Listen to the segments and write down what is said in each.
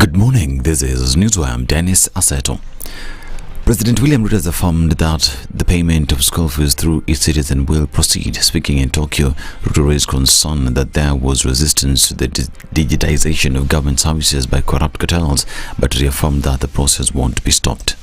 Good morning, this is Newswire. I'm Dennis Aseto. President William Ruto has affirmed that the payment of school fees through eCitizen will proceed. Speaking in Tokyo, Ruto raised concern that there was resistance to the digitization of government services by corrupt cartels, but reaffirmed that the process won't be stopped.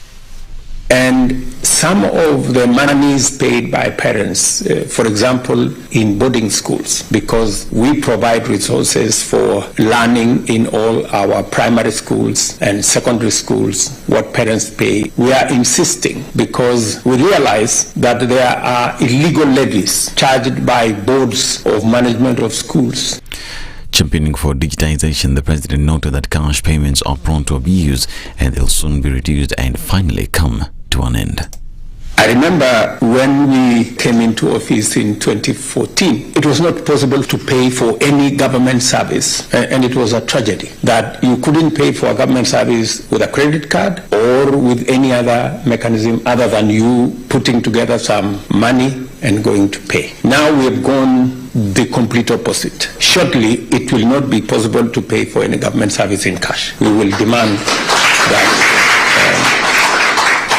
And some of the monies paid by parents, for example, in boarding schools, because we provide resources for learning in all our primary schools and secondary schools, what parents pay. We are insisting because we realize that there are illegal levies charged by boards of management of schools. Championing for digitization, the president noted that cash payments are prone to abuse and they'll soon be reduced and finally come to an end. I remember when we came into office in 2014, it was not possible to pay for any government service, and it was a tragedy that you couldn't pay for a government service with a credit card or with any other mechanism other than you putting together some money and going to pay. Now we have gone the complete opposite. Shortly, it will not be possible to pay for any government service in cash. We will demand that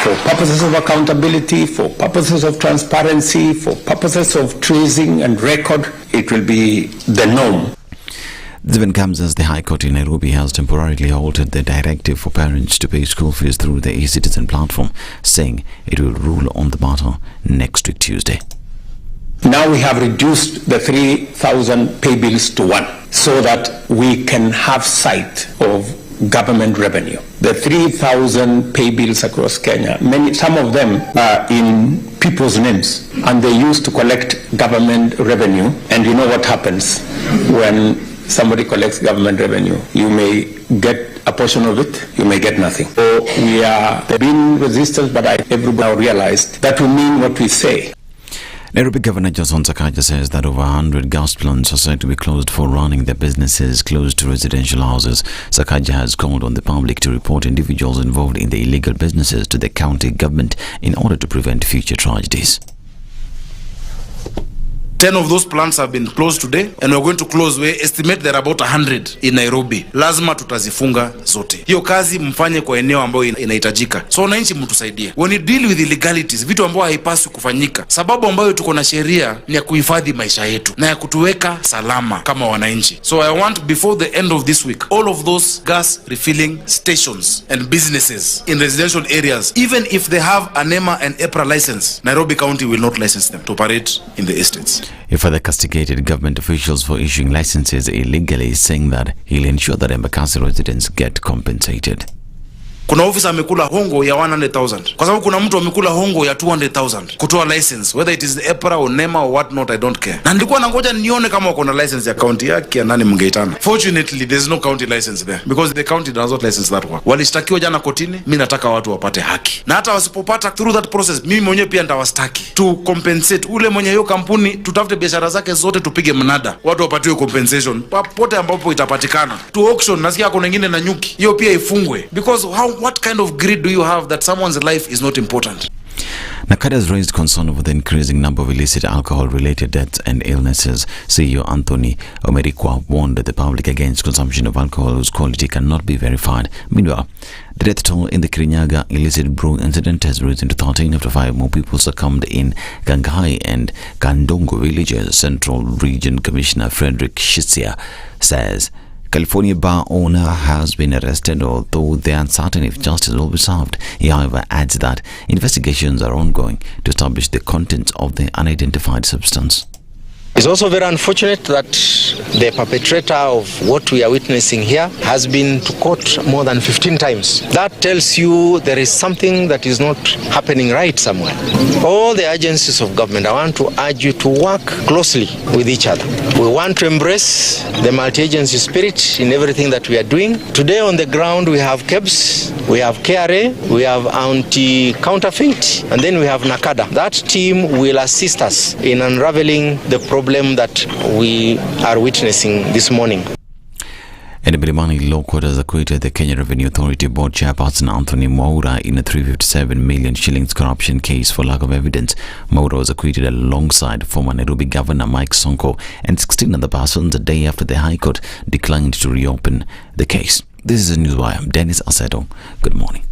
for purposes of accountability, for purposes of transparency, for purposes of tracing and record, it will be the norm. This event comes as the High Court in Nairobi has temporarily altered the directive for parents to pay school fees through the eCitizen platform, saying it will rule on the matter next week Tuesday. Now we have reduced the 3,000 pay bills to one so that we can have sight of government revenue. The 3,000 pay bills across Kenya, some of them are in people's names, and they used to collect government revenue. And you know what happens when somebody collects government revenue? You may get a portion of it, you may get nothing. So we are being resistant, but everybody now realized that will mean what we say. Nairobi Governor Johnson Sakaja says that over 100 gas plants are said to be closed for running their businesses close to residential houses. Sakaja has called on the public to report individuals involved in the illegal businesses to the county government in order to prevent future tragedies. 10 of those plants have been closed today, and we're going to close. We estimate there are about 100 in Nairobi. Lazima tutazifunga zote. Hiyo kazi mfanye kwa eneo ambayo inahitajika. So wananchi mtusaidie. When you deal with illegalities, vitu ambayo haipaswi kufanyika. Sababu ambayo tuko na sheria ni ya kuhifadhi maisha yetu na ya kutuweka salama kama wananchi. So I want before the end of this week, all of those gas refilling stations and businesses in residential areas, even if they have a NEMA and EPRA license, Nairobi County will not license them to operate in the estates. He further castigated government officials for issuing licenses illegally, saying that he'll ensure that Embakasi residents get compensated. Kuna ofisa amekula hongo ya 100,000 kwa sababu kuna mtu amekula hongo ya 200,000 kutoa license, whether it is the EPRA or NEMA or what not, I don't care. Na nilikuwa nangoja nione kama wako na license ya county yake, nani mngeitana. Fortunately there's no county license there because the county does not license that work. Walishtakiwa jana kotini. Mimi nataka watu wapate haki, na hata wasipopata through that process, mimi mwenyewe pia ndawastaki to compensate ule mwenye hiyo kampuni. Tutafute biashara zake zote, tupige mnada, watu wapatiwe compensation popote ambapo itapatikana. To auction, nasikia kuna wengine na nyuki, hiyo pia ifungwe because what kind of greed do you have that someone's life is not important? Nakuru has raised concern over the increasing number of illicit alcohol-related deaths and illnesses. CEO Anthony Omerikwa warned the public against consumption of alcohol whose quality cannot be verified. Meanwhile, the death toll in the Kirinyaga illicit brew incident has risen to 13 after 5 more people succumbed in Gangai and Kandongo villages. Central Region Commissioner Frederick Shitsia says California bar owner has been arrested, although they are uncertain if justice will be served. He, however, adds that investigations are ongoing to establish the contents of the unidentified substance. It's also very unfortunate that the perpetrator of what we are witnessing here has been to court more than 15 times. That tells you there is something that is not happening right somewhere. All the agencies of government, I want to urge you to work closely with each other. We want to embrace the multi-agency spirit in everything that we are doing. Today on the ground we have KEBS, we have KRA, we have anti-counterfeit, and then we have NACADA. That team will assist us in unraveling the problem that we are witnessing this morning. In Milimani, Law Court has acquitted the Kenya Revenue Authority Board Chairperson Anthony Mwaura in a 357 million shillings corruption case for lack of evidence. Mwaura was acquitted alongside former Nairobi Governor Mike Sonko and 16 other persons a day after the High Court declined to reopen the case. This is the Newswire. I'm Dennis Aseto. Good morning.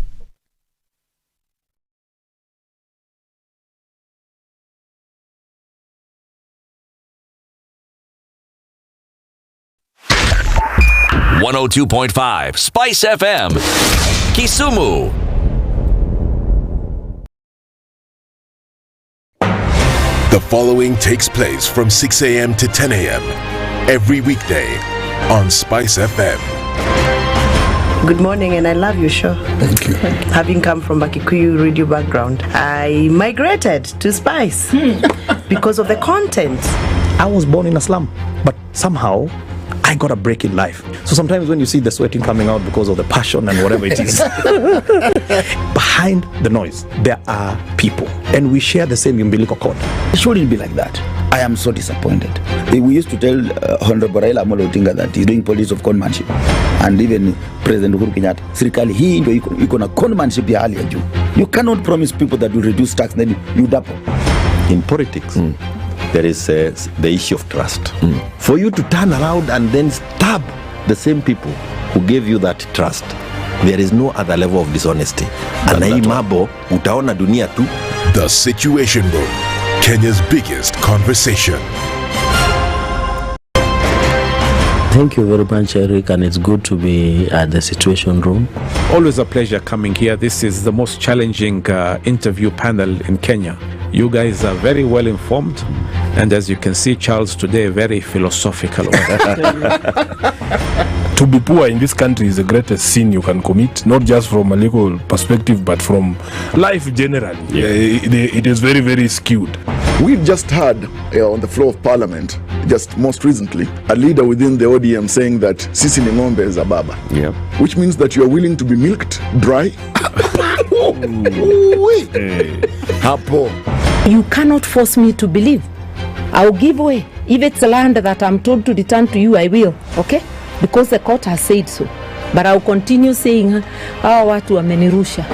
.5 Spice FM, Kisumu. The following takes place from 6 a.m. to 10 a.m. every weekday on Spice FM. Good morning, and I love your show. Thank you. Having come from a Kikuyu radio background, I migrated to Spice because of the content. I was born in a slum, but somehow I got a break in life. So sometimes when you see the sweating coming out because of the passion and whatever it is, behind the noise, there are people, and we share the same umbilical cord. It shouldn't be like that. I am so disappointed. We used to tell Honorable Raila Amolo Odinga that he's doing politics of conmanship, and even President Uhuru Kenyatta, serikali hii ndio iko na conmanship ya hali ya juu. You cannot promise people that you reduce tax, then you double. In politics, there is the issue of trust. For you to turn around and then stab the same people who gave you that trust, there is no other level of dishonesty. Na hii mambo utaona dunia tu. The Situation Room, Kenya's biggest conversation. Thank you very much, Eric, and it's good to be at the Situation Room. Always a pleasure coming here. This is the most challenging interview panel in Kenya. You guys are very well informed, and as you can see, Charles today, very philosophical. To be poor in this country is the greatest sin you can commit, not just from a legal perspective, but from life generally. It is very, very skewed. We've just heard on the floor of Parliament, just most recently, a leader within the ODM saying that Sisi ni ng'ombe is a baba. Yeah. Which means that you are willing to be milked dry. Hapo. You cannot force me to believe. I'll give way. If it's a land that I'm told to return to you, I will. Okay? Because the court has said so. But I'll continue saying, hawa watu wamenirusha.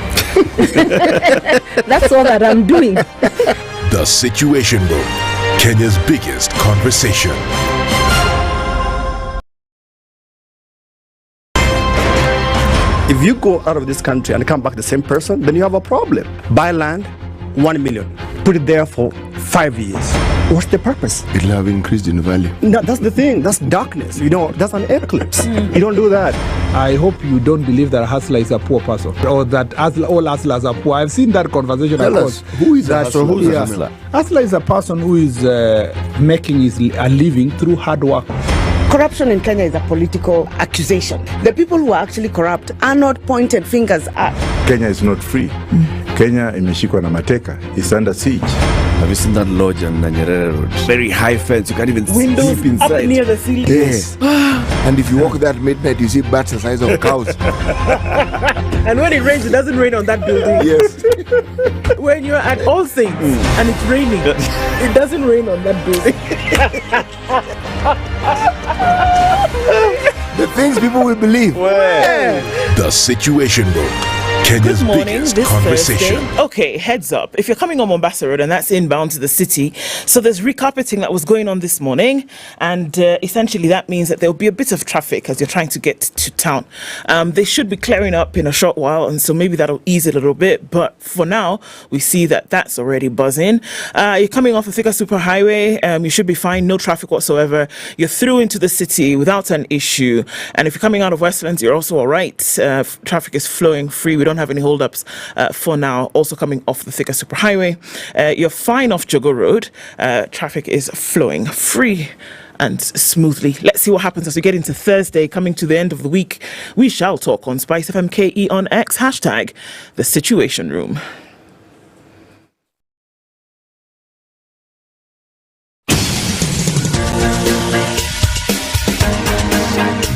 That's all that I'm doing. The Situation Room, Kenya's biggest conversation. If you go out of this country and come back the same person, then you have a problem. Buy land, 1 million. Put it there for 5 years. What's the purpose? It'll have increased in value. No, that's the thing. That's darkness. You know, that's an eclipse. You don't do that. I hope you don't believe that a hustler is a poor person, or that all hustlers are poor. I've seen that conversation. Tell us, who is a hustler? Who's a hustler? Hustler is a person who is making a living through hard work. Corruption in Kenya is a political accusation. The people who are actually corrupt are not pointed fingers at. Kenya is not free. Kenya imeshikwa na mateka. It's under siege. Have you seen that lodge on Nyeri Road? Very high fence. You can't even Windows sleep inside. up near the ceiling. Yes. And if you walk there at midnight, you see bats the size of cows. And when it rains, it doesn't rain on that building. Yes. When you're at All Saints and it's raining, it doesn't rain on that building. The things people will believe. The Situation Room, Kenya's Good morning, biggest this conversation. Thursday. Okay, heads up. If you're coming on Mombasa Road, and that's inbound to the city, so there's recarpeting that was going on this morning, and essentially that means that there'll be a bit of traffic as you're trying to get to town. They should be clearing up in a short while, and so maybe that'll ease it a little bit, but for now, we see that that's already buzzing. You're coming off the Thika Superhighway, you should be fine, no traffic whatsoever. You're through into the city without an issue, and if you're coming out of Westlands, you're also all right. Traffic is flowing free. We don't have any holdups for now. Also coming off the Thika Superhighway, you're fine off Jogo Road. Traffic is flowing free and smoothly. Let's see what happens as we get into Thursday, coming to the end of the week. We shall talk on SpiceFM KE on X, hashtag The Situation Room.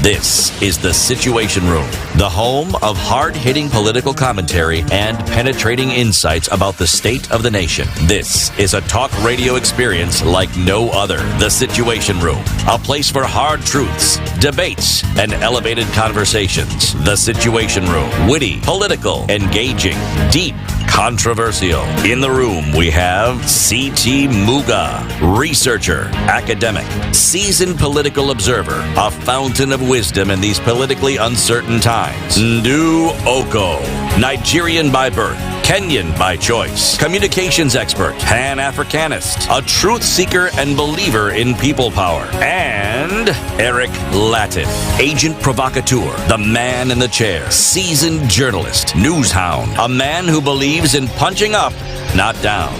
This is The Situation Room, the home of hard-hitting political commentary and penetrating insights about the state of the nation. This is a talk radio experience like no other. The Situation Room, a place for hard truths, debates, and elevated conversations. The Situation Room, witty, political, engaging, deep, controversial. In the room, we have C.T. Muga, researcher, academic, seasoned political observer, a fountain of wisdom in these politically uncertain times. Ndu Oko, Nigerian by birth, Kenyan by choice, communications expert, Pan-Africanist, a truth seeker and believer in people power, and Eric Latin, agent provocateur, the man in the chair, seasoned journalist, news hound, a man who believes in punching up, not down.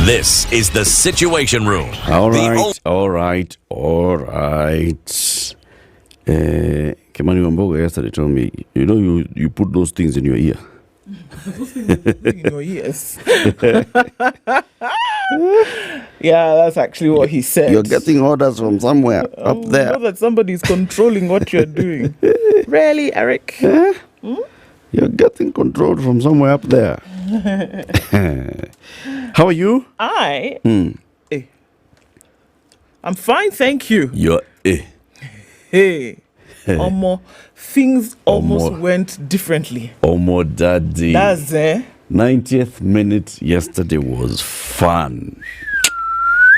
This is the Situation Room. All right. Kimani Wambogo yesterday told me, you put those things in your ear. In your ears. Yeah, that's actually what he said. You're getting orders from somewhere up there. Know that somebody's controlling what you're doing. Really, Eric? You're getting controlled from somewhere up there. How are you? I'm fine, thank you. You're Hey. Things almost went differently. Daddy. That's 90th minute yesterday was fun.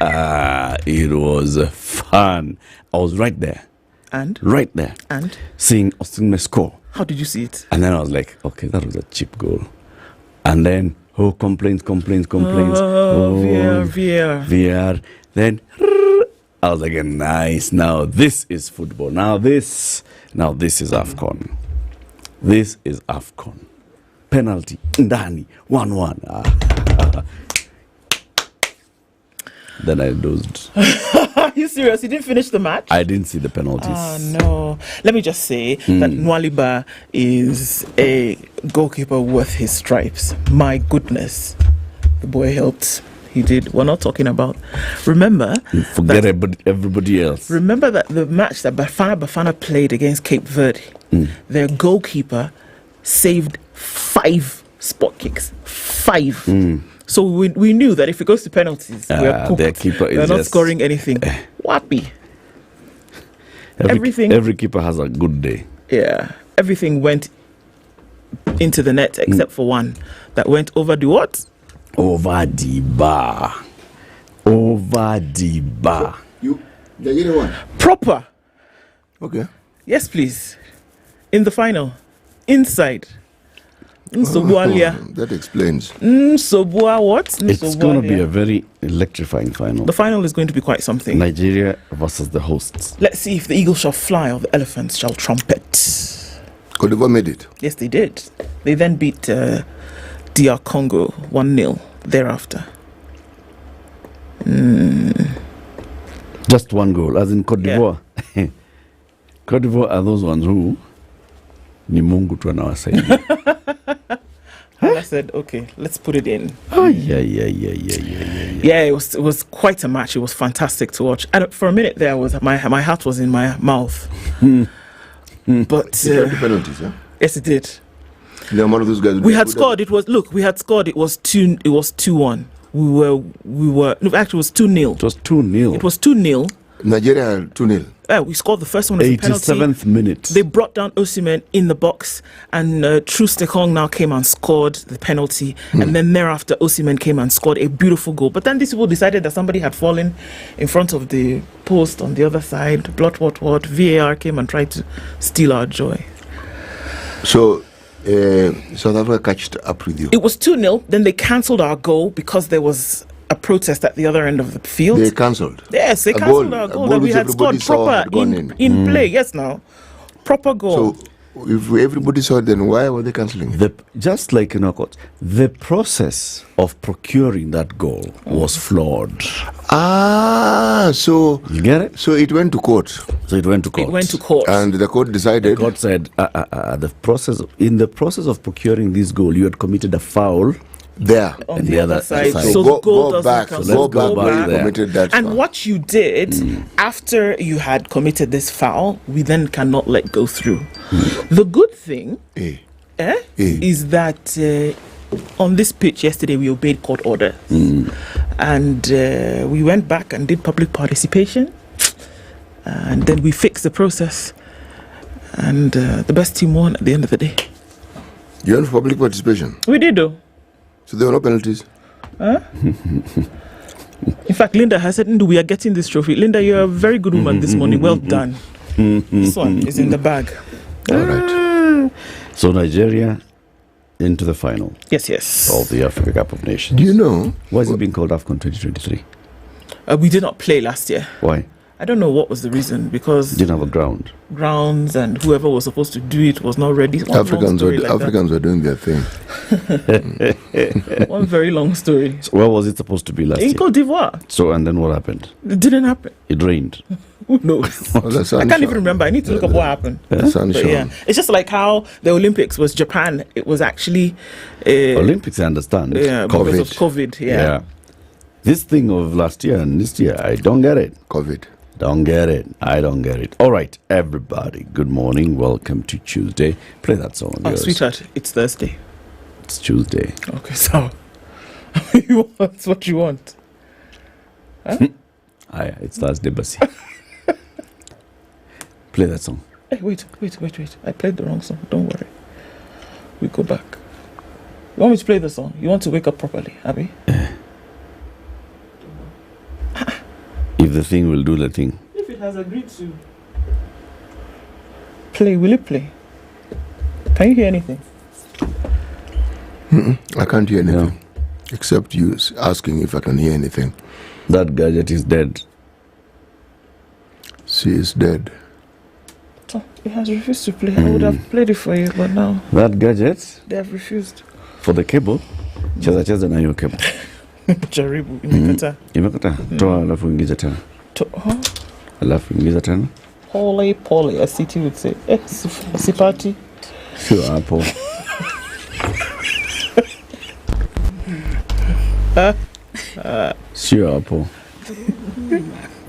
It was fun. I was right there. And? Right there. And? Seeing Austin score. How did you see it? And then I was like, okay, that was a cheap goal. And then, complaints. VR. Then, I was like, nice. Now this is football. Now this is AFCON. This is AFCON. Penalty. Ndani. 1-1. Then I dozed. Are you serious? You didn't finish the match? I didn't see the penalties. Oh, no. Let me just say that Nwaliba is a goalkeeper worth his stripes. My goodness. The boy helped. He did. We're not talking about. Remember. Forget everybody else. Remember that the match that Bafana played against Cape Verde, their goalkeeper saved 5 spot kicks. 5. So we knew that if it goes to penalties, we're cooked. Their keeper is we're not scoring anything. Wappy. Every keeper has a good day. Yeah. Everything went into the net except for one that went over the what? Over the bar. You get one? Proper. Okay. Yes, please. In the final. Inside. That explains. What? It's going to be a very electrifying final. The final is going to be quite something. Nigeria versus the hosts. Let's see if the eagle shall fly or the elephants shall trumpet. Cote d'Ivoire made it. Yes, they did. They then beat DR Congo 1-0 thereafter. Just one goal, as in Cote d'Ivoire. Yeah. Cote d'Ivoire are those ones who ni Mungu tu anawasaidia. And I said, okay, let's put it in. Yeah, it was quite a match. It was fantastic to watch. And for a minute there, my heart was in my mouth. But the penalties, yeah? Yes, it did. One of those guys. We had scored. It was 2-1. We were. No, actually, it was 2-0. It was 2-0. It was 2-0. Nigeria 2-0. We scored the first one as a penalty. 87th minute. They brought down Osimhen in the box, and Trustekong now came and scored the penalty. And then thereafter, Osimhen came and scored a beautiful goal. But then these people decided that somebody had fallen in front of the post on the other side. What? VAR came and tried to steal our joy. So, South Africa catched up with you. It was 2-0. Then they cancelled our goal because there was a protest at the other end of the field. They cancelled? Yes, they cancelled our goal that we had scored proper in play. Yes, now. Proper goal. So, if everybody saw it, then why were they cancelling it? Just like in our court, the process of procuring that goal was flawed. So you get it? So it went to court. And the court decided. The court said, in the process of procuring this goal, you had committed a foul. There on the other side. So the goal go back. Go back. Committed that and foul. what you did after you had committed this foul, we then cannot let go through. The good thing is that on this pitch yesterday we obeyed court order, and we went back and did public participation, and then we fixed the process, and the best team won at the end of the day. You went for public participation? We did though. So there were no penalties? Huh? In fact, Linda has said, we are getting this trophy. Linda, you're a very good woman this morning. Well done. This one is in the bag. All right. So Nigeria into the final. Yes. Of the Africa Cup of Nations. Do you know? Why is it being called AFCON 2023? We did not play last year. Why? I don't know what was the reason, because Didn't have a grounds and whoever was supposed to do it was not ready. Africans were doing their thing. One very long story. So where was it supposed to be last year? In Cote d'Ivoire. So, and then what happened? It didn't happen. It rained. Who knows? I can't even remember. I need to look up what happened. But yeah, it's just like how the Olympics was Japan. It was actually Olympics, I understand. Yeah, because of COVID. Yeah. This thing of last year and this year, I don't get it. COVID. Don't get it. I don't get it. All right, everybody. Good morning. Welcome to Tuesday. Play that song. Oh, sweetheart, it's Thursday. It's Tuesday. Okay, so that's what you want. Huh? It's Thursday, Bassi. Play that song. Hey, wait. I played the wrong song. Don't worry. We go back. You want me to play the song? You want to wake up properly, Abby? If the thing will do the thing. If it has agreed to play, will it play? Can you hear anything? I can't hear anything. Except you asking if I can hear anything. That gadget is dead. She is dead. So it has refused to play. I would have played it for you, but now that gadget? They have refused. For the cable? Cheza na hiyo cable. Jaribu, imekataa. Imekataa. Toa alafu ingiza tena. Alafu ingiza tena. Pole, as CT would say. Sipati. Sio hapo. Sio hapo.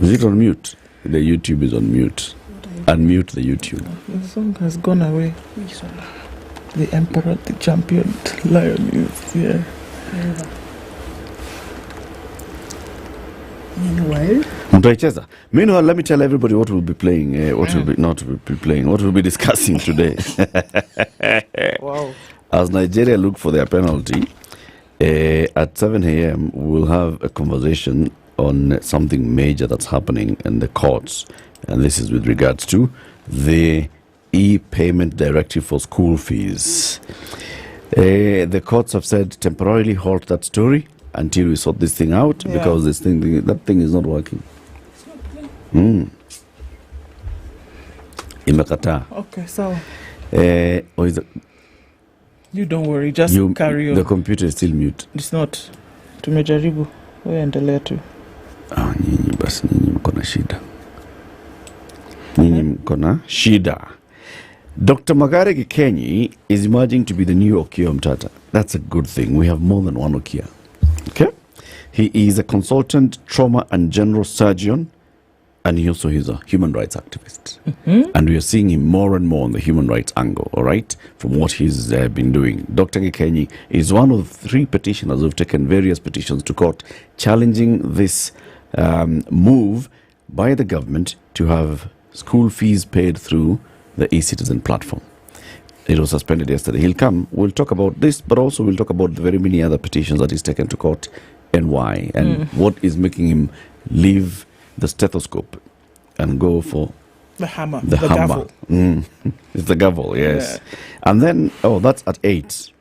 Is it on mute? The YouTube is on mute. Unmute the YouTube. The song has gone away. The emperor, the champion, the lion is here. Mtaicheza. Meanwhile, let me tell everybody what we'll be playing, what we'll be not be playing, what we'll be discussing today. Wow. As Nigeria look for their penalty, at 7 a.m. we'll have a conversation on something major that's happening in the courts, and this is with regards to the e-payment directive for school fees. The courts have said temporarily halt that story until we sort this thing out, because that thing is not working. Imekataa. Okay, so you don't worry, just carry on. The computer is still mute. It's not. Tumejaribu. Wewe endelea tu. Nyinyi basi, nyinyi mko na shida. Nyinyi mko na shida. Dr. Magare Gikenyi is emerging to be the new Okiya Mtata. That's a good thing. We have more than one Okiya. Okay? He is a consultant, trauma and general surgeon, and he also is a human rights activist. And we are seeing him more and more on the human rights angle, all right, from what he's been doing. Dr. Gikenyi is one of 3 petitioners who have taken various petitions to court challenging this move by the government to have school fees paid through the e-citizen platform. It was suspended yesterday. He'll come. We'll talk about this, but also we'll talk about the very many other petitions that he's taken to court and why, and what is making him leave the stethoscope and go for the hammer. The hammer. It's the gavel, yes. Yeah. And then, that's at 8.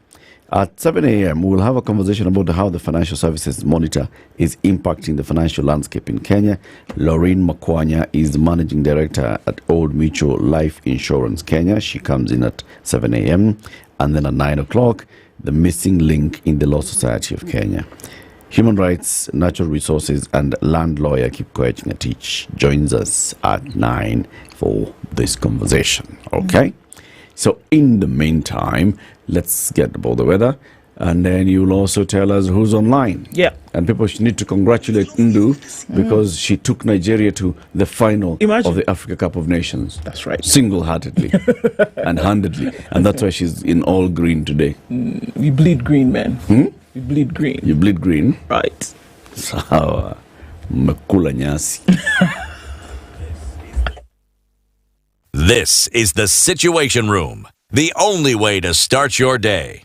At 7 a.m., we'll have a conversation about how the Financial Services Monitor is impacting the financial landscape in Kenya. Laureen Makwanya is the Managing Director at Old Mutual Life Insurance Kenya. She comes in at 7 a.m. And then at 9 o'clock, the missing link in the Law Society of Kenya. Human rights, natural resources, and land lawyer Kipkoech Ngatich joins us at 9 for this conversation. Okay? So in the meantime, let's get about the weather, and then you'll also tell us who's online. Yeah. And people need to congratulate Ndu because she took Nigeria to the final of the Africa Cup of Nations. That's right. Single-heartedly and handedly. And that's why she's in all green today. We bleed green, man. We bleed green. You bleed green? Right. Sawa. Mekula nyasi. This is the Situation Room, the only way to start your day.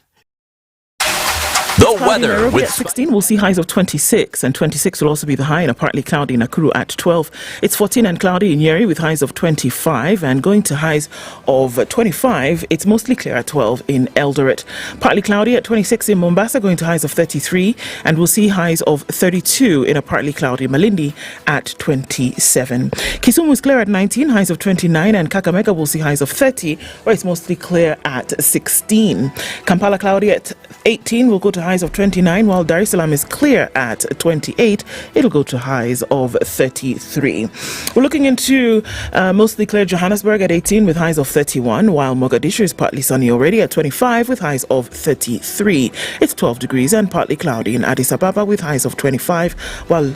The weather Nairobi with at 16, we'll see highs of 26, and 26 will also be the high in a partly cloudy Nakuru at 12. It's 14 and cloudy in Nyeri with highs of 25, and going to highs of 25, it's mostly clear at 12 in Eldoret. Partly cloudy at 26 in Mombasa, going to highs of 33, and we'll see highs of 32 in a partly cloudy Malindi at 27. Kisumu is clear at 19, highs of 29, and Kakamega will see highs of 30, where it's mostly clear at 16. Kampala cloudy at 18, will go to highs of 29, while Dar es Salaam is clear at 28. It'll go to highs of 33. We're looking into mostly clear Johannesburg at 18 with highs of 31, while Mogadishu is partly sunny already at 25 with highs of 33. It's 12 degrees and partly cloudy in Addis Ababa with highs of 25, while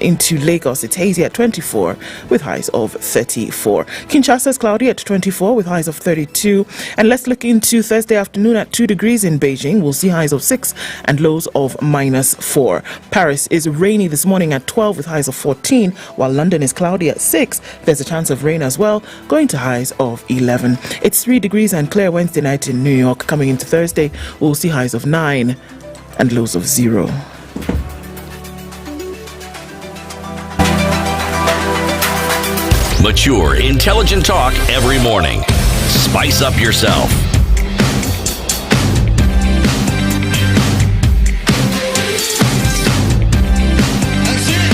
into Lagos it's hazy at 24 with highs of 34. Kinshasa is cloudy at 24 with highs of 32. And let's look into Thursday afternoon at 2 degrees in Beijing. We'll see highs of 6 and lows of -4. Paris is rainy this morning at 12 with highs of 14, while London is cloudy at 6. There's a chance of rain as well, going to highs of 11. It's 3 degrees and clear Wednesday night in New York. Coming into Thursday, we'll see highs of 9 and lows of 0. mature, intelligent talk every morning. Spice up yourself.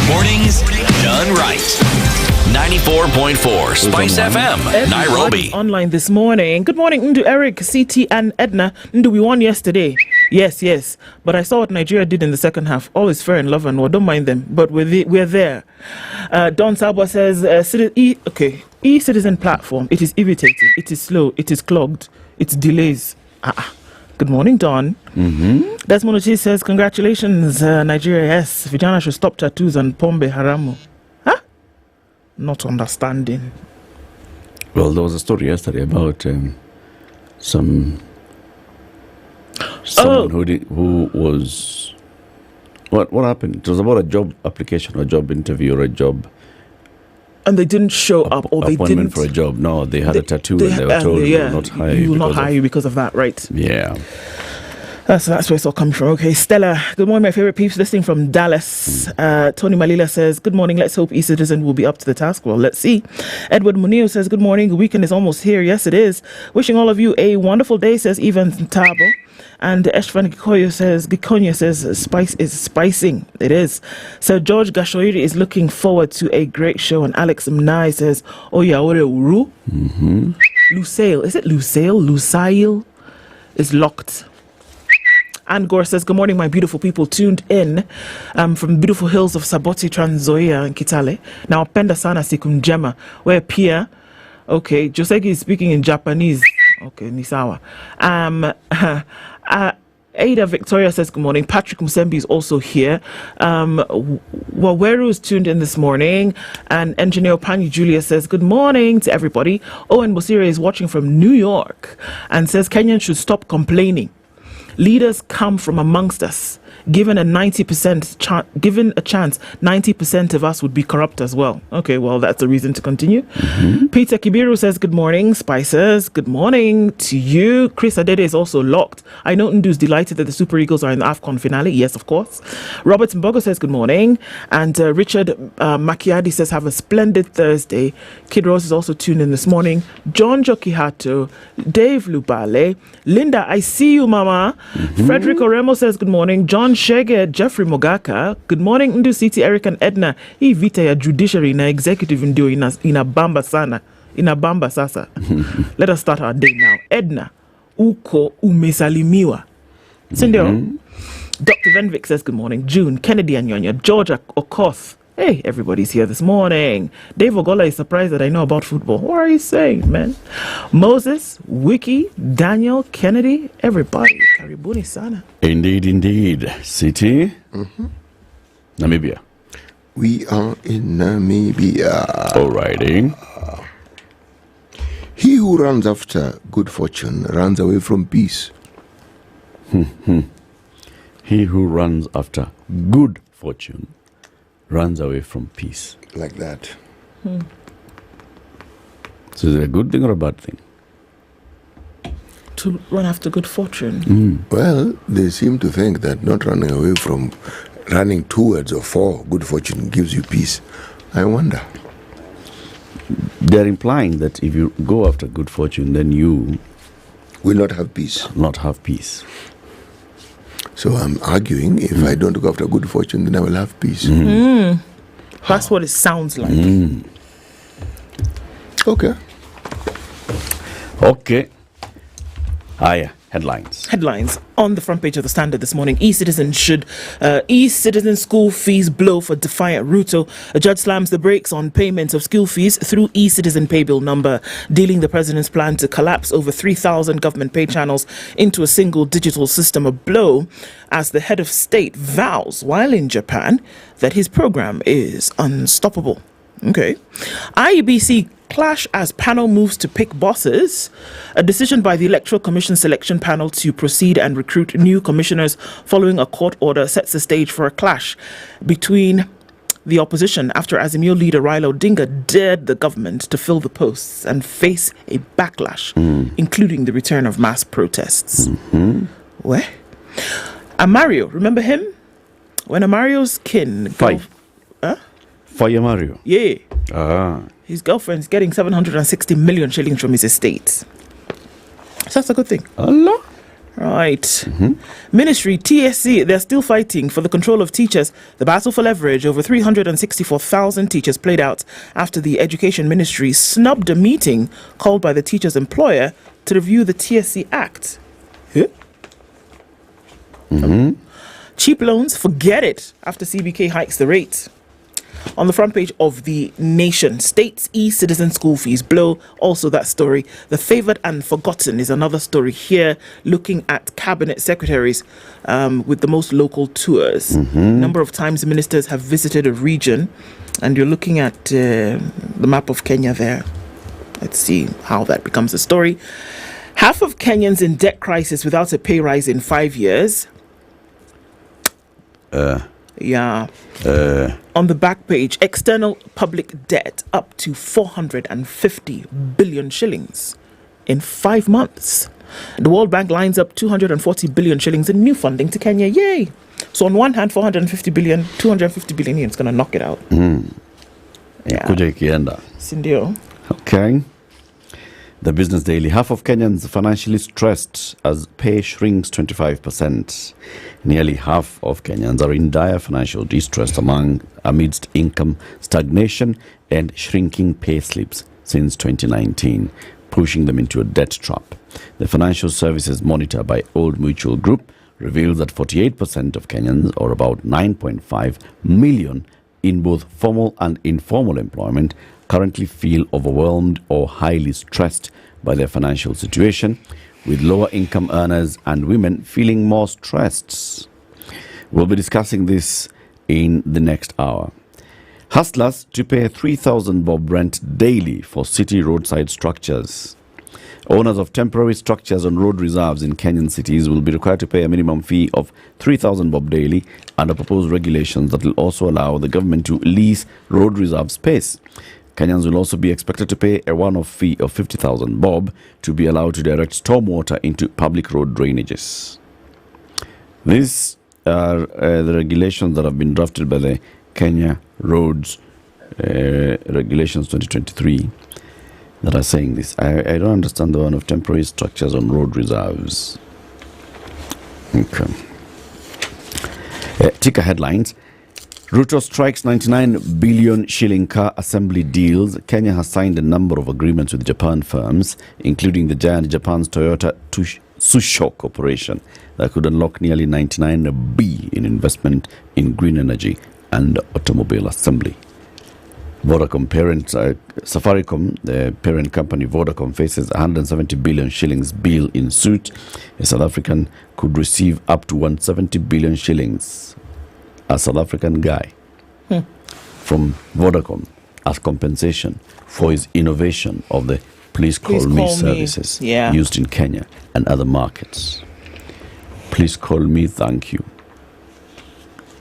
Mornings done right. 94.4 Spice FM, Nairobi. Online this morning. Good morning, Ndu, Eric, CT, and Edna. Ndu, we won yesterday. Yes. But I saw what Nigeria did in the second half. All is fair in love and war. Don't mind them. But we're there. Don Sabo says, e-citizen platform. It is irritating. It is slow. It is clogged. It's delays. Good morning, Don. Desmond Ochi says, congratulations, Nigeria. Yes, Vijana should stop tattoos and Pombe Haramu. Not understanding. Well, there was a story yesterday about someone who was... What happened? It was about a job application, a job interview, or a job... And they didn't show up, or they didn't... for a job. No, they had a tattoo and they were told we will not hire you. We will not hire you because of that, right? Yeah. That's where it's all coming from. Okay, Stella, good morning, my favorite peeps listening from Dallas. Tony Malila says, good morning, let's hope eCitizen will be up to the task. Well, let's see. Edward Munio says, good morning, the weekend is almost here. Yes, it is. Wishing all of you a wonderful day, says Ivan Tabo. And Eshvan Gikonyo says, spice is spicing. It is. So George Gashoiri is looking forward to a great show. And Alex Mnai says, Oyaore Uru. Lusail, is it Lusail? Lusail is locked. And Gore says, good morning, my beautiful people tuned in from beautiful hills of Saboti, Trans Nzoia and Kitale. Now, Penda Sana Sikunjema, where Pia, okay, Josegi is speaking in Japanese. Okay, Nisawa. Ada Victoria says, good morning. Patrick Musembi is also here. Waweru is tuned in this morning. And Engineer Pani Julia says, good morning to everybody. Owen Bosire is watching from New York and says, Kenyans should stop complaining. Leaders come from amongst us. Given a chance, 90% of us would be corrupt as well. Okay, well, that's a reason to continue. Peter Kibiru says, good morning, Spicers. Good morning to you. Chris Adede is also locked. I know Ndu's delighted that the Super Eagles are in the AFCON finale. Yes, of course. Robert Mbogo says, good morning. And Richard Macchiadi says, have a splendid Thursday. Kid Rose is also tuned in this morning. John Jokihato, Dave Lubale, Linda, I see you, Mama. Frederick Oremo says, good morning. John Shege, Jeffrey Mogaka, good morning, Ndu City, Eric and Edna. Hii vita ya judiciary na executive ndio inabamba sana. Inabamba sasa. Let us start our day now. Edna, uko umesalimiwa. Sindio? Dr. Venvik says, good morning. June, Kennedy Anyonya, Georgia Okoth. Hey, everybody's here this morning. Dave Ogola is surprised that I know about football. What are you saying, man? Moses, Wiki, Daniel, Kennedy, everybody. Karibuni sana. Indeed. City? Namibia. We are in Namibia. Alrighty. He who runs after good fortune runs away from peace. He who runs after good fortune runs away from peace. Like that. So is it a good thing or a bad thing? to run after good fortune? Well, they seem to think that not running away from running towards or for good fortune gives you peace. I wonder. They're implying that if you go after good fortune, then you will not have peace. Not have peace. So I'm arguing if I don't go after good fortune, then I will have peace. That's what it sounds like. Okay. Okay. Headlines. Headlines on the front page of the Standard this morning. E-citizen school fees blow for defiant Ruto. A judge slams the brakes on payments of school fees through e-citizen pay bill number, dealing the president's plan to collapse over 3,000 government pay channels into a single digital system a blow as the head of state vows while in Japan that his program is unstoppable. Okay. IEBC clash as panel moves to pick bosses. A decision by the Electoral Commission selection panel to proceed and recruit new commissioners following a court order sets the stage for a clash between the opposition after Azimio leader Raila Odinga dared the government to fill the posts and face a backlash, including the return of mass protests. Where? Amario, remember him? When Amario's kin... Fire Mario. Yeah. His girlfriend's getting 760 million shillings from his estate. So that's a good thing. Allah. Right. Ministry, TSC, they're still fighting for the control of teachers. The battle for leverage over 364,000 teachers played out after the Education Ministry snubbed a meeting called by the teachers' employer to review the TSC Act. Cheap loans, forget it after CBK hikes the rate. On the front page of The Nation, states e-citizen school fees blow. Also that story. The favoured and forgotten is another story here, looking at cabinet secretaries with the most local tours. Number of times ministers have visited a region, and you're looking at the map of Kenya there. Let's see how that becomes a story. Half of Kenyans in debt crisis without a pay rise in 5 years. On the back page, external public debt up to 450 billion shillings in 5 months. The World Bank lines up 240 billion shillings in new funding to Kenya. Yay! So on one hand, 450 billion, 250 billion, it's going to knock it out. Sindio. Okay. The Business Daily. Half of Kenyans financially stressed as pay shrinks 25%. Nearly half of Kenyans are in dire financial distress amidst income stagnation and shrinking pay slips since 2019, pushing them into a debt trap. The Financial Services Monitor by Old Mutual Group reveals that 48% of Kenyans, or about 9.5 million in both formal and informal employment, currently feel overwhelmed or highly stressed by their financial situation, with lower income earners and women feeling more stressed. We'll be discussing this in the next hour. Hustlers to pay 3,000 bob rent daily for city roadside structures. Owners of temporary structures on road reserves in Kenyan cities will be required to pay a minimum fee of 3,000 bob daily under proposed regulations that will also allow the government to lease road reserve space. Kenyans will also be expected to pay a one-off fee of 50,000 bob to be allowed to direct stormwater into public road drainages. These are the regulations that have been drafted by the Kenya Roads Regulations 2023 that are saying this. I don't understand the one of temporary structures on road reserves. Okay. Ticker headlines. Ruto strikes 99 billion shilling car assembly deals. Kenya has signed a number of agreements with Japan firms, including the giant Japan's Toyota Tsusho Corporation, that could unlock nearly 99 billion in investment in green energy and automobile assembly. Vodacom parent Safaricom, the parent company Vodacom, faces 170 billion shillings bill in suit. A South African could receive up to 170 billion shillings. A South African guy from Vodacom as compensation for his innovation of the Please Call Me services used in Kenya and other markets. Please call me, thank you.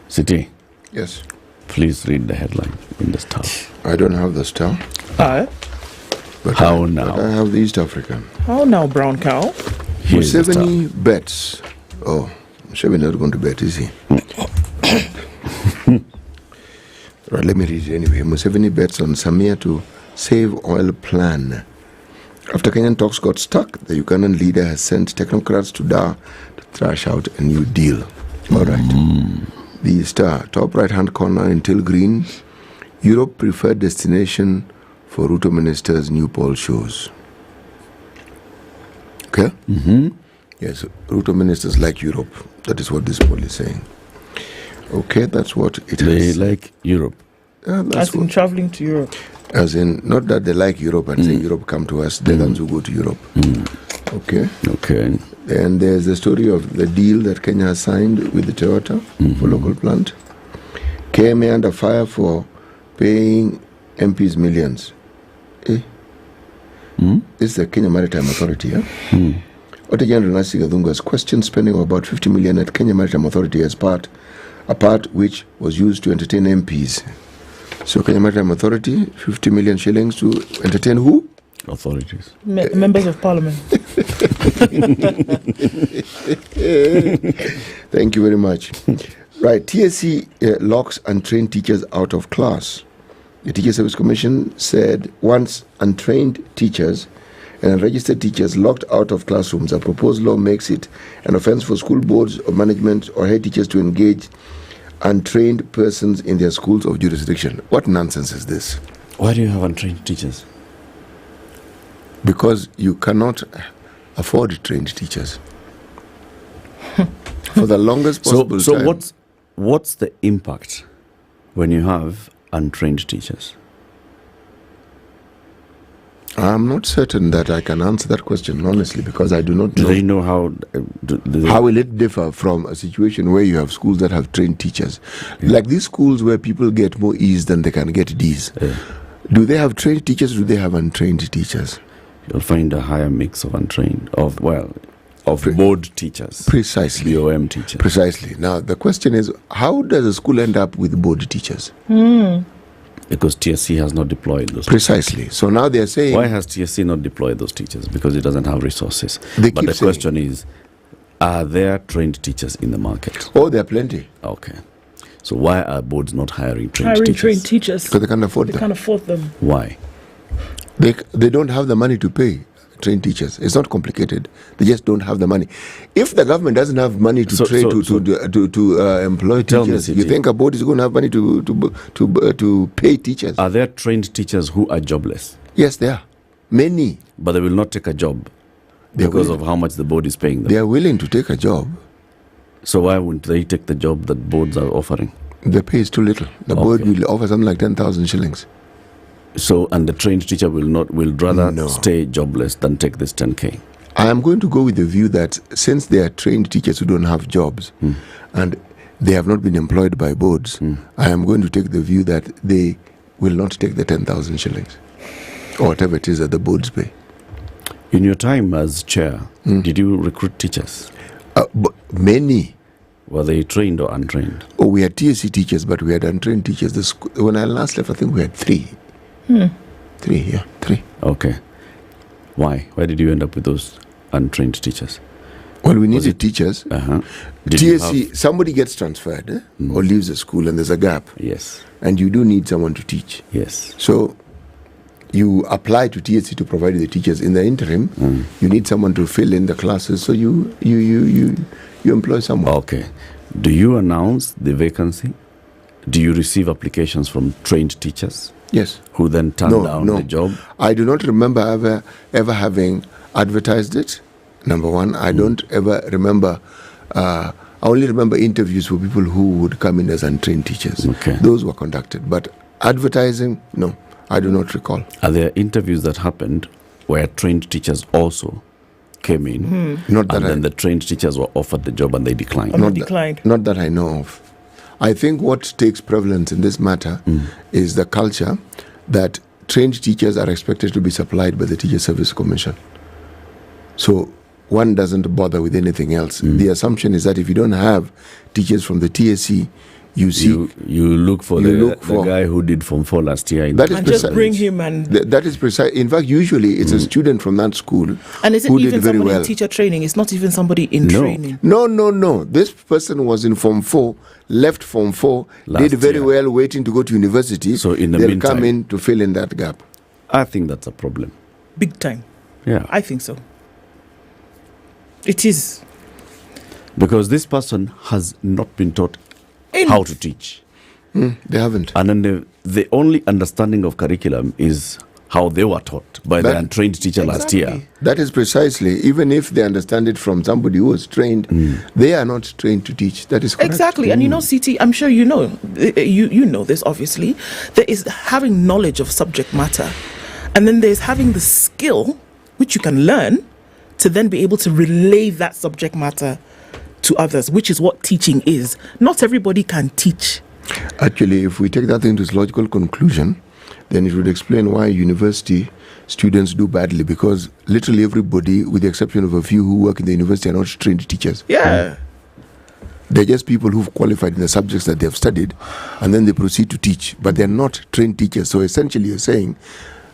City. Yes. Please read the headline in the Star. I don't have the Star. How now? But I have the East African. How now, brown cow? Here's the Museveni bets. Oh, Museveni not going to bet, is he? Right, let me read it anyway. Museveni bets on Samia to save oil plan. After Kenyan talks got stuck, the Ugandan leader has sent technocrats to Dar to thrash out a new deal. All right. The Star, top right-hand corner in teal green. Europe preferred destination for Ruto ministers, new poll shows. Okay? Yes, Ruto ministers like Europe. That is what this poll is saying. Okay, that's what it They has. like Europe. As in traveling to Europe. As in, not that they like Europe and say, Europe, come to us. They're the ones who go to Europe. Okay. Okay. And there's the story of the deal that Kenya has signed with the Toyota for local plant. KMA under fire for paying MPs millions. This is the Kenya Maritime Authority, yeah? Auditor General Nasi Gadhungu has questioned spending of about 50 million at Kenya Maritime Authority as a part which was used to entertain MPs. So Kenya Maritime Authority, 50 million shillings to entertain who? Authorities. Members of Parliament. Thank you very much. Right, TSC locks untrained teachers out of class. The Teacher Service Commission said once untrained teachers and unregistered teachers locked out of classrooms, a proposed law makes it an offence for school boards or management or head teachers to engage untrained persons in their schools of jurisdiction. What nonsense is this? Why do you have untrained teachers? Because you cannot afford trained teachers. For the longest possible So time. what's the impact when you have untrained teachers? I'm not certain that I can answer that question honestly, because I do not know. Do they know how? How will it differ from a situation where you have schools that have trained teachers? Like these schools where people get more E's than they can get D's. Do they have trained teachers or do they have untrained teachers? You'll find a higher mix of untrained, of board teachers. Precisely. BOM teachers. Precisely. Now, the question is, how does a school end up with board teachers? Because TSC has not deployed those Precisely. teachers. So now they're saying... Why has TSC not deployed those teachers? Because it doesn't have resources. They but keep the saying- question is, are there trained teachers in the market? Oh, there are plenty. Okay. So why are boards not hiring trained teachers? Trained teachers. Because they can't afford They them. can't afford them. Why? They don't have the money to pay trained teachers. It's not complicated. They just don't have the money. If the government doesn't have money to employ Tell me, teachers, you City. think a board is going to have money to pay teachers? Are there trained teachers who are jobless? Yes, there are. Many. But they will not take a job They're because willing. of how much the board is paying them. They are willing to take a job. So why wouldn't they take the job that boards are offering? The pay is too little. The board will offer something like 10,000 shillings. So, and the trained teacher will rather stay jobless than take this 10K. I am going to go with the view that since they are trained teachers who don't have jobs and they have not been employed by boards, I am going to take the view that they will not take the 10,000 shillings or whatever it is that the boards pay. In your time as chair, did you recruit teachers? Many. Were they trained or untrained? Oh, we had TSC teachers, but we had untrained teachers. When I last left, I think we had three. Three. Okay. Why? Why did you end up with those untrained teachers? Well, we needed teachers. Did you TSC, somebody gets transferred or leaves the school and there's a gap. Yes. And you do need someone to teach. Yes. So you apply to TSC to provide the teachers. In the interim, you need someone to fill in the classes. So you employ someone. Okay. Do you announce the vacancy? Do you receive applications from trained teachers? Yes. Who then turn down the job? I do not remember ever having advertised it. Number one, I don't ever remember. I only remember interviews for people who would come in as untrained teachers. Okay. Those were conducted. But advertising, no, I do not recall. Are there interviews that happened where trained teachers also came in, then the trained teachers were offered the job and they declined? Not that I know of. I think what takes prevalence in this matter is the culture that trained teachers are expected to be supplied by the Teacher Service Commission. So one doesn't bother with anything else. The assumption is that if you don't have teachers from the TSC, you see, you look for the guy who did Form 4 last year. That is and just bring him and... That is precise. In fact, usually it's a student from that school and is it who even did very somebody well. in teacher training? It's not even somebody in training. No. This person was in Form 4, left Form 4, did very well, waiting to go to university. So in the they'll meantime, come in to fill in that gap. I think that's a problem. Big time. Yeah. I think so. It is. Because this person has not been taught how to teach. They haven't. And then the only understanding of curriculum is how they were taught by the untrained teacher last year. That is precisely, even if they understand it from somebody who was trained, they are not trained to teach. That is correct. Exactly. And you know, CT, I'm sure you know, you know this, obviously. There is having knowledge of subject matter. And then there's having the skill, which you can learn, to then be able to relay that subject matter to others, which is what teaching is. Not everybody can teach. Actually, if we take that into its logical conclusion, then it would explain why university students do badly, because literally everybody, with the exception of a few who work in the university, are not trained teachers. Yeah. They're just people who've qualified in the subjects that they've studied, and then they proceed to teach, but they're not trained teachers. So essentially you're saying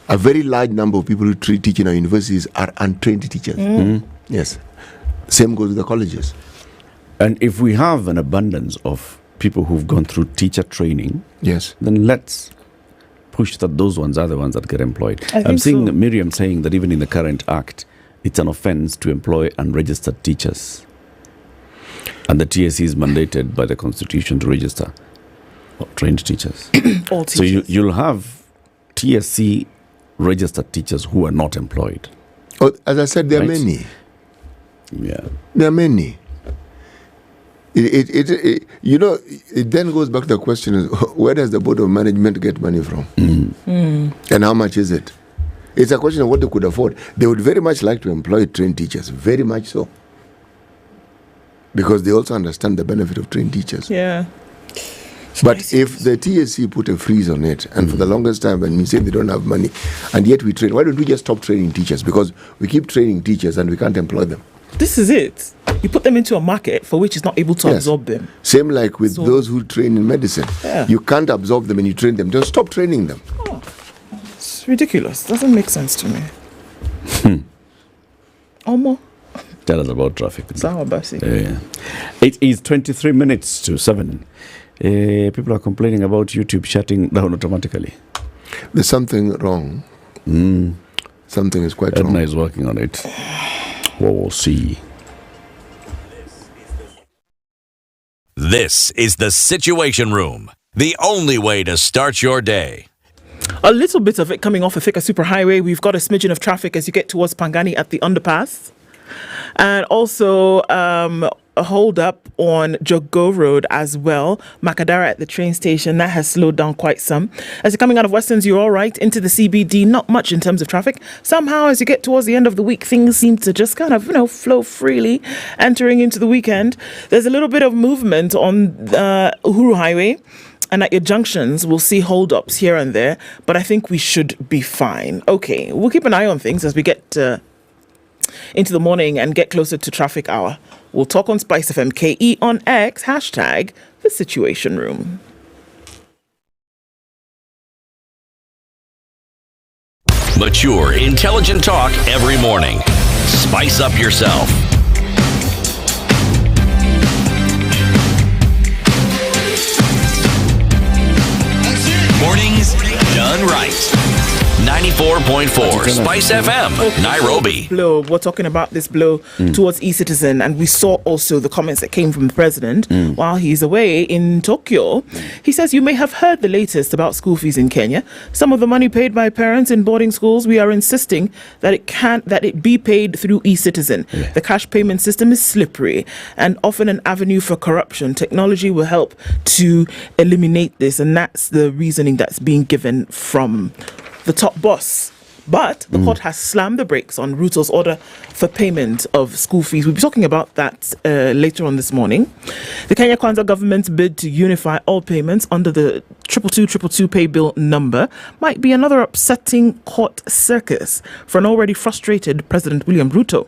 a very large number of people who teach in our universities are untrained teachers. Yes. Same goes with the colleges. And if we have an abundance of people who've gone through teacher training, yes, then let's push that those ones are the ones that get employed. I'm seeing Miriam saying that even in the current act, it's an offense to employ unregistered teachers. And the TSC is mandated by the Constitution to register trained teachers. All teachers. So you'll have TSC registered teachers who are not employed. Oh, as I said, there are many. Yeah. There are many. It then goes back to the question is, where does the board of management get money from? And how much is it? It's a question of what they could afford. They would very much like to employ trained teachers, very much so. Because they also understand the benefit of trained teachers. Yeah. But if the TSC put a freeze on it, and for the longest time, and we say they don't have money, and yet we train, why don't we just stop training teachers? Because we keep training teachers and we can't employ them. This is it. You put them into a market for which is not able to absorb them. Same like with those who train in medicine. Yeah. You can't absorb them and you train them. Just stop training them. It's ridiculous. Doesn't make sense to me. Almost. Tell us about traffic. Yeah. It is 23 minutes to 7. People are complaining about YouTube shutting down automatically. There's something wrong. Something is quite wrong. Edna is working on it. Well, we'll see. This is the Situation Room, the only way to start your day. A little bit of it coming off a thicker superhighway. We've got a smidgen of traffic as you get towards Pangani at the underpass. And also a hold up on Jogo Road as well. Makadara at the train station, that has slowed down quite some. As you're coming out of Westlands, you're all right. Into the CBD, not much in terms of traffic. Somehow, as you get towards the end of the week, things seem to just kind of, flow freely. Entering into the weekend, there's a little bit of movement on Uhuru Highway. And at your junctions, we'll see hold-ups here and there. But I think we should be fine. Okay, we'll keep an eye on things as we get into the morning and get closer to traffic hour. We'll talk on SpiceFM KE on X, hashtag #TheSituationRoom. Mature, intelligent talk every morning. Spice up yourself. Mornings done right. 94.4 Spice FM, Nairobi. Blow. We're talking about this blow towards eCitizen, and we saw also the comments that came from the president while he's away in Tokyo. He says, you may have heard the latest about school fees in Kenya. Some of the money paid by parents in boarding schools, we are insisting that it be paid through eCitizen. Yeah. The cash payment system is slippery and often an avenue for corruption. Technology will help to eliminate this, and that's the reasoning that's being given from the top boss. But the court has slammed the brakes on Ruto's order for payment of school fees. We'll be talking about that later on this morning. The Kenya Kwanza government's bid to unify all payments under the 22222 pay bill number might be another upsetting court circus for an already frustrated President William Ruto.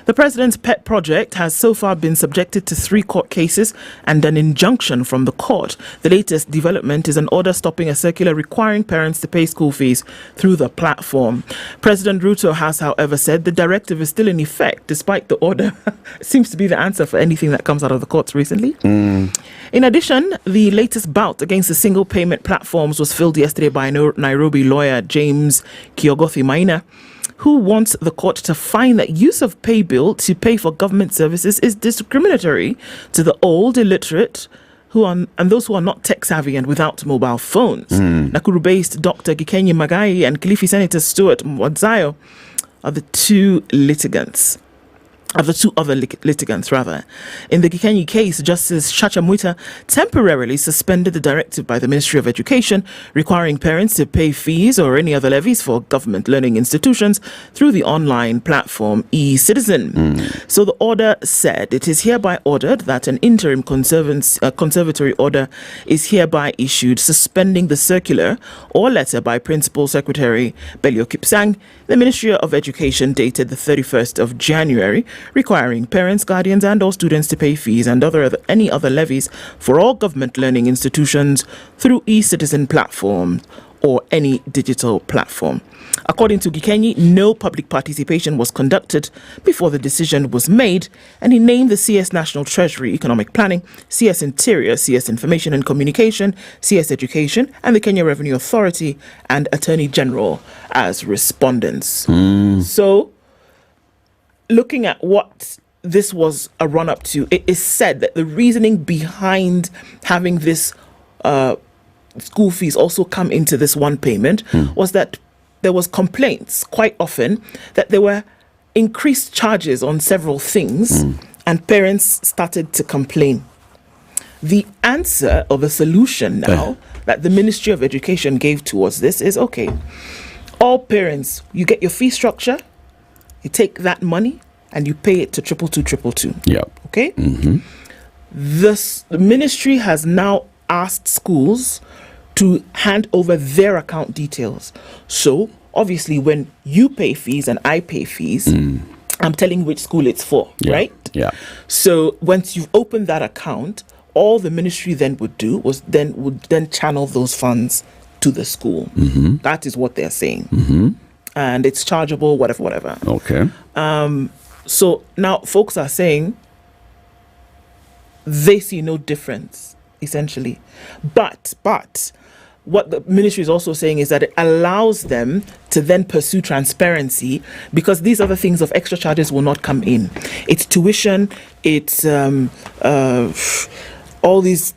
The president's pet project has so far been subjected to 3 court cases and an injunction from the court. The latest development is an order stopping a circular requiring parents to pay school fees through the platform. President Ruto has, however, said the directive is still in effect despite the order. It seems to be the answer for anything that comes out of the courts recently. In addition, the latest bout against the single payment platforms was filled yesterday by Nairobi lawyer James Kiogothi Maina, who wants the court to find that use of pay bill to pay for government services is discriminatory to the old, illiterate, and those who are not tech savvy and without mobile phones. Nakuru-based Dr. Gikenyi Magai and Kilifi Senator Stuart Mwadzayo are the two litigants. Of the 2 other litigants, rather. In the Gikenyi case, Justice Chacha Mwita temporarily suspended the directive by the Ministry of Education requiring parents to pay fees or any other levies for government learning institutions through the online platform e-Citizen. So the order said it is hereby ordered that an interim conservatory order is hereby issued suspending the circular or letter by Principal Secretary Belio Kipsang, the Ministry of Education, dated the 31st of January, requiring parents, guardians and all students to pay fees and any other levies for all government learning institutions through e-Citizen platform or any digital platform. According to Gikenyi, no public participation was conducted before the decision was made, and he named the CS National Treasury Economic Planning, CS Interior, CS Information and Communication, CS Education, and the Kenya Revenue Authority and Attorney General as respondents. So, looking at what this was a run-up to, it is said that the reasoning behind having this school fees also come into this one payment was that there was complaints quite often that there were increased charges on several things and parents started to complain. The answer or the solution now that the Ministry of Education gave towards this is, okay, all parents, you get your fee structure, you take that money and you pay it to 22222. Yeah. Okay? The ministry has now asked schools to hand over their account details. So, obviously, when you pay fees and I pay fees, I'm telling which school it's for, right? Yeah. So, once you've opened that account, all the ministry then would do would then channel those funds to the school. That is what they're saying. And it's chargeable, whatever. Okay. So now folks are saying they see no difference, essentially. But what the ministry is also saying is that it allows them to then pursue transparency, because these other things of extra charges will not come in. It's tuition, it's all these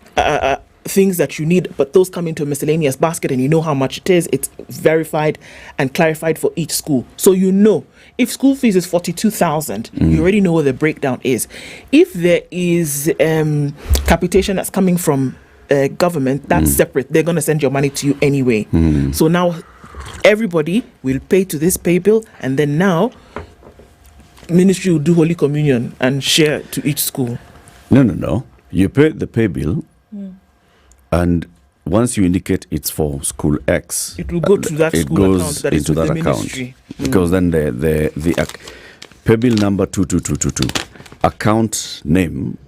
things that you need, but those come into a miscellaneous basket and you know how much it is. It's verified and clarified for each school. So you know, if school fees is 42,000, you already know what the breakdown is. If there is capitation that's coming from government, that's separate. They're going to send your money to you anyway. So now everybody will pay to this pay bill, and then now ministry will do Holy Communion and share to each school. No. You pay the pay bill, and once you indicate it's for school X, it will go to that school account that is with the ministry. Because then the pay bill number 22222, account name,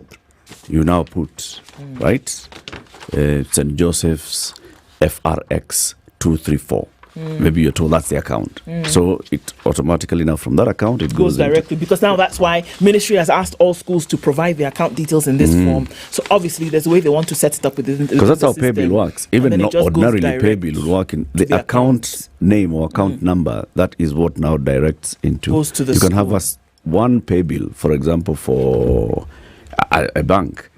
you now put, right? St. Joseph's FRX 234. Maybe you're told that's the account. So it automatically now from that account it goes directly, because now that's why ministry has asked all schools to provide the account details in this form. So obviously there's a way they want to set it up within the because that's how pay bill works. Even not ordinarily pay bill will work in the account name or account number. That is what now directs into. Goes to the you can school. have one pay bill, for example, for a bank.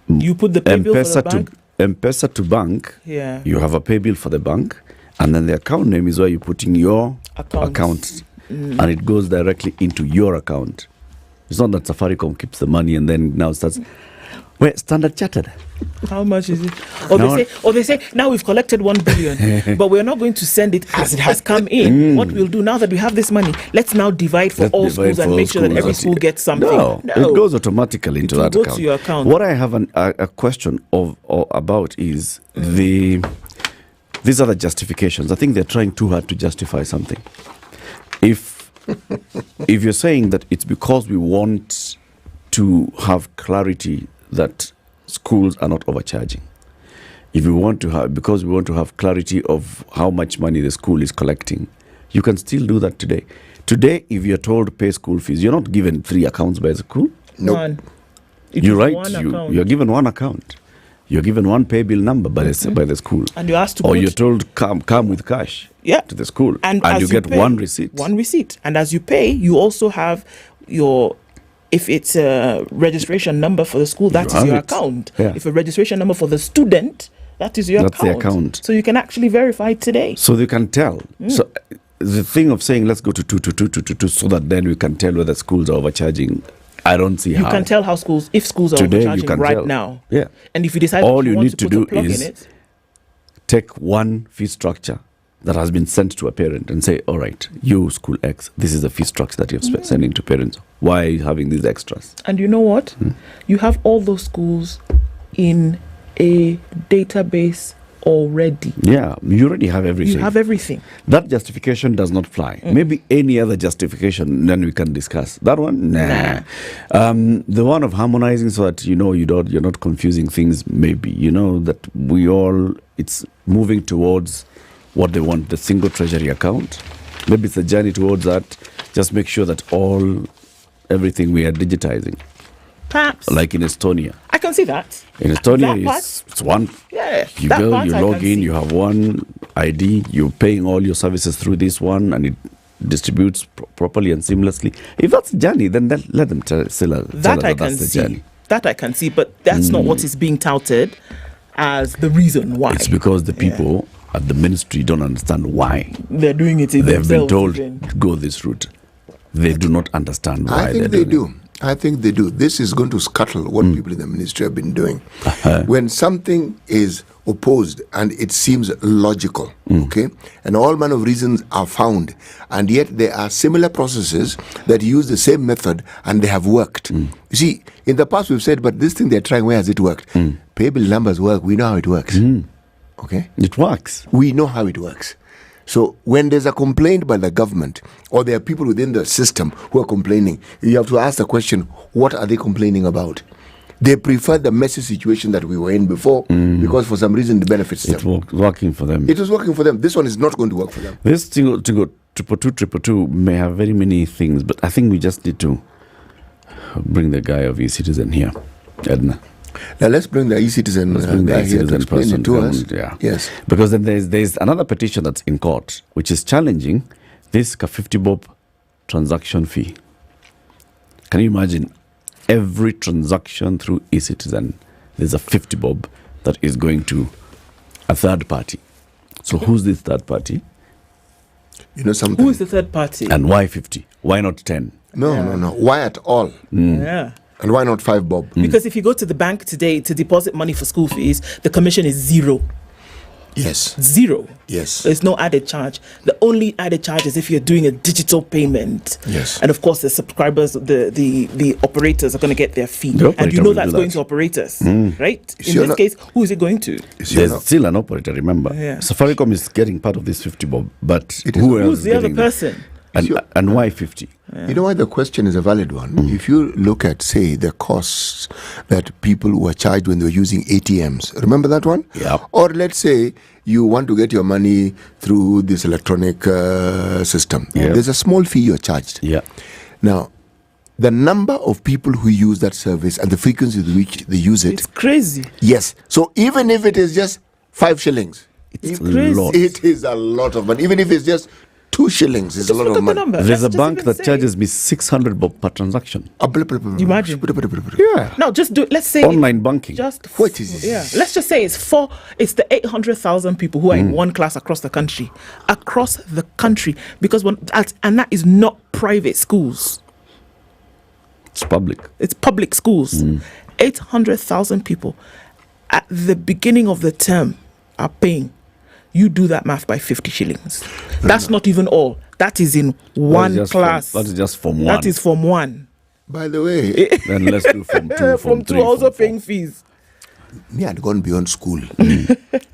You put the pay bill for the bank. M-Pesa to bank, you have a pay bill for the bank, and then the account name is where you're putting your account, and it goes directly into your account. It's not that Safaricom keeps the money and then now starts. Wait, Standard Chartered. How much is it? Or they say, now we've collected 1 billion, but we're not going to send it as it has come in. What we'll do now that we have this money, let's now divide for all schools and make sure that every school gets something. No, it goes automatically into that account. To your account. What I have a question about is these are the justifications. I think they're trying too hard to justify something. If if you're saying that it's because we want to have clarity that schools are not overcharging, if we want to have, because we want to have clarity of how much money the school is collecting, you can still do that today. Today, if you're told to pay school fees, you're not given 3 accounts by the school. None. You're right. You're given 1 account. You're given 1 pay bill number by the school. And you're asked to or you're told come with cash to the school. And you get pay, 1 receipt. 1 receipt. And as you pay, you also have your, if it's a registration number for the school, that is your account. Yeah. If a registration number for the student, that is your That's account. the account. So you can actually verify it today. So they can tell. So the thing of saying let's go to 2 so that then we can tell whether schools are overcharging, I don't see how. You can tell how schools, if schools are Today, you overcharging can right tell. now. Yeah. And if you decide all you want need to put do a plug is in it, take 1 fee structure that has been sent to a parent and say, all right, you school X, this is the fee structure that you're sending to parents. Why are you having these extras? and you know what? You have all those schools in a database already. Yeah, you already have everything. You have everything. That justification does not fly. Maybe any other justification, then we can discuss. That one, nah. The one of harmonizing so that you're not confusing things. Maybe that it's moving towards what they want, the single treasury account. Maybe it's a journey towards that. Just make sure that everything we are digitizing. Perhaps. Like in Estonia. I can see that. In Estonia, That it's one. Yeah. You that go, part you I log can in, see. you have 1 ID, you're paying all your services through this one, and it distributes properly and seamlessly. If that's a journey, then let them tell us That I can that's the see. journey. That I can see, but that's not what is being touted as the reason why. It's because the people at the ministry don't understand why. They're doing it They've been themselves told even. to go this route. They do not understand why. I think they do. I think they do. This is going to scuttle what people in the ministry have been doing. When something is opposed and it seems logical, okay, and all manner of reasons are found, and yet there are similar processes that use the same method and they have worked. You see, in the past we've said, but this thing they're trying, where has it worked? Pay bill numbers work. We know how it works. Okay? It works. We know how it works. So when there's a complaint by the government, or there are people within the system who are complaining, you have to ask the question, what are they complaining about? They prefer the messy situation that we were in before because for some reason it benefits them. It was working for them. It was working for them. This one is not going to work for them. This thing to go 222 may have very many things, but I think we just need to bring the guy of e-citizen here, Edna. Now let's bring the e-citizen guy here to explain it to us. Yeah. Yes. Because then there's another petition that's in court, which is challenging this 50 bob transaction fee. Can you imagine? Every transaction through e-citizen, there's a 50 bob that is going to a third party. So who's this third party? You know something? Who is the third party? And why 50? Why not 10? No. Why at all? Yeah. And why not 5 bob? Because if you go to the bank today to deposit money for school fees, the commission is 0. Yes. 0. Yes. There's no added charge. The only added charge is if you're doing a digital payment. Yes. And of course, the subscribers, the operators are going to get their fee. The And you operator know will that's do going that. to operators, right? Is In she this not- case, who is it going to? There's still an operator, remember? Yeah. Safaricom is getting part of this 50 bob, but who else Who's is the other getting that? person? And why 50? You know why the question is a valid one? If you look at, say, the costs that people were charged when they were using ATMs, remember that one? Yeah. Or let's say you want to get your money through this electronic system. Yeah. There's a small fee you're charged. Yeah. Now, the number of people who use that service and the frequency with which they use it. It's crazy. Yes. So even if it is just 5 shillings, It's crazy. it is a lot of money. Even if it's just 2 shillings, it's a lot of money. There's a bank that charges me 600 bob per transaction. Imagine. Yeah. No, just do. Let's say Online banking. Just what is this? Yeah. Let's just say it's the 800,000 people who are in one class across the country, because that is not private schools. It's public. It's public schools. 800,000 people at the beginning of the term are paying. You do that math by 50 shillings. That's not even all. That is in one class. That is just Form 1. That is Form 1. By the way, then let's do Form 2, Form 2 also paying fees. Me, I'd gone beyond school.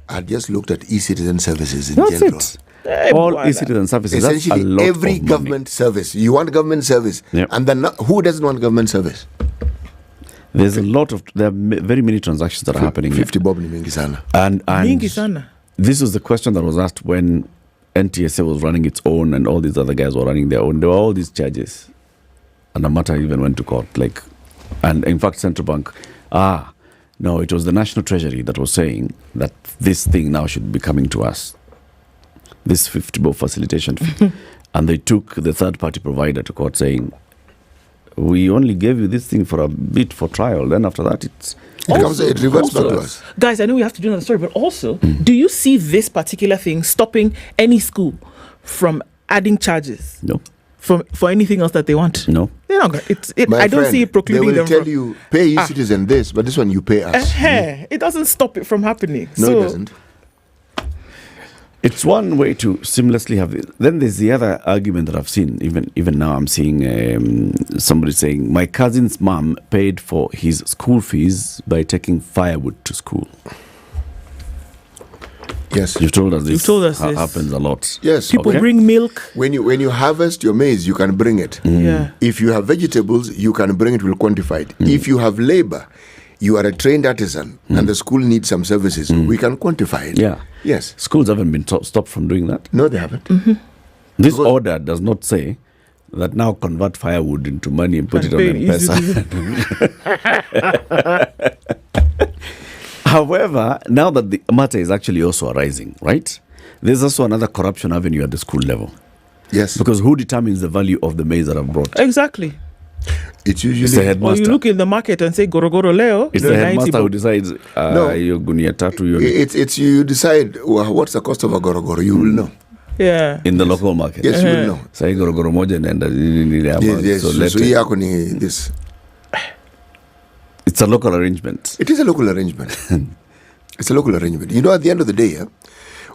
I just looked at e-citizen services in That's general. it. All e-citizen services. That's a Essentially, lot every of money. government service. You want government service, and then who doesn't want government service? There are very many transactions that are happening. 50 bob ni mingi sana. And Mingi sana. this was the question that was asked when NTSA was running its own and all these other guys were running their own. There were all these charges, and the matter even went to court. And in fact, Central Bank, no, it was the National Treasury that was saying that this thing now should be coming to us, this 50 bob facilitation fee. And they took the third-party provider to court saying, we only gave you this thing for a bit for trial. Then after that, it reverts back to us. Guys, I know we have to do another story, but also, do you see this particular thing stopping any school from adding charges? No. For anything else that they want? No. They're not. My I don't friend, see it precluding them. They will them tell you, pay e-citizen this, but this one you pay us. It doesn't stop it from happening. No, it doesn't. It's one way to seamlessly have it. Then there's the other argument that I've seen. Even now, I'm seeing somebody saying, my cousin's mom paid for his school fees by taking firewood to school. Yes. You've told us this. this. Happens a lot. Yes. People bring milk. When you harvest your maize, you can bring it. Yeah. If you have vegetables, you can bring it. We'll quantify it. If you have labor, you are a trained artisan, and the school needs some services. We can quantify it. Yeah. Yes. Schools haven't been stopped from doing that. No, they haven't. This order does not say that now convert firewood into money and put it on M-Pesa. However, now that the matter is actually also arising, right? There's also another corruption avenue at the school level. Yes. Because who determines the value of the maize that I've brought? Exactly. It's usually the headmaster. Or you look in the market and say, Gorogoro Leo. It's the headmaster who decides, your gunia tatu. It's you decide what's the cost of a gorogoro. You will know. Yeah. In the local market. Yes, you will know. Say gorogoro moja nenda. Yes. So hii yako ni this. It's a local arrangement. It is a local arrangement. It's a local arrangement. You know, at the end of the day,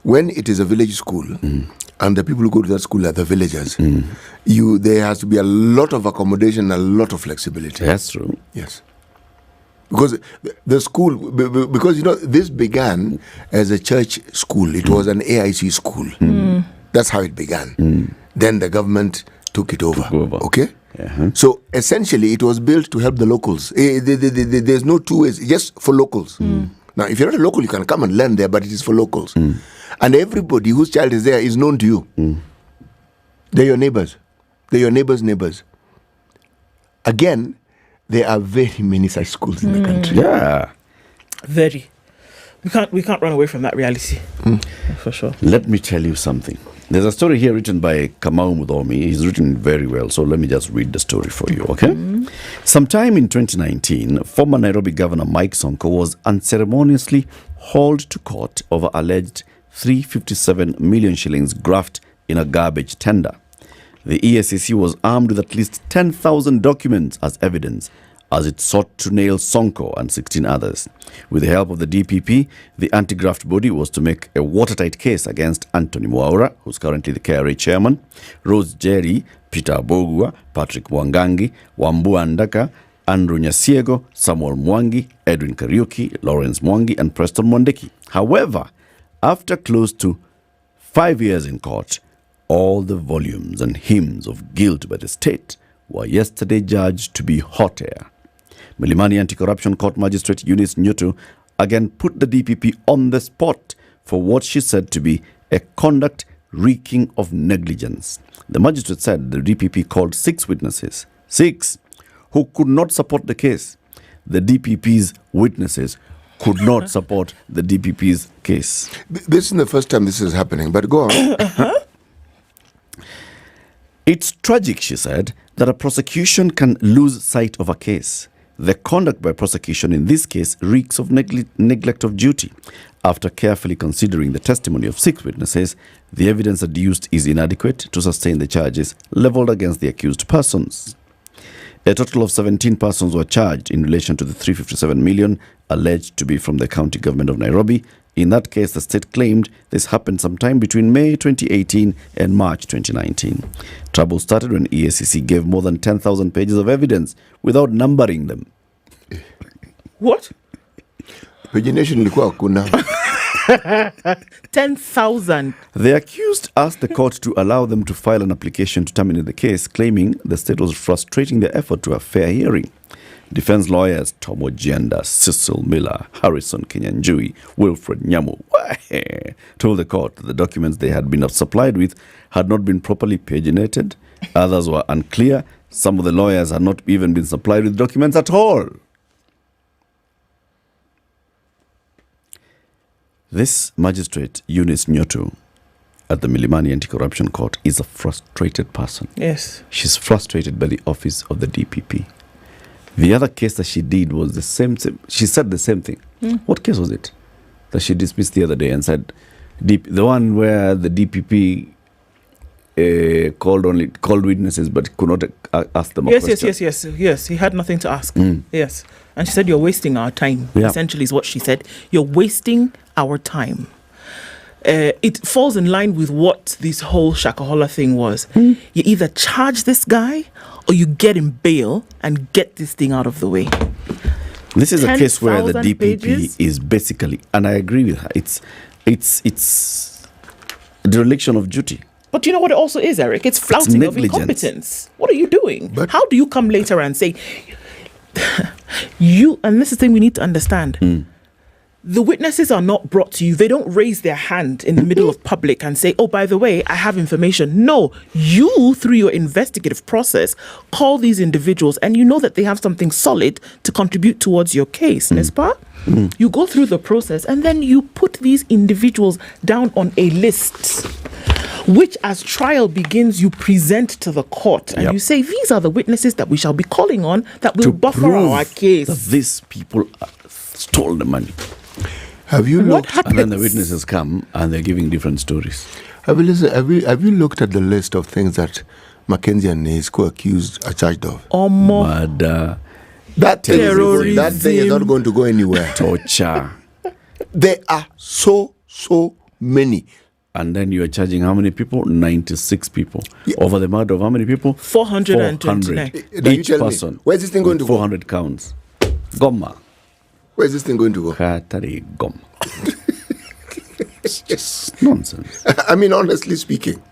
when it is a village school, and the people who go to that school are the villagers, there has to be a lot of accommodation, a lot of flexibility. That's true. Yes. Because the school, because, this began as a church school. It was an AIC school. That's how it began. Then the government took it over. Okay? So essentially, it was built to help the locals. There's no two ways, just for locals. Now, if you're not a local, you can come and learn there, but it is for locals. And everybody whose child is there is known to you. They're your neighbors. They're your neighbors' neighbors. Again, there are very many such schools in the country. Yeah. Very. We can't run away from that reality. For sure. Let me tell you something. There's a story here written by Kamau Mudomi. He's written very well, so let me just read the story for you, okay? Sometime in 2019, former Nairobi Governor Mike Sonko was unceremoniously hauled to court over alleged 357 million shillings graft in a garbage tender. The ESCC was armed with at least 10,000 documents as evidence as it sought to nail Sonko and 16 others. With the help of the DPP, the anti-graft body was to make a watertight case against Anthony Mwaura, who's currently the KRA chairman, Rose Jerry, Peter Bogua, Patrick Mwangangi, Wambua Ndaka, Andrew Nyasiego, Samuel Mwangi, Edwin Kariuki, Lawrence Mwangi, and Preston Mwandeki. However, after close to 5 years in court, all the volumes and hymns of guilt by the state were yesterday judged to be hot air. Milimani Anti-Corruption Court Magistrate Eunice Nyutu again put the DPP on the spot for what she said to be a conduct reeking of negligence. The magistrate said the DPP called 6 witnesses, 6, who could not support the case. The DPP's witnesses could not support the DPP's case. This is the first time this is happening, but go on. It's tragic, she said, that a prosecution can lose sight of a case. The conduct by prosecution in this case reeks of neglect of duty. After carefully considering the testimony of 6 witnesses, the evidence adduced is inadequate to sustain the charges leveled against the accused persons. A total of 17 persons were charged in relation to the 357 million alleged to be from the county government of Nairobi. In that case, the state claimed this happened sometime between May 2018 and March 2019. Trouble started when ESCC gave more than 10,000 pages of evidence without numbering them. What? Pagination ilikuwa hakuna. 10,000. The accused asked the court to allow them to file an application to terminate the case, claiming the state was frustrating their effort to a fair hearing. Defense lawyers Tom Ojienda, Cecil Miller, Harrison Kenyanjui, Wilfred Nyamu told the court that the documents they had been supplied with had not been properly paginated. Others were unclear. Some of the lawyers had not even been supplied with documents at all. This magistrate, Eunice Nyoto, at the Milimani Anti-Corruption Court, is a frustrated person. Yes. She's frustrated by the office of the DPP. The other case that she did was the same. She said the same thing. What case was it that she dismissed the other day and said, the one where the DPP called witnesses but could not ask them a question? Yes. He had nothing to ask. Yes. And she said, you're wasting our time. Yeah. Essentially is what she said. You're wasting our time. It falls in line with what this whole Shakahola thing was. You either charge this guy or you get him bail and get this thing out of the way. This is a case where the 10,000 DPP pages? is basically, and I agree with her, it's dereliction of duty. But you know what it also is, Eric? It's flouting of negligence. incompetence. What are you doing? How do you come later and say, and this is the thing we need to understand. The witnesses are not brought to you. They don't raise their hand in the middle of public and say, oh, by the way, I have information. No, you, through your investigative process, call these individuals and you know that they have something solid to contribute towards your case, n'est-ce pas? You go through the process and then you put these individuals down on a list, which as trial begins, you present to the court and you say, these are the witnesses that we shall be calling on that will buffer our case. That these people stole the money. Have you looked? And then the witnesses come and they're giving different stories. Have you looked at the list of things that Mackenzie and his co-accused are charged of? Murder. That thing is not going to go anywhere. Torture. There are so many. And then you are charging how many people? 96 people. Over the murder of how many people? 429. Each person. Where's this thing going to go? 400 counts. Goma. Where's this thing going to go? Katari Goma. It's just nonsense. I mean, honestly speaking.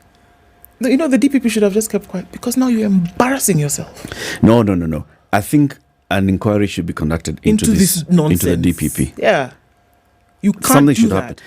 You know, the DPP should have just kept quiet because now you're embarrassing yourself. No. I think an inquiry should be conducted into this nonsense. Into the DPP. Yeah. You can't Something do should that. happen.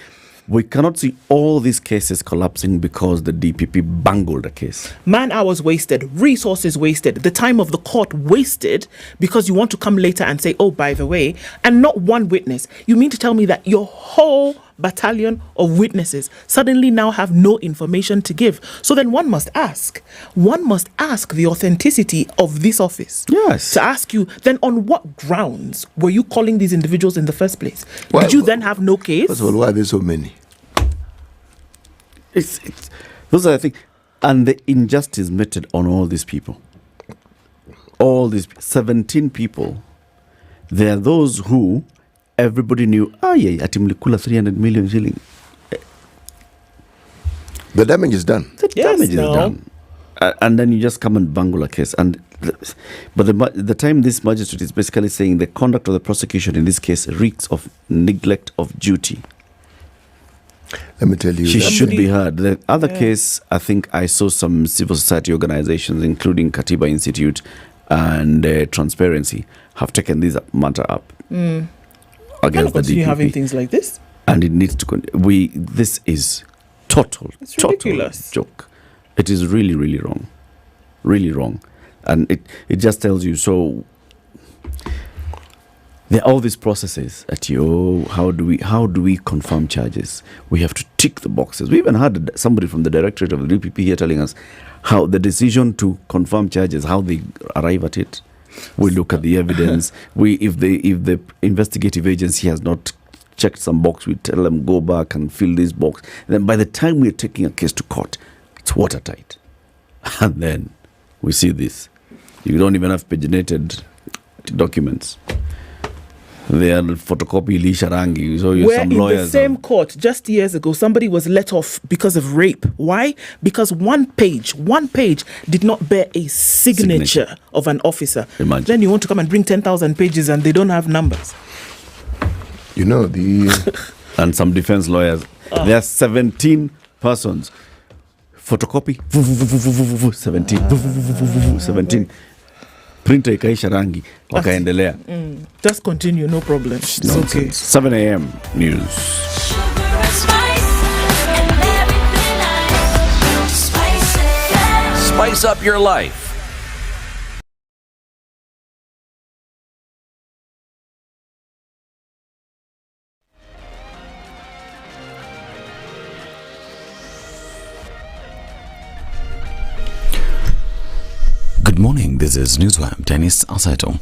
We cannot see all these cases collapsing because the DPP bungled a case. Man hours wasted, resources wasted, the time of the court wasted because you want to come later and say, oh, by the way, and not one witness. You mean to tell me that your whole battalion of witnesses suddenly now have no information to give? So then one must ask the authenticity of this office. Yes. To ask you, then on what grounds were you calling these individuals in the first place? Did you then have no case? First of all, why are there so many? Those are the things. And the injustice meted on all these people. All these 17 people. There are those who everybody knew, ati mlikula 300 million shilling. The damage is done. Damage is done. And then you just come and bungle a case. But the time this magistrate is basically saying the conduct of the prosecution in this case reeks of neglect of duty. Let me tell you. She should be heard. The other case, I think I saw some civil society organizations, including Katiba Institute and Transparency, have taken this matter up against the DPP. Having things like this? And it needs to this is total joke. It is really, really wrong. Really wrong. And it just tells you, so there are all these processes at how do we confirm charges? We have to tick the boxes. We even had somebody from the directorate of the DPP here telling us how the decision to confirm charges, how they arrive at it. We look at the evidence. If the investigative agency has not checked some box, we tell them go back and fill this box. And then by the time we're taking a case to court, it's watertight. And then we see this. You don't even have paginated documents. They are photocopy Lisha Rangi. So where some in lawyers the same court just years ago, somebody was let off because of rape. Why? Because one page did not bear a signature of an officer. Imagine. Then you want to come and bring 10,000 pages and they don't have numbers. You know, the... and some defense lawyers. There are 17 persons. Photocopy, 17. Printer ikaisha rangi, wakaendelea. Just continue, no problem. It's okay. 7 a.m. news. Spice up your life. Good morning, this is Newswire. Dennis Asaito.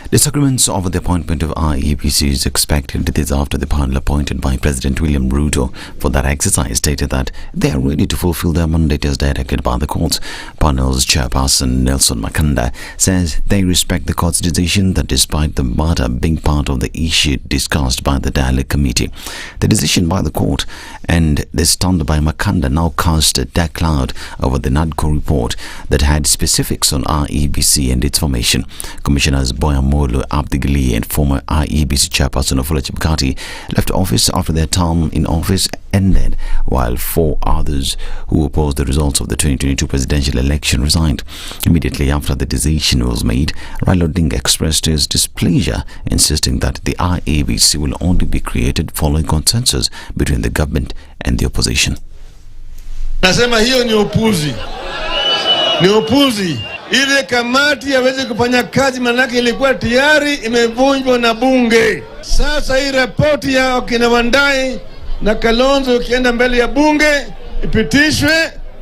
Disagreements over the appointment of IEBC is expected this after the panel appointed by President William Ruto for that exercise stated that they are ready to fulfill their mandate as directed by the courts. Panel's chairperson Nelson Makanda says they respect the court's decision that despite the matter being part of the issue discussed by the dialogue committee, the decision by the court and the stand by Makanda now cast a dark cloud over the Nakuru report that had specifics on IEBC and its formation. Commissioners Boyamolo Abdigili and former IEBC chairperson Ofula Chebukati left office after their term in office ended, while 4 others who opposed the results of the 2022 presidential election resigned. Immediately after the decision was made, Raila Odinga expressed his displeasure, insisting that the IEBC will only be created following consensus between the government and the opposition. Nasema hiyo ni upuzi. Ni upuzi. Ile kamati yaweze kufanya kazi, manake ilikuwa tayari imevunjwa na bunge. Sasa hii ripoti ya kina Wandai na Kalonzo ukienda mbele ya bunge ipitishwe,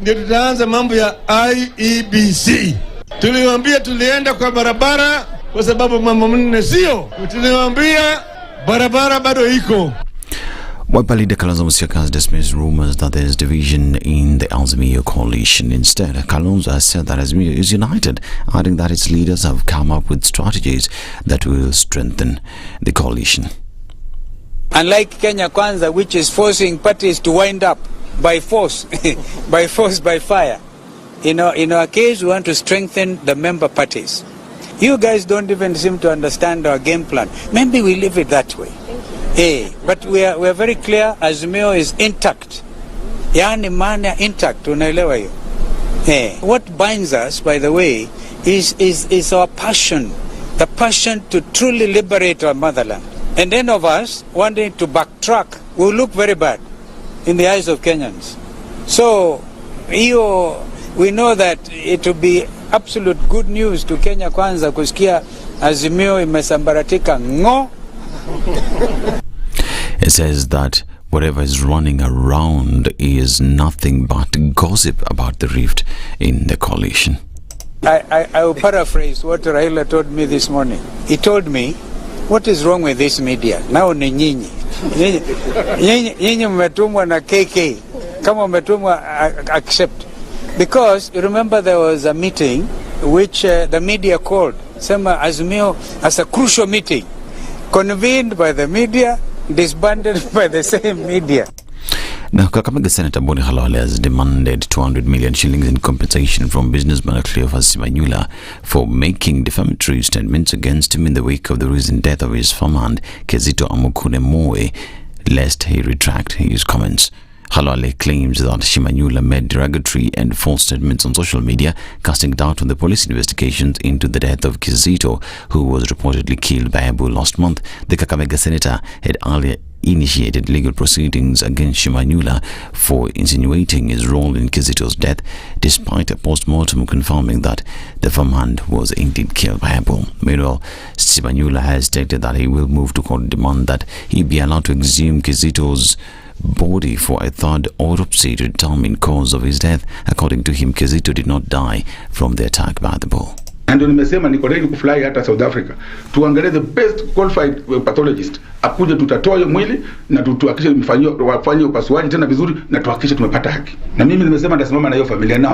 ndio tutaanza mambo ya IEBC. Tuliwaambia tulienda kwa barabara kwa sababu mambo mengine sio. Tuliwaambia barabara bado iko. Wiper leader Kalonzo Musyoka has dismissed rumors that there is division in the Azimio coalition. Instead, Kalonzo has said that Azimio is united, adding that its leaders have come up with strategies that will strengthen the coalition. Unlike Kenya Kwanza, which is forcing parties to wind up by force, by fire. In our case, we want to strengthen the member parties. You guys don't even seem to understand our game plan. Maybe we leave it that way. But we are very clear. Azimio is intact. Yani maana intact, unaelewa hiyo. What binds us, by the way, is our passion. The passion to truly liberate our motherland. And any of us wanting to backtrack will look very bad in the eyes of Kenyans. So, we know that it will be absolute good news to Kenya Kwanza kusikia Azimio imesambaratika ngo. It says that whatever is running around is nothing but gossip about the rift in the coalition. I will paraphrase what Raila told me this morning. He told me, what is wrong with this media? Now ni nyinyi. Nyinyi mmetumwa na KK. Kama mmetumwa, accept. Because you remember there was a meeting which the media called. Sema Azimio as a crucial meeting. Convened by the media, disbanded by the same media. Now, Kakamega Senator Boni Khalwale has demanded 200 million shillings in compensation from businessman Cleophas Simanyula for making defamatory statements against him in the wake of the recent death of his farmhand Kizito Amukune Moe, lest he retract his comments. Khalwale claims that Simanyula made derogatory and false statements on social media, casting doubt on the police investigations into the death of Kizito, who was reportedly killed by a bull last month. The Kakamega senator had earlier initiated legal proceedings against Simanyula for insinuating his role in Kizito's death, despite a post-mortem confirming that the farmhand was indeed killed by a bull. Meanwhile, Simanyula has stated that he will move to court to demand that he be allowed to exhume Kizito's body for a third autopsy to determine cause of his death. According to him, Kizito did not die from the attack by the bull. Ndio nimesema niko ready kufly hata South Africa. Tuangalie the best qualified pathologist. Akuje tutatoa hiyo mwili na tuhakikishe wafanye upasuaji tena vizuri na tuhakikishe tumepata haki. Na mimi nimesema nitasimama na hiyo familia na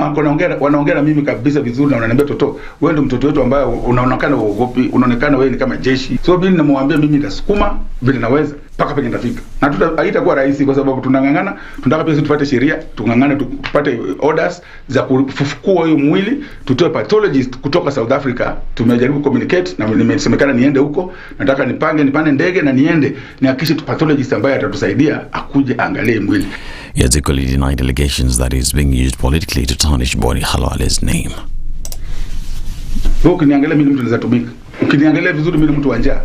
wanaongea na mimi kabisa vizuri na wananiambia Toto, wewe ndio mtoto wetu ambaye unaonekana uogopi, unaonekana wewe ni kama jeshi. So mimi namwambia mimi nitasukuma vile naweza mpaka penye nitafika. Na haitakuwa rahisi kwa sababu tunangangana, tunataka pia tupate sheria, tungangana tupate orders za kufufukua hiyo mwili, tutoe pathologist kutoka South Africa. Tumejaribu communicate na nimesemekana niende huko, nataka nipande ndege na niende aende nihakikishe pathologist ambaye atatusaidia akuje angalie mwili. He has equally denied allegations that he is being used politically to tarnish Boni Khalwale's name. Ukiniangalia mimi mtu anaweza tumika. Ukiniangalia vizuri mimi mtu wa njaa.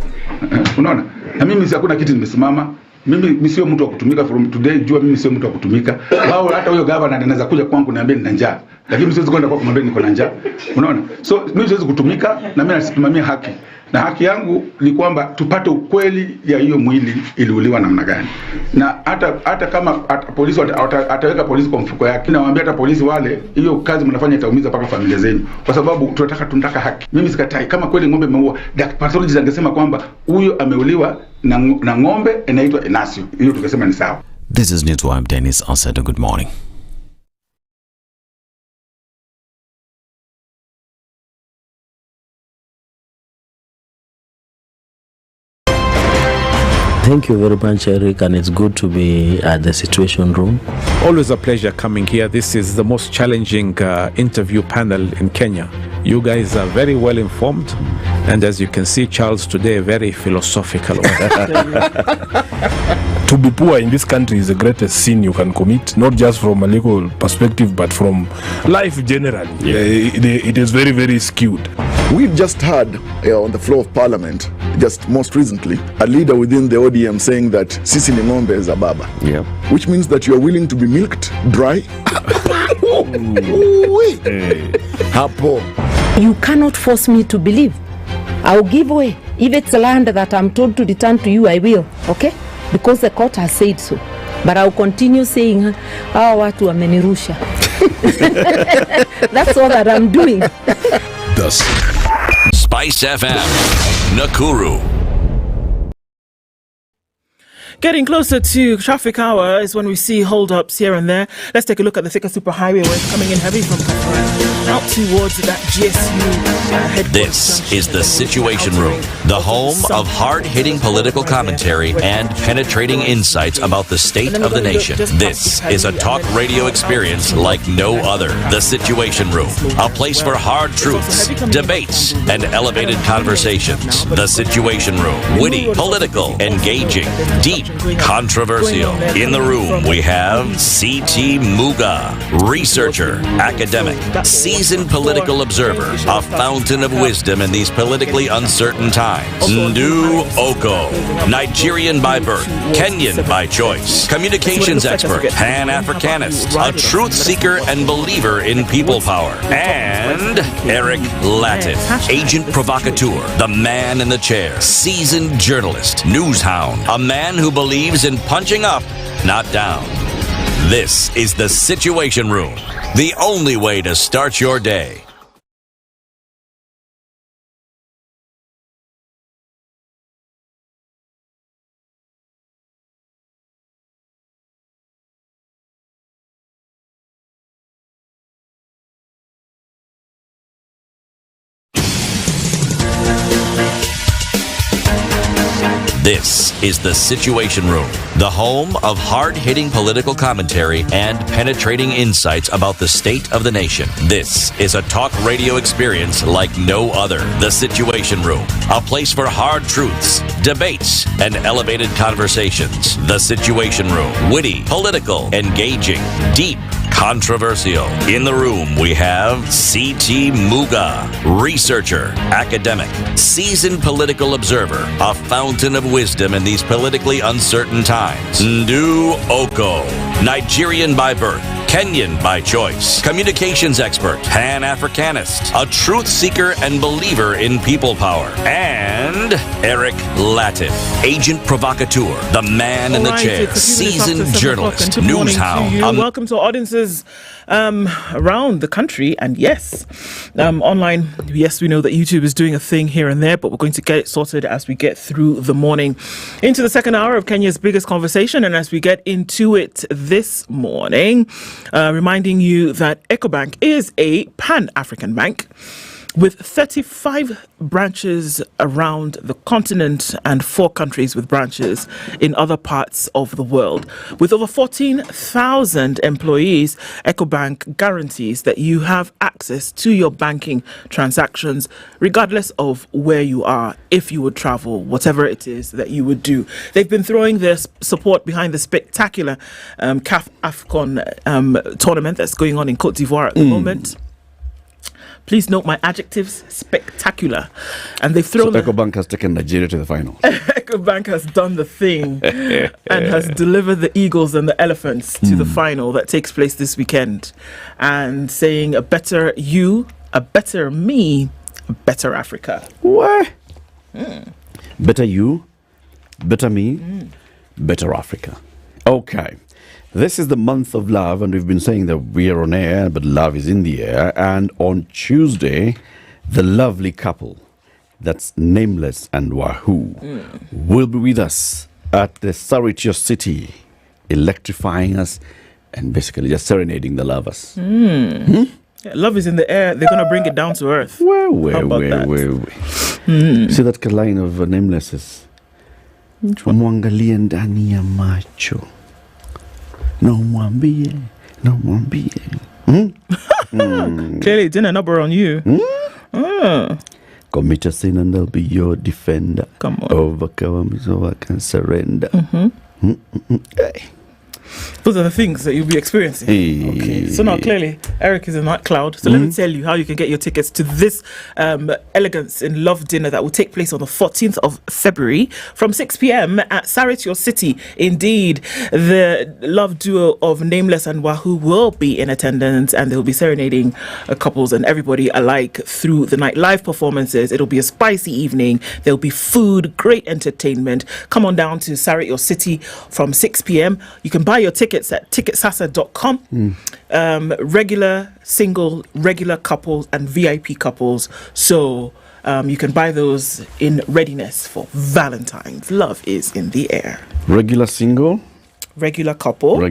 Unaona? Na mimi si hakuna kitu nimesimama. Mimi sio mtu wa kutumika from today, jua mimi sio mtu wa kutumika. Wao hata huyo governor anaweza kuja kwangu niambie nina njaa. Lakini siwezi kwenda kwa kumwambia niko na njaa. Unaona? So mimi siwezi kutumika na mimi nasimamia haki. Na haki yangu ni kwamba tupate ukweli ya hiyo mwili iliuliwa namna gani. Na hata kama polisi ataweka polisi kwa mfuko yake, nawaambia hata polisi wale, hiyo kazi mnafanya itaumiza mpaka familia zenu, kwa sababu tunataka haki. Mimi sikatai kama kweli ng'ombe imeua, pathologist angesema kwamba huyo ameuliwa na ng'ombe inaitwa Enasio, hiyo tukasema ni sawa. This is News Wire. Dennis Asado, good morning. Thank you very much, Eric, and it's good to be at the Situation Room. Always a pleasure coming here. This is the most challenging interview panel in Kenya. You guys are very well informed, and as you can see, Charles today very philosophical. To be poor in this country is the greatest sin you can commit, not just from a legal perspective, but from life generally. It is very, very skewed. We've just heard on the floor of Parliament, just most recently, a leader within the ODM saying that sisi ni ng'ombe za baba. Yeah. Which means that you are willing to be milked dry. Hapo. You cannot force me to believe. I'll give way. If it's land that I'm told to return to you, I will. Okay? Because the court has said so. But I'll continue saying, watu wamenirusha. That's all that I'm doing. SpiceFM, Nakuru. Getting closer to traffic hour is when we see hold-ups here and there. Let's take a look at the Thika Superhighway where it's coming in heavy from Kafra out towards that GSU headquarters. This is the Situation Room, the home of hard-hitting political commentary and penetrating insights about the state of the nation. This is a talk radio experience like no other. The Situation Room, a place for hard truths, debates, and elevated conversations. The Situation Room, witty, political, engaging, deep, controversial. In the room, we have C.T. Muga, researcher, academic, seasoned political observer, a fountain of wisdom in these politically uncertain times. Ndu Oko, Nigerian by birth, Kenyan by choice, communications expert, Pan-Africanist, a truth seeker and believer in people power, and Eric Latin, agent provocateur, the man in the chair, seasoned journalist, news hound, a man who believes in punching up, not down. This is the Situation Room, the only way to start your day. This is the Situation Room, the home of hard-hitting political commentary and penetrating insights about the state of the nation. This is a talk radio experience like no other. The Situation Room, a place for hard truths, debates, and elevated conversations. The Situation Room, witty, political, engaging, deep, controversial. In the room, we have C.T. Muga, researcher, academic, seasoned political observer, a fountain of wisdom in these politically uncertain times. Ndu Oko, Nigerian by birth, Kenyan by choice, communications expert, Pan-Africanist, a truth seeker and believer in people power, and Eric Latin, agent provocateur, the man in the chair, seasoned journalist, news hound. Welcome to audiences around the country, and yes, online. Yes, we know that YouTube is doing a thing here and there, but we're going to get it sorted as we get through the morning into the second hour of Kenya's biggest conversation. And as we get into it this morning, reminding you that EcoBank is a Pan-African bank. With 35 branches around the continent and 4 countries with branches in other parts of the world. With over 14,000 employees, EcoBank guarantees that you have access to your banking transactions regardless of where you are, if you would travel, whatever it is that you would do. They've been throwing their support behind the spectacular CAF AFCON tournament that's going on in Cote d'Ivoire at the moment. Please note my adjectives: spectacular. And they've thrown... So EcoBank has taken Nigeria to the final. EcoBank has done the thing and has delivered the Eagles and the Elephants to the final that takes place this weekend. And saying a better you, a better me, a better Africa. What? Better you, better me, better Africa. Okay. This is the month of love, and we've been saying that we are on air, but love is in the air. And on Tuesday, the lovely couple, that's Nameless and Wahoo, will be with us at the Sarich City, electrifying us and basically just serenading the lovers. Yeah, love is in the air. They're going to bring it down to earth. Where? that? See that line of Nameless's? Mwangalie ndani ya macho. No mwambie. Clearly it didn't a number on you. Commit a sin and they'll be your defender. Come on. Overcome so I can surrender. Hey. Those are the things that you'll be experiencing. Okay. So now clearly Eric is in that cloud. So let me tell you how you can get your tickets to this Elegance in Love dinner that will take place on the 14th of February from 6 p.m. at Sarich City. Indeed, the love duo of Nameless and Wahoo will be in attendance, and they'll be serenading couples and everybody alike through the night. Live performances. It'll be a spicy evening. There'll be food, great entertainment. Come on down to Sarich City from 6 p.m. You can buy your tickets at ticketsasa.com. Regular, single, regular couples and VIP couples. So you can buy those in readiness for Valentine's. Love is in the air. Regular single, regular couple,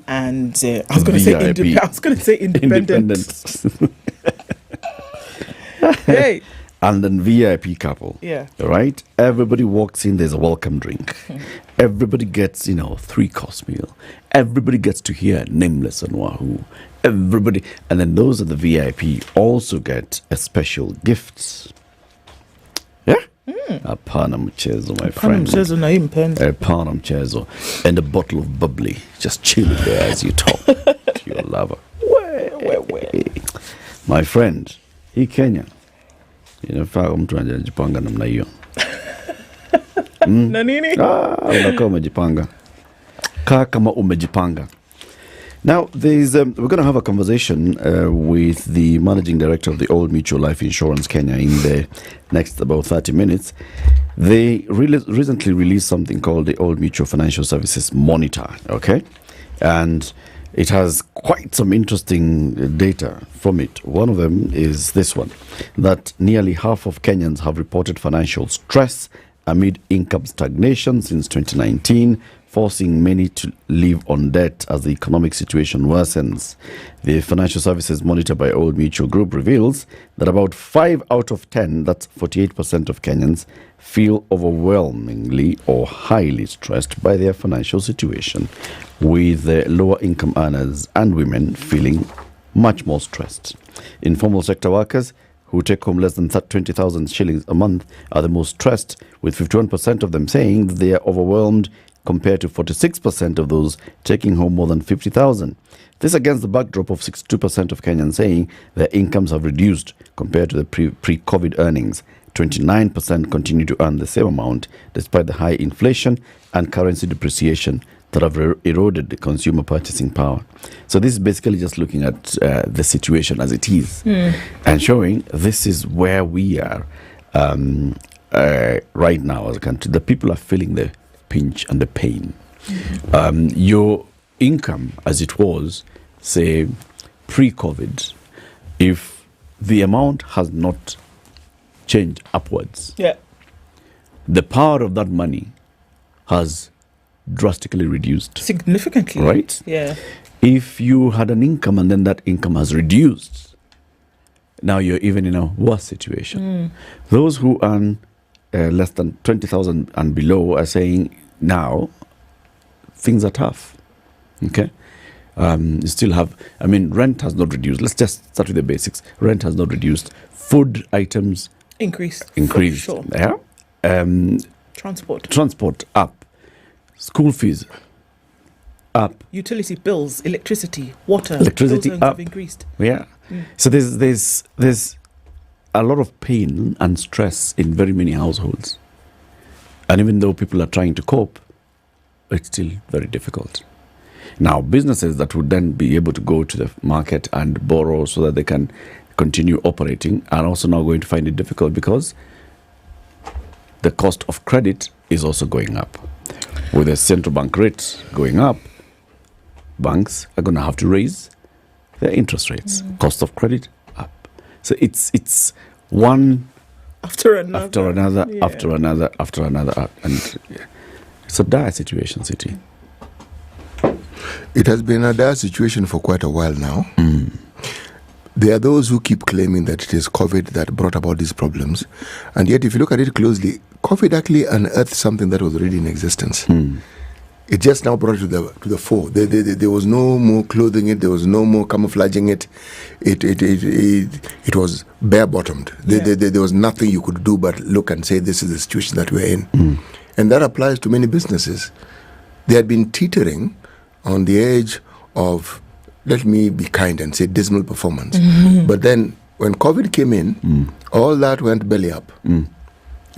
and I was going to say independent. Hey. And then VIP couple. Yeah. Right? Everybody walks in, there's a welcome drink. Everybody gets, 3-course meal. Everybody gets to hear Nameless and Wahoo. Everybody. And then those of the VIP also get a special gifts. Yeah? Hapana mchezo, my friend. Hapana mchezo. And a bottle of bubbly. Just chill there as you talk to your lover. My friend, hii Kenya, inafaa mtu anajipanga namna hiyo. Na nini? Unakaa umejipanga. Kaa kama umejipanga. Now, we're going to have a conversation with the managing director of the Old Mutual Life Insurance Kenya in the next about 30 minutes. They recently released something called the Old Mutual Financial Services Monitor, okay? And it has quite some interesting data from it. One of them is this one, that nearly half of Kenyans have reported financial stress amid income stagnation since 2019, forcing many to live on debt as the economic situation worsens. The Financial Services Monitor by Old Mutual Group reveals that about 5 out of 10, that's 48% of Kenyans, feel overwhelmingly or highly stressed by their financial situation, with lower income earners and women feeling much more stressed. Informal sector workers who take home less than 20,000 shillings a month are the most stressed, with 51% of them saying that they are overwhelmed, compared to 46% of those taking home more than 50,000. This against the backdrop of 62% of Kenyans saying their incomes have reduced compared to the pre-COVID earnings. 29% continue to earn the same amount despite the high inflation and currency depreciation that have eroded the consumer purchasing power. So this is basically just looking at the situation as it is and showing this is where we are right now as a country. The people are feeling the pinch and the pain. Your income as it was, say, pre-COVID, if the amount has not changed upwards, the power of that money has drastically reduced. Significantly. Right? Yeah. If you had an income and then that income has reduced, now you're even in a worse situation. Those who earn less than 20,000 and below are saying now things are tough. Okay, you still have. I mean, rent has not reduced. Let's just start with the basics. Rent has not reduced. Food items increased. Sure. Yeah. Transport up. School fees up. Utility bills, electricity, water. Those up. Have increased. Yeah. So there's a lot of pain and stress in very many households. And even though people are trying to cope, it's still very difficult. Now, businesses that would then be able to go to the market and borrow so that they can continue operating are also now going to find it difficult because the cost of credit is also going up. With the central bank rates going up, banks are going to have to raise their interest rates. Cost of credit up. So it's one after another, and it's a dire situation, City. It has been a dire situation for quite a while now. There are those who keep claiming that it is COVID that brought about these problems, and yet if you look at it closely, COVID actually unearthed something that was already in existence. It just now brought it to the fore. There was no more clothing it. There was no more camouflaging it. It was bare bottomed. There was nothing you could do but look and say this is the situation that we're in, and that applies to many businesses. They had been teetering on the edge of, let me be kind and say, dismal performance. But then when COVID came in, all that went belly up.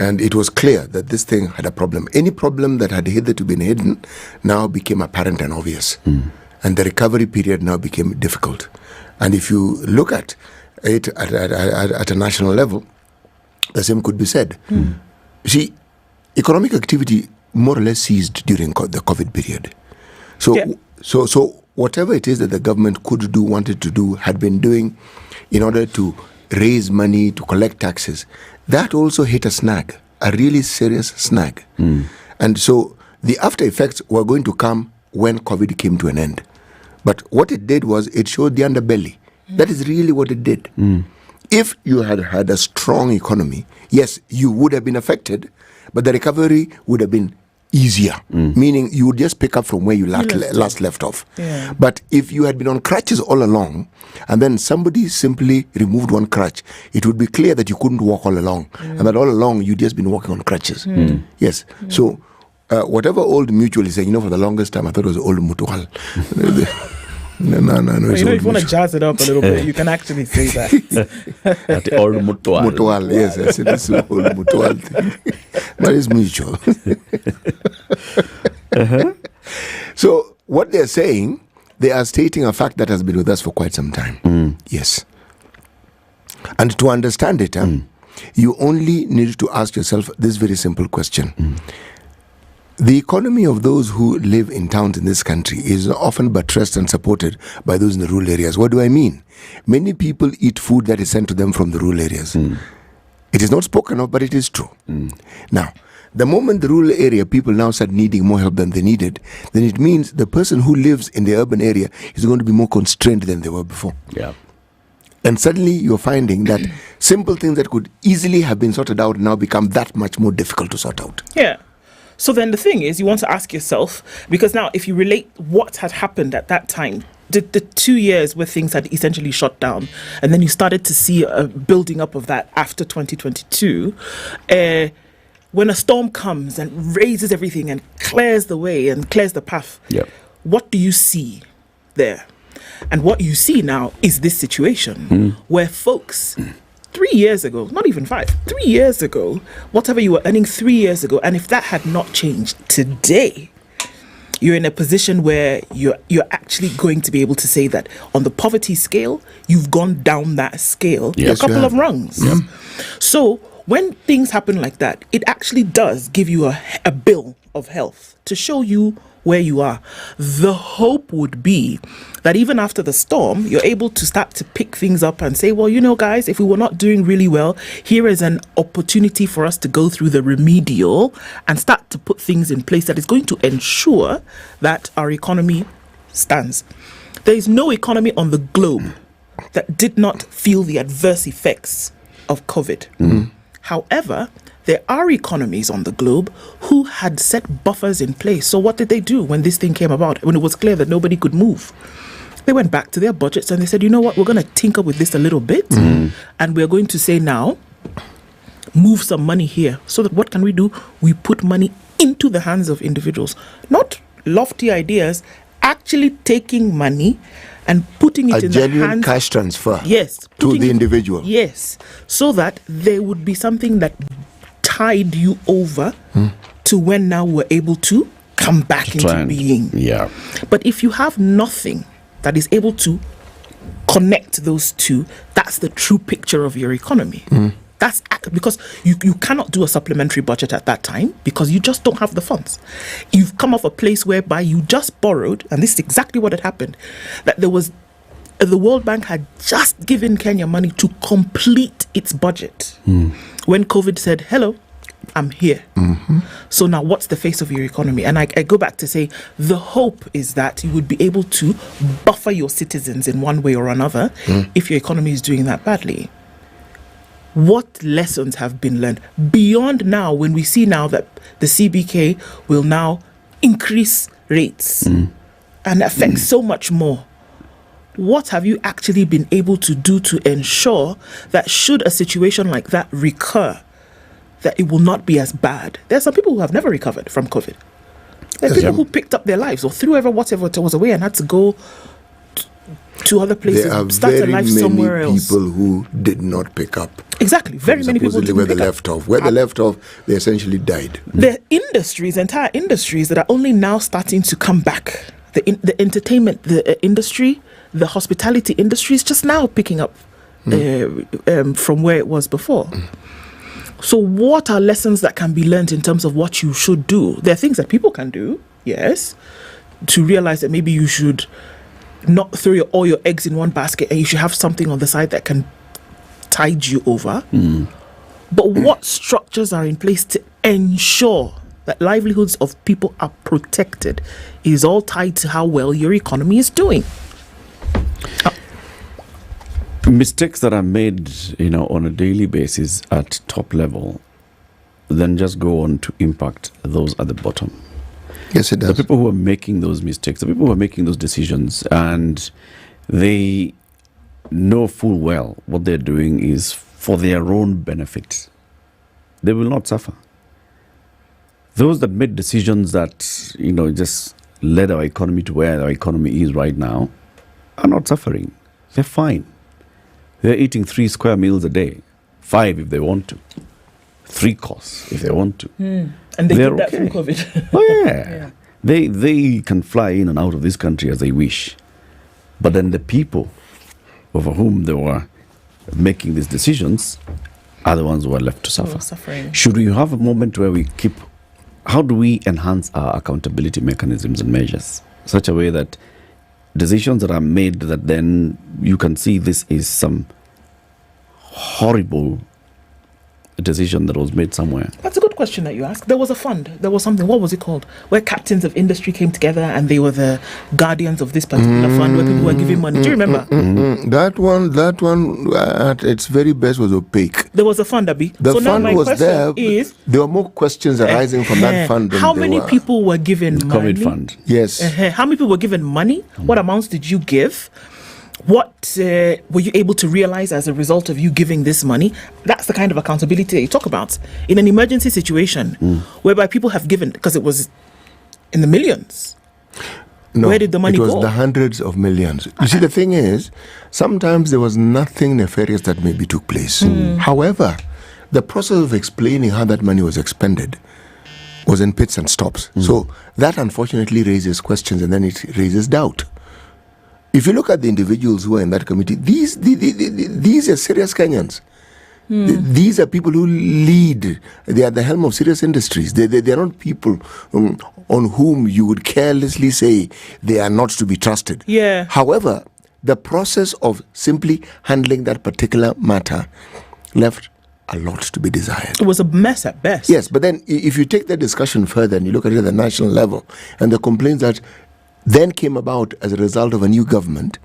And it was clear that this thing had a problem. Any problem that had hitherto been hidden now became apparent and obvious. And the recovery period now became difficult. And if you look at it at a national level, the same could be said. You see, economic activity more or less ceased during the COVID period. So whatever it is that the government could do, wanted to do, had been doing in order to raise money, to collect taxes, that also hit a snag, a really serious snag. And so the after effects were going to come when COVID came to an end. But what it did was it showed the underbelly. That is really what it did. If you had had a strong economy, yes, you would have been affected, but the recovery would have been easier, meaning you would just pick up from where you last left off. But if you had been on crutches all along, and then somebody simply removed one crutch, it would be clear that you couldn't walk all along, and that all along you'd just been walking on crutches. Yes. So whatever Old Mutual is saying, for the longest time I thought it was Old Mutual. No. Well, if you want to jazz it up a little bit, you can actually say that. At the Old Mutual. Mutual, yes. I said this is Old Mutual thing. But it's mutual. So what they're saying, they are stating a fact that has been with us for quite some time. Yes. And to understand it, you only need to ask yourself this very simple question. The economy of those who live in towns in this country is often buttressed and supported by those in the rural areas. What do I mean? Many people eat food that is sent to them from the rural areas. It is not spoken of, but it is true. Now, the moment the rural area people now start needing more help than they needed, then it means the person who lives in the urban area is going to be more constrained than they were before. And suddenly you're finding that simple things that could easily have been sorted out now become that much more difficult to sort out. So then the thing is, you want to ask yourself, because now if you relate what had happened at that time, the 2 years where things had essentially shut down, and then you started to see a building up of that after 2022, when a storm comes and raises everything and clears the way and clears the path, what do you see there? And what you see now is this situation where folks 3 years ago, not even 5, 3 years ago, whatever you were earning 3 years ago, and if that had not changed today, you're in a position where you're actually going to be able to say that on the poverty scale, you've gone down that scale a couple of rungs. So when things happen like that, it actually does give you a bill of health to show you where you are. The hope would be that even after the storm, you're able to start to pick things up and say, well, guys, if we were not doing really well, here is an opportunity for us to go through the remedial and start to put things in place that is going to ensure that our economy stands. There is no economy on the globe that did not feel the adverse effects of COVID. However, there are economies on the globe who had set buffers in place. So what did they do when this thing came about, when it was clear that nobody could move? They went back to their budgets and they said, you know what, we're going to tinker with this a little bit. And we're going to say now, move some money here. So that what can we do? We put money into the hands of individuals. Not lofty ideas, actually taking money and putting it in the hands... A genuine cash transfer. Yes. To the individual. Yes. So that there would be something that tied you over to when now we're able to come back into being. Yeah. But if you have nothing that is able to connect those two, that's the true picture of your economy. That's because you cannot do a supplementary budget at that time because you just don't have the funds. You've come off a place whereby you just borrowed, and this is exactly what had happened, that there was the World Bank had just given Kenya money to complete its budget when COVID said, hello, I'm here. So now what's the face of your economy? And I go back to say the hope is that you would be able to buffer your citizens in one way or another if your economy is doing that badly. What lessons have been learned beyond now when we see now that the CBK will now increase rates and affect so much more? What have you actually been able to do to ensure that should a situation like that recur, that it will not be as bad? There are some people who have never recovered from COVID. There are people who picked up their lives or threw whatever was away and had to go to other places, start a life somewhere else. There are very many people who did not pick up. Exactly. Very many people didn't where they pick up. left off. Where they left off, they essentially died. There are industries, entire industries that are only now starting to come back. The entertainment industry, the hospitality industry is just now picking up from where it was before. So what are lessons that can be learned in terms of what you should do? There are things that people can do, yes, to realize that maybe you should not throw all your eggs in one basket and you should have something on the side that can tide you over. But what structures are in place to ensure that livelihoods of people are protected is all tied to how well your economy is doing. Mistakes that are made, on a daily basis at top level, then just go on to impact those at the bottom. Yes, it does. The people who are making those mistakes, the people who are making those decisions, and they know full well what they're doing is for their own benefit, they will not suffer. Those that made decisions that, just led our economy to where our economy is right now are not suffering. They're fine. They're eating 3 square meals a day, 5 if they want to, 3 course if they want to. And they did that from COVID. Oh, yeah. They can fly in and out of this country as they wish. But then the people over whom they were making these decisions are the ones who are left to suffer. Suffering. Should we have a moment where how do we enhance our accountability mechanisms and measures? Such a way that decisions that are made that then you can see this is some horrible decision that was made somewhere. That's a good question that you ask. There was a fund. There was something. What was it called? Where captains of industry came together and they were the guardians of this particular fund where people were giving money. Do you remember? That one at its very best was opaque. There was a fund, Abi. The so fund now my was question there. Is, there were more questions arising from that fund than how there many were. people were given money? COVID fund. Yes. How many people were given money? What amounts did you give? What were you able to realize as a result of you giving this money? That's the kind of accountability that you talk about. In an emergency situation whereby people have given, because it was in the millions. No, where did the money go? It was the hundreds of millions. You see, the thing is, sometimes there was nothing nefarious that maybe took place. However, the process of explaining how that money was expended was in pits and stops. So that unfortunately raises questions and then it raises doubt. If you look at the individuals who are in that committee, these are serious Kenyans. These are people who lead. They are the helm of serious industries. They are not people on whom you would carelessly say they are not to be trusted. Yeah. However, the process of simply handling that particular matter left a lot to be desired. It was a mess at best. Yes, but then if you take the discussion further and you look at it at the national level and the complaints that then came about as a result of a new government,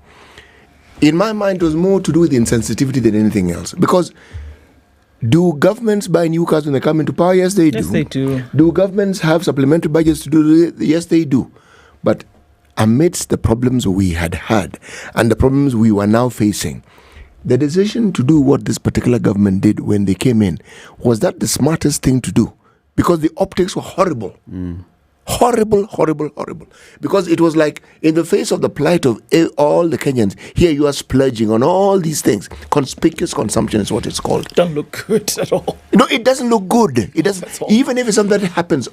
In my mind, it was more to do with insensitivity than anything else. Because do governments buy new cars when they come into power? Yes, they do. Yes, they do. Do governments have supplementary budgets to do it? Yes, they do. But amidst the problems we had and the problems we were now facing, the decision to do what this particular government did when they came in, was that the smartest thing to do? Because the optics were horrible. Horrible. Because it was like, in the face of the plight of all the Kenyans, here you are splurging on all these things. Conspicuous consumption is what it's called. Don't look good at all. No, it doesn't look good. It doesn't. Even if it's something that happens,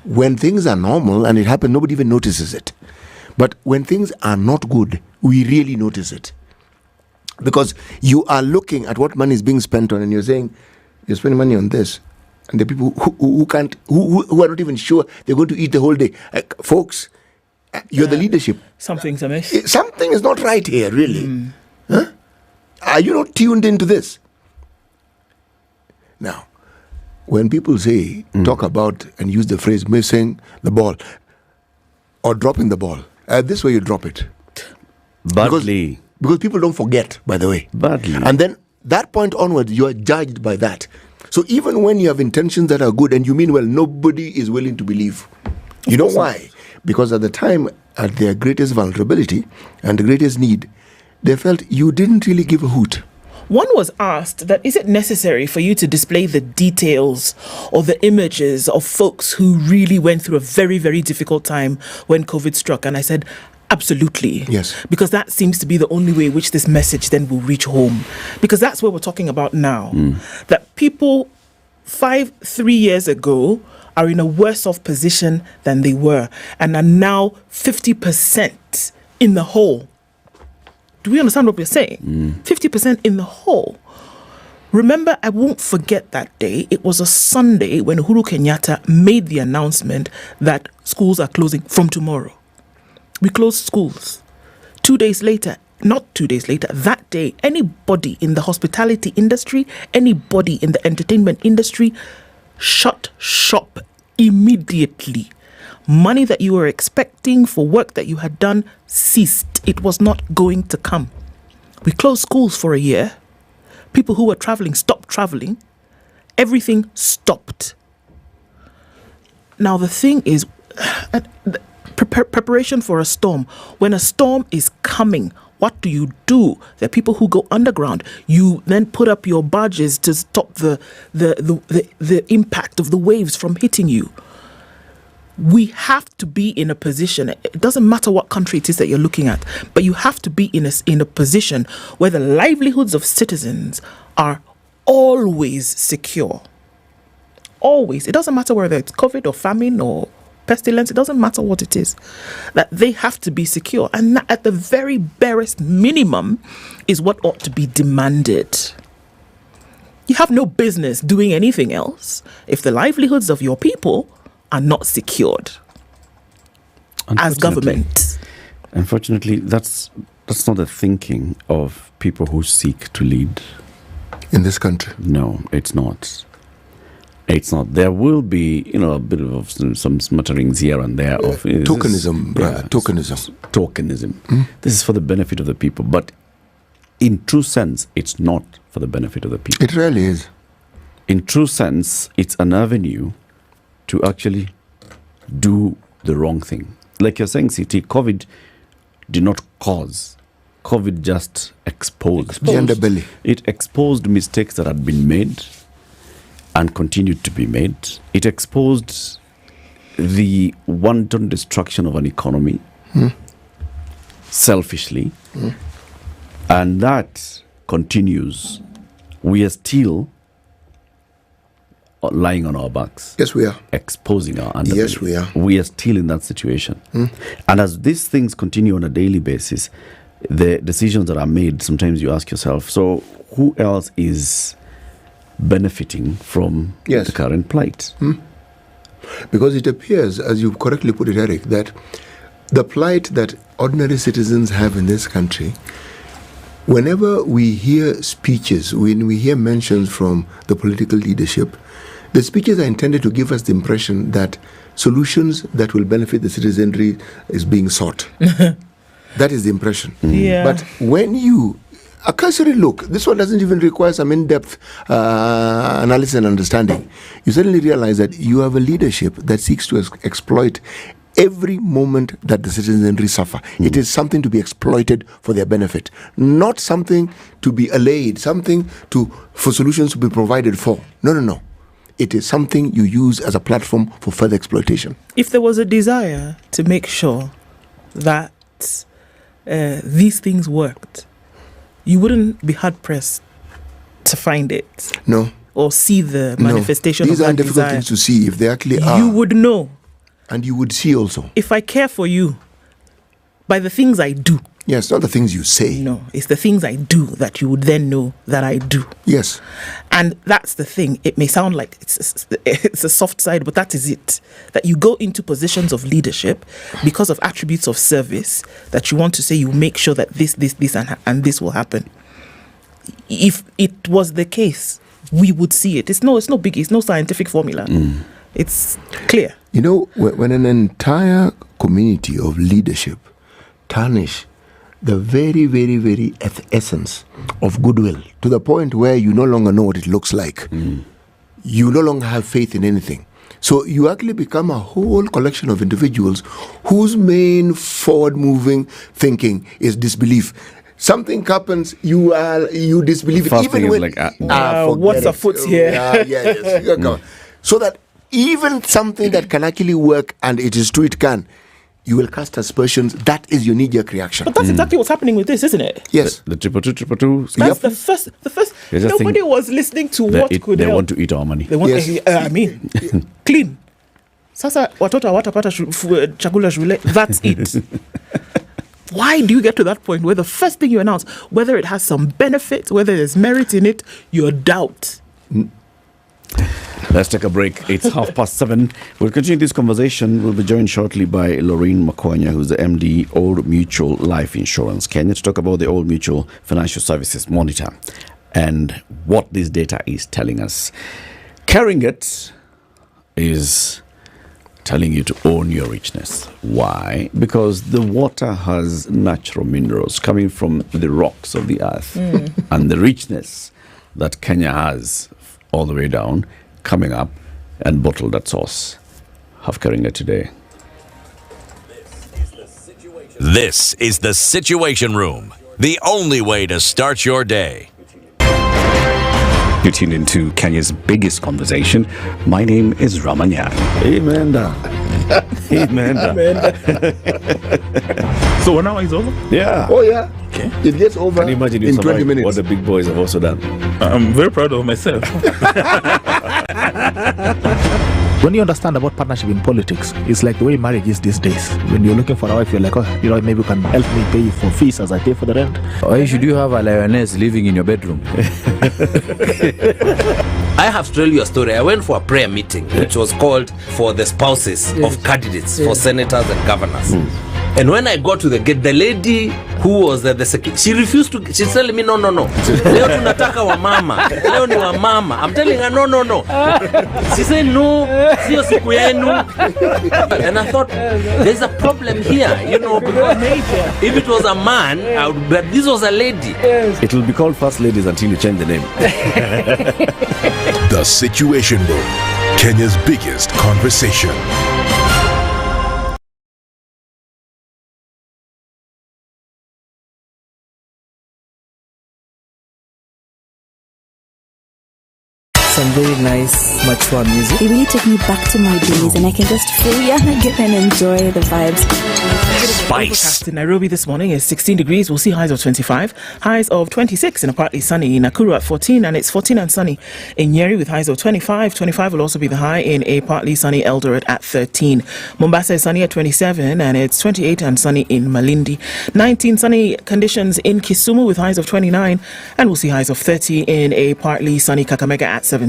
when things are normal and it happens, nobody even notices it. But when things are not good, we really notice it. Because you are looking at what money is being spent on, and you're saying, you're spending money on this. And the people who are not even sure they're going to eat the whole day. Folks, you're the leadership. Something's amiss. Something is not right here, really. Huh? Are you not tuned into this? Now, when people say, talk about and use the phrase missing the ball or dropping the ball, this way you drop it. Badly. Because people don't forget, by the way. Badly. And then that point onwards, you are judged by that. So even when you have intentions that are good and you mean well, nobody is willing to believe. You know why? Because at the time, at their greatest vulnerability and the greatest need, they felt you didn't really give a hoot. One was asked that, is it necessary for you to display the details or the images of folks who really went through a very, very difficult time when COVID struck? And I said, absolutely. Yes. Because that seems to be the only way in which this message then will reach home. Because that's what we're talking about now. That people 3 years ago are in a worse off position than they were and are now 50% in the hole. Do we understand what we're saying? 50% in the hole. Remember, I won't forget that day. It was a Sunday when Uhuru Kenyatta made the announcement that schools are closing from tomorrow. We closed schools. 2 days later, not 2 days later, that day, anybody in the hospitality industry, anybody in the entertainment industry, shut shop immediately. Money that you were expecting for work that you had done ceased. It was not going to come. We closed schools for a year. People who were traveling stopped traveling. Everything stopped. Now the thing is, preparation for a storm. When a storm is coming, what do? There are people who go underground. You then put up your barges to stop the impact of the waves from hitting you. We have to be in a position, it doesn't matter what country it is that you're looking at, but you have to be in a position where the livelihoods of citizens are always secure. Always. It doesn't matter whether it's COVID or famine or pestilence, it doesn't matter what it is, that they have to be secure. And that at the very barest minimum is what ought to be demanded. You have no business doing anything else if the livelihoods of your people are not secured as government. Unfortunately, that's not the thinking of people who seek to lead in this country. No, it's not. It's not. There will be, a bit of some smutterings here and there of tokenism, brother. Tokenism. This is for the benefit of the people, but in true sense, it's not for the benefit of the people. It really is. In true sense, it's an avenue to actually do the wrong thing. Like you're saying, CT, COVID did not cause. COVID just exposed. Belly. It exposed mistakes that had been made and continued to be made. It exposed the wanton destruction of an economy, selfishly, and that continues. We are still lying on our backs. Yes, we are. Exposing our underbelly. Yes, we are. We are still in that situation. And as these things continue on a daily basis, the decisions that are made, sometimes you ask yourself, so who else is benefiting from the current plight? Because it appears, as you correctly put it, Eric, that the plight that ordinary citizens have in this country, whenever we hear speeches, when we hear mentions from the political leadership, the speeches are intended to give us the impression that solutions that will benefit the citizenry is being sought. That is the impression. Yeah. But when you, a cursory look, this one doesn't even require some in-depth analysis and understanding. You suddenly realize that you have a leadership that seeks to exploit every moment that the citizenry suffer. It is something to be exploited for their benefit, not something to be allayed, something for solutions to be provided for. No. It is something you use as a platform for further exploitation. If there was a desire to make sure that these things worked, you wouldn't be hard-pressed to find it. No. Or see the manifestation of that desire. These aren't difficult things to see. If they actually are. You would know. And you would see also. If I care for you by the things I do. Yes, not the things you say. No, it's the things I do that you would then know that I do. Yes. And that's the thing. It may sound like it's a soft side, but that is it. That you go into positions of leadership because of attributes of service that you want to say you make sure that this, and this will happen. If it was the case, we would see it. It's no biggie. It's no scientific formula. It's clear. You know, when an entire community of leadership tarnish the very, very, very essence of goodwill to the point where you no longer know what it looks like. You no longer have faith in anything. So you actually become a whole collection of individuals whose main forward-moving thinking is disbelief. Something happens, you disbelieve it. Even when what's afoot here? Yes. So that even something that can actually work, and it is true it can, you will cast aspersions. That is your knee-jerk reaction. But that's exactly what's happening with this, isn't it? Yes. The 222. That's the first. Nobody was listening to what could They help. want to eat our money. They want, clean. Sasa watoto watapata chakula shule. That's it. Why do you get to that point where the first thing you announce, whether it has some benefit, whether there's merit in it, you doubt? Let's take a break. It's 7:30. We'll continue this conversation. We'll be joined shortly by Lorraine Makonya, who's the MD, Old Mutual Life Insurance Kenya, to talk about the Old Mutual Financial Services Monitor and what this data is telling us. Carrying it is telling you to own your richness. Why? Because the water has natural minerals coming from the rocks of the earth, and the richness that Kenya has all the way down, coming up and bottled at source. Have Carrying it today. This is the Situation Room, the only way to start your day. You tuned into Kenya's biggest conversation. My name is Ramanya. Amen. So 1 hour is over? Yeah. Oh, yeah. Okay. It gets over Can you imagine in 20 minutes. What the big boys have also done? I'm very proud of myself. When you understand about partnership in politics, it's like the way marriage is these days. When you're looking for a wife, you're like, maybe you can help me pay for fees as I pay for the rent. Why should you have a lioness living in your bedroom? I have to tell you a story. I went for a prayer meeting, which was called for the spouses of candidates for senators and governors. And when I got to the gate, the lady who was the secretary, she refused to. She's telling me, no. Leo tunataka wa mama. Leo ni wa mama. I'm telling her, no. She said, no, sio siku yenu. And I thought, there's a problem here, because if it was a man, but this was a lady. It will be called First Ladies until you change the name. The Situation Room, Kenya's biggest conversation. Some very nice, mature music. It really took me back to my days, and I can just feel young again and enjoy the vibes. Overcast in Nairobi this morning is 16 degrees. We'll see highs of 25, highs of 26 in a partly sunny Nakuru at 14, and it's 14 and sunny in Nyeri with highs of 25. 25 will also be the high in a partly sunny Eldoret at 13. Mombasa is sunny at 27, and it's 28 and sunny in Malindi. 19 sunny conditions in Kisumu with highs of 29, and we'll see highs of 30 in a partly sunny Kakamega at 17.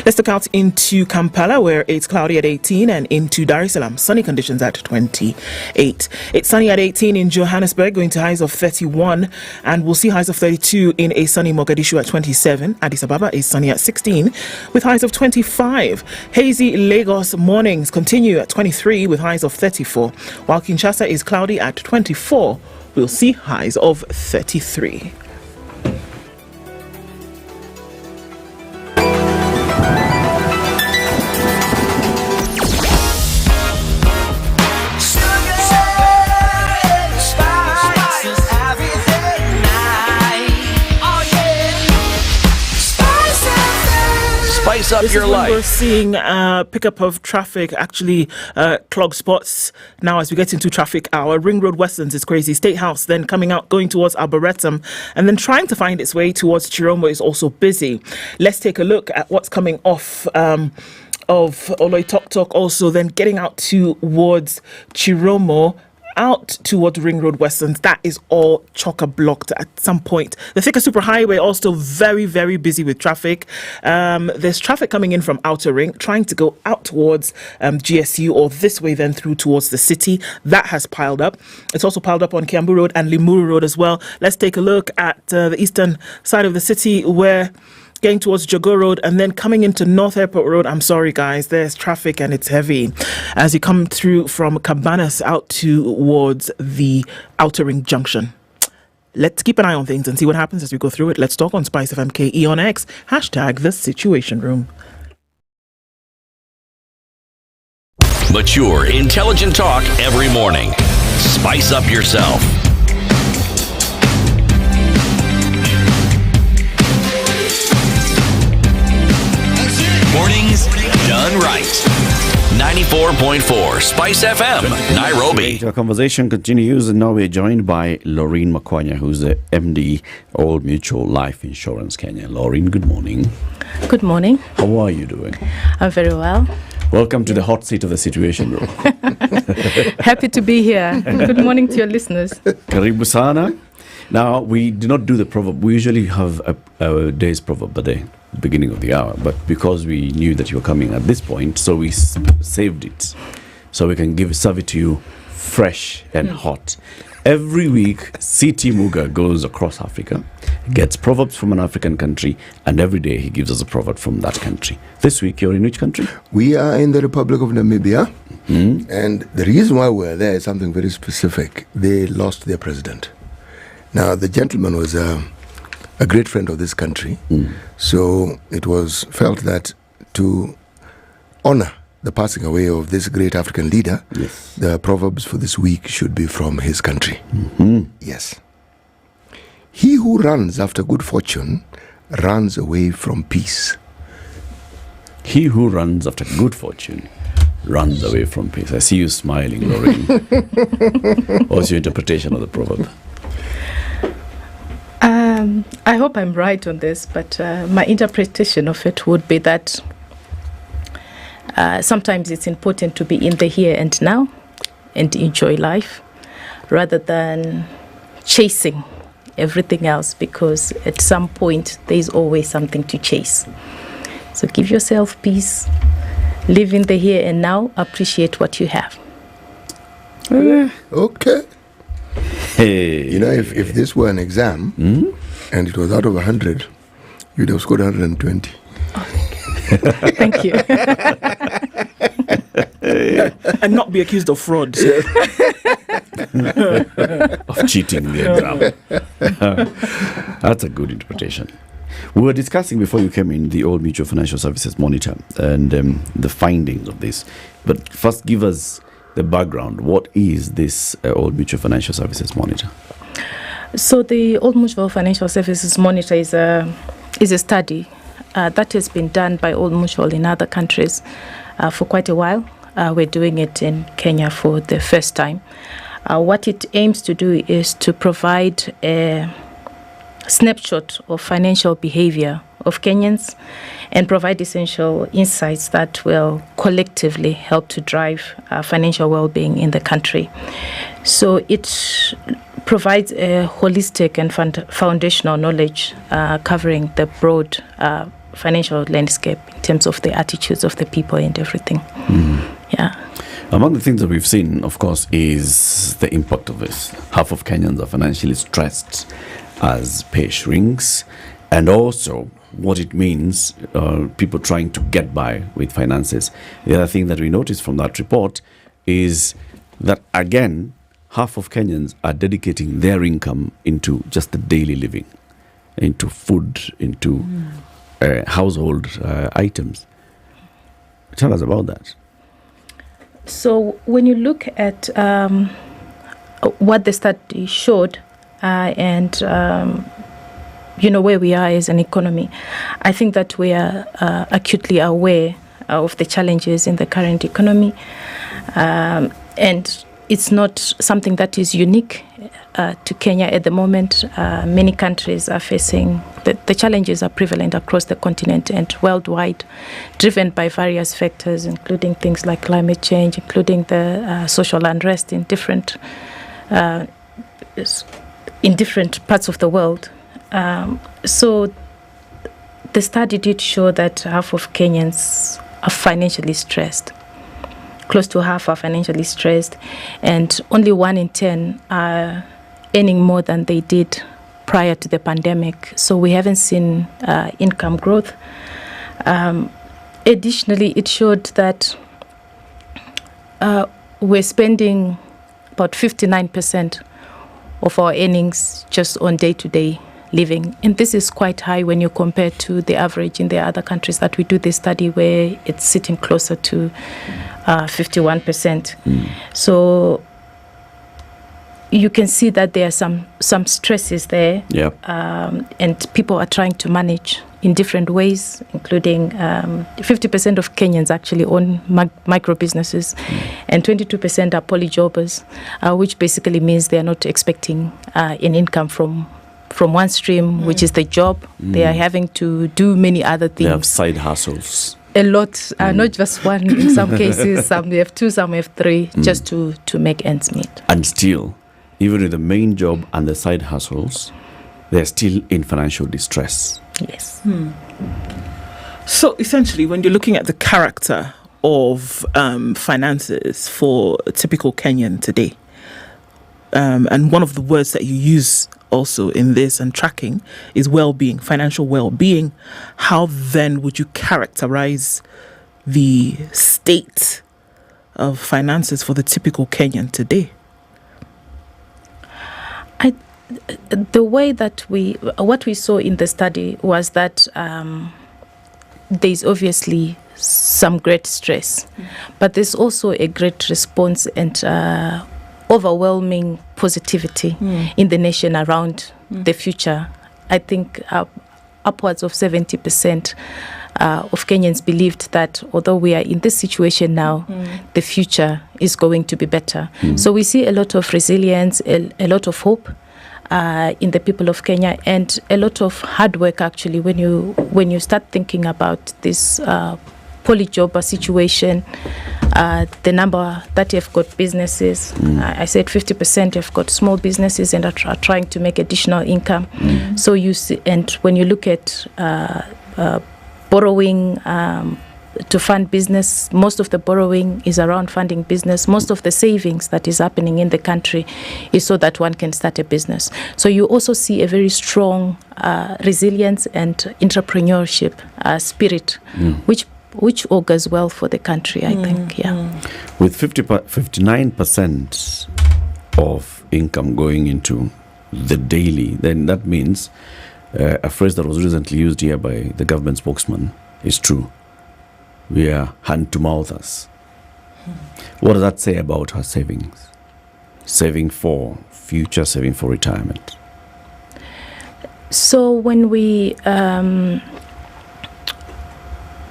Let's look out into Kampala, where it's cloudy at 18, and into Dar es Salaam, sunny conditions at 28. It's It's sunny at 18 in Johannesburg, going to highs of 31, and we'll see highs of 32 in a sunny Mogadishu at 27. Addis Ababa is sunny at 16 with highs of 25. Hazy Lagos mornings continue at 23 with highs of 34, while Kinshasa is cloudy at 24. We'll see highs of 33. Spice up this your is when life. We're seeing pickup of traffic, actually clog spots now as we get into traffic hour. Ring Road Westlands is crazy. State House then coming out, going towards Arboretum, and then trying to find its way towards Chiromo is also busy. Let's take a look at what's coming off of Oloitoktok, also then getting out towards Chiromo, out towards Ring Road Westlands. That is all chock-a-blocked at some point. The Thika Superhighway also very, very busy with traffic. There's traffic coming in from Outer Ring, trying to go out towards GSU or this way then through towards the city. That has piled up. It's also piled up on Kiambu Road and Limuru Road as well. Let's take a look at the eastern side of the city where getting towards Jogo Road and then coming into North Airport Road. I'm sorry, guys, there's traffic and it's heavy as you come through from Cabanas out towards the Outer Ring Junction. Let's keep an eye on things and see what happens as we go through it. Let's talk on SpiceFM KE on X, hashtag #TheSituationRoom. Mature, intelligent talk every morning. Spice up yourself. Mornings done right. 94.4 Spice FM, Nairobi. Our conversation continues, and now we're joined by Laureen Makwanya, who's the MD, Old Mutual Life Insurance Kenya. Laureen, good morning. Good morning. How are you doing? I'm very well. Welcome to the hot seat of the Situation Room. Happy to be here. Good morning to your listeners. Karibu sana. Now, we do not do the proverb. We usually have a day's proverb a day, beginning of the hour. But because we knew that you were coming at this point, so we saved it. So we can serve it to you fresh and hot. Every week, CT Muga goes across Africa, gets proverbs from an African country, and every day he gives us a proverb from that country. This week, you're in which country? We are in the Republic of Namibia. And the reason why we're there is something very specific. They lost their president. Now, the gentleman was a great friend of this country. So it was felt that to honor the passing away of this great African leader, the proverbs for this week should be from his country. Yes. He who runs after good fortune runs away from peace. He who runs after good fortune runs away from peace. I see you smiling, Lorraine. What's your interpretation of the proverb? I hope I'm right on this, but my interpretation of it would be that sometimes it's important to be in the here and now and enjoy life rather than chasing everything else, because at some point there's always something to chase. So give yourself peace, live in the here and now, appreciate what you have. Okay. Hey. You know, if this were an exam and it was out of 100, you'd have scored 120. Thank you. And not be accused of fraud. Of cheating the exam. That's a good interpretation. We were discussing before you came in the Old Mutual Financial Services Monitor and the findings of this. But first, give us the background. What is this Old Mutual Financial Services Monitor? So the Old Mutual Financial Services Monitor is a study that has been done by Old Mutual in other countries for quite a while. We're doing it in Kenya for the first time. What it aims to do is to provide a snapshot of financial behavior of Kenyans and provide essential insights that will collectively help to drive financial well-being in the country. So it provides a holistic and foundational knowledge covering the broad financial landscape in terms of the attitudes of the people and everything. Yeah. Among the things that we've seen, of course, is the impact of this. Half of Kenyans are financially stressed as pay shrinks, and also what it means, people trying to get by with finances. The other thing that we noticed from that report is that, again, half of Kenyans are dedicating their income into just the daily living, into food, into household items. Tell us about that. So when you look at what the study showed and where we are as an economy, I think that we are acutely aware of the challenges in the current economy, and it's not something that is unique to Kenya at the moment. Many countries are facing the challenges are prevalent across the continent and worldwide, driven by various factors, including things like climate change, including the social unrest in different parts of the world. So the study did show that half of Kenyans are financially stressed. Close to half are financially stressed, and only 1 in 10 are earning more than they did prior to the pandemic. So we haven't seen income growth. Additionally, it showed that we're spending about 59% of our earnings just on day-to-day living. And this is quite high when you compare to the average in the other countries that we do this study, where it's sitting closer to 51%. So you can see that there are some stresses there. Yep. And people are trying to manage in different ways, including 50% of Kenyans actually own micro businesses, and 22% are polyjobbers, which basically means they are not expecting an income from one stream, which is the job. They are having to do many other things. They have side hustles. A lot, not just one in some cases. Some we have 2, some we have 3, just to make ends meet. And still, even with the main job and the side hustles, they're still in financial distress. Yes. So essentially, when you're looking at the character of finances for a typical Kenyan today, and one of the words that you use also in this and tracking is well-being, financial well-being, how then would you characterize the state of finances for the typical Kenyan today? The way that what we saw in the study was that there's obviously some great stress, but there's also a great response and overwhelming positivity in the nation around the future. I think upwards of 70% of Kenyans believed that although we are in this situation now, the future is going to be better. So we see a lot of resilience, a lot of hope in the people of Kenya, and a lot of hard work actually when you start thinking about this polyjobber situation, the number that have got businesses. I said 50% have got small businesses and are trying to make additional income. So you see, and when you look at borrowing to fund business, most of the borrowing is around funding business. Most of the savings that is happening in the country is so that one can start a business. So you also see a very strong resilience and entrepreneurship spirit, which augurs well for the country, I think. With 59% of income going into the daily, then that means a phrase that was recently used here by the government spokesman is true. We are hand-to-mouthers. What does that say about our savings? Saving for future, saving for retirement. So when we...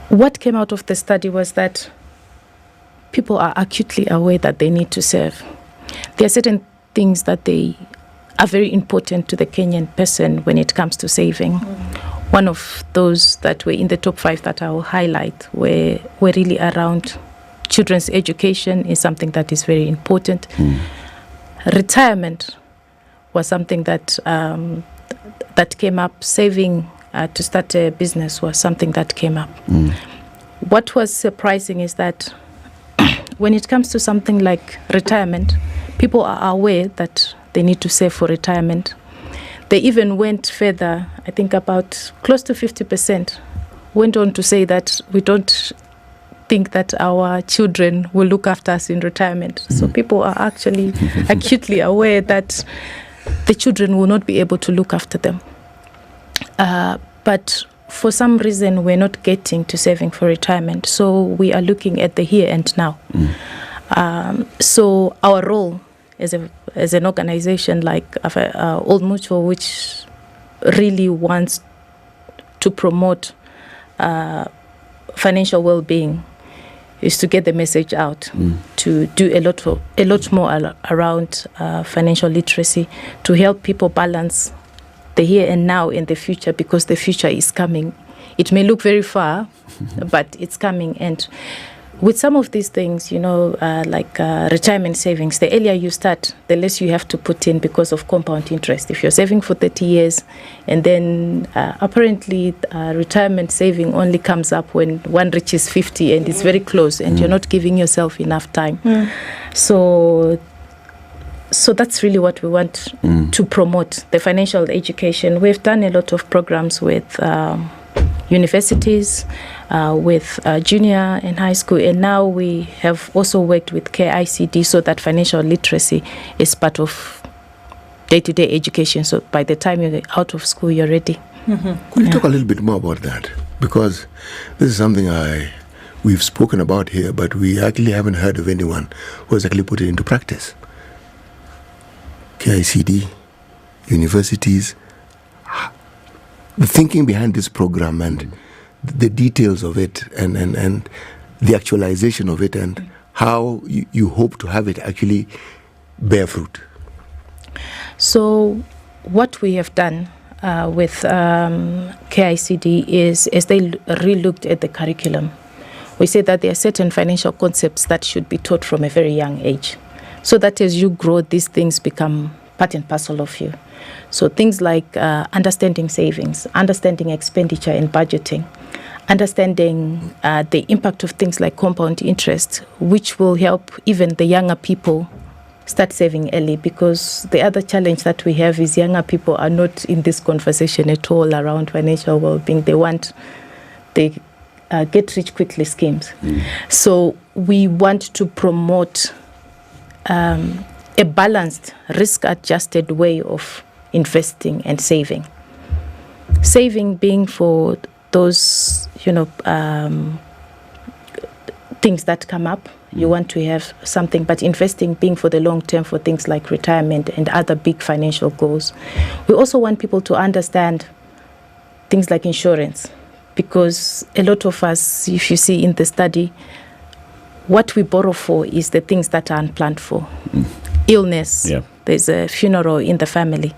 what came out of the study was that people are acutely aware that they need to save. There are certain things that they are very important to the Kenyan person when it comes to saving. One of those that were in the top 5 that I will highlight were really around children's education is something that is very important. Retirement was something that that came up. Saving to start a business was something that came up. What was surprising is that when it comes to something like retirement, people are aware that they need to save for retirement. They even went further, I think about close to 50%, went on to say that we don't think that our children will look after us in retirement. So people are actually acutely aware that the children will not be able to look after them. But for some reason, we're not getting to saving for retirement. So we are looking at the here and now. So our role as an organization like Old Mutual, which really wants to promote financial well-being, is to get the message out, to do a lot more around financial literacy, to help people balance the here and now and the future, because the future is coming. It may look very far, but it's coming. And with some of these things, like retirement savings, the earlier you start, the less you have to put in because of compound interest. If you're saving for 30 years, and then apparently retirement saving only comes up when one reaches 50 and it's very close, and you're not giving yourself enough time. So that's really what we want to promote, the financial education. We've done a lot of programs with universities, with junior and high school, and now we have also worked with KICD so that financial literacy is part of day-to-day education. So by the time you're out of school, you're ready. Could you talk a little bit more about that? Because this is something we've spoken about here, but we actually haven't heard of anyone who has actually put it into practice. KICD, universities, the thinking behind this program and the details of it and the actualization of it, and how you hope to have it actually bear fruit. So what we have done with KICD is, as they re-looked at the curriculum, we say that there are certain financial concepts that should be taught from a very young age, so that as you grow, these things become part and parcel of you. So things like understanding savings, understanding expenditure and budgeting, understanding the impact of things like compound interest, which will help even the younger people start saving early, because the other challenge that we have is younger people are not in this conversation at all around financial well-being. They get rich quickly schemes. So we want to promote a balanced, risk-adjusted way of investing and saving. Saving being for those, things that come up. You want to have something, but investing being for the long term, for things like retirement and other big financial goals. We also want people to understand things like insurance, because a lot of us, if you see in the study, what we borrow for is the things that are unplanned for. Illness, there's a funeral in the family,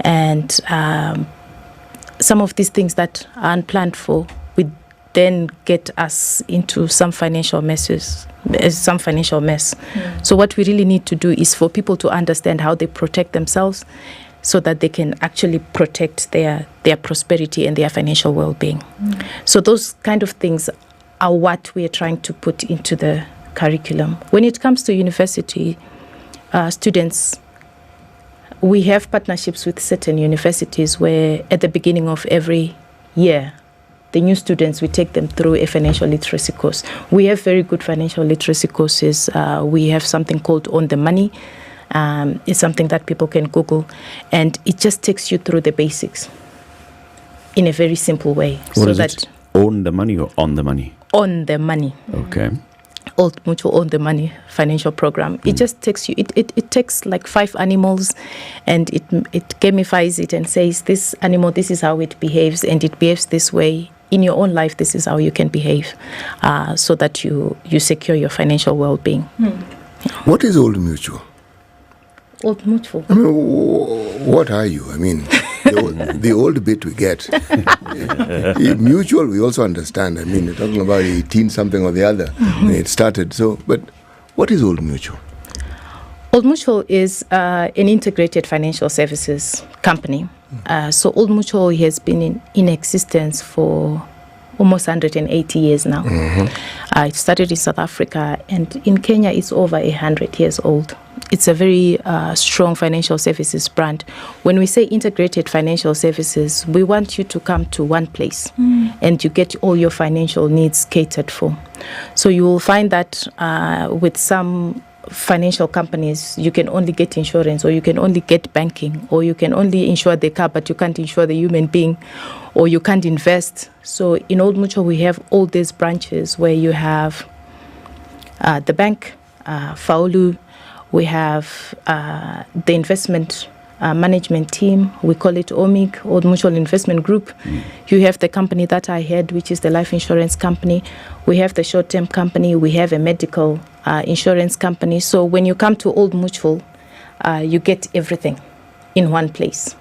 and some of these things that are unplanned for would then get us into some financial mess. So what we really need to do is for people to understand how they protect themselves, so that they can actually protect their prosperity and their financial well-being. So those kind of things are what we are trying to put into the curriculum. When it comes to university students, we have partnerships with certain universities where at the beginning of every year, the new students, we take them through a financial literacy course. We have very good financial literacy courses. We have something called On the Money. It's something that people can Google, and it just takes you through the basics in a very simple way. What is it? Own the Money or On the Money? On the Money. Okay. Old Mutual On the Money financial program. It just takes you, it takes like 5 animals, and it gamifies it and says, this animal, this is how it behaves, and it behaves this way. In your own life, this is how you can behave, so that you secure your financial well-being. What is Old Mutual? Old Mutual. I mean, what are you? I mean, the old bit we get. Mutual, we also understand. I mean, you're talking about 18 something or the other when it started. So, but what is Old Mutual? Old Mutual is an integrated financial services company. So Old Mutual has been in existence for almost 180 years now. It started in South Africa, and in Kenya it's over 100 years old. It's a very strong financial services brand. When we say integrated financial services, we want you to come to one place and you get all your financial needs catered for. So you will find that with some financial companies, you can only get insurance, or you can only get banking, or you can only insure the car, but you can't insure the human being, or you can't invest. So in Old Mutual, we have all these branches where you have the bank, Faulu, we have the investment management team, we call it OMIG, Old Mutual Investment Group. You have the company that I had, which is the life insurance company. We have the short-term company. We have a medical insurance company. So when you come to Old Mutual, you get everything in one place.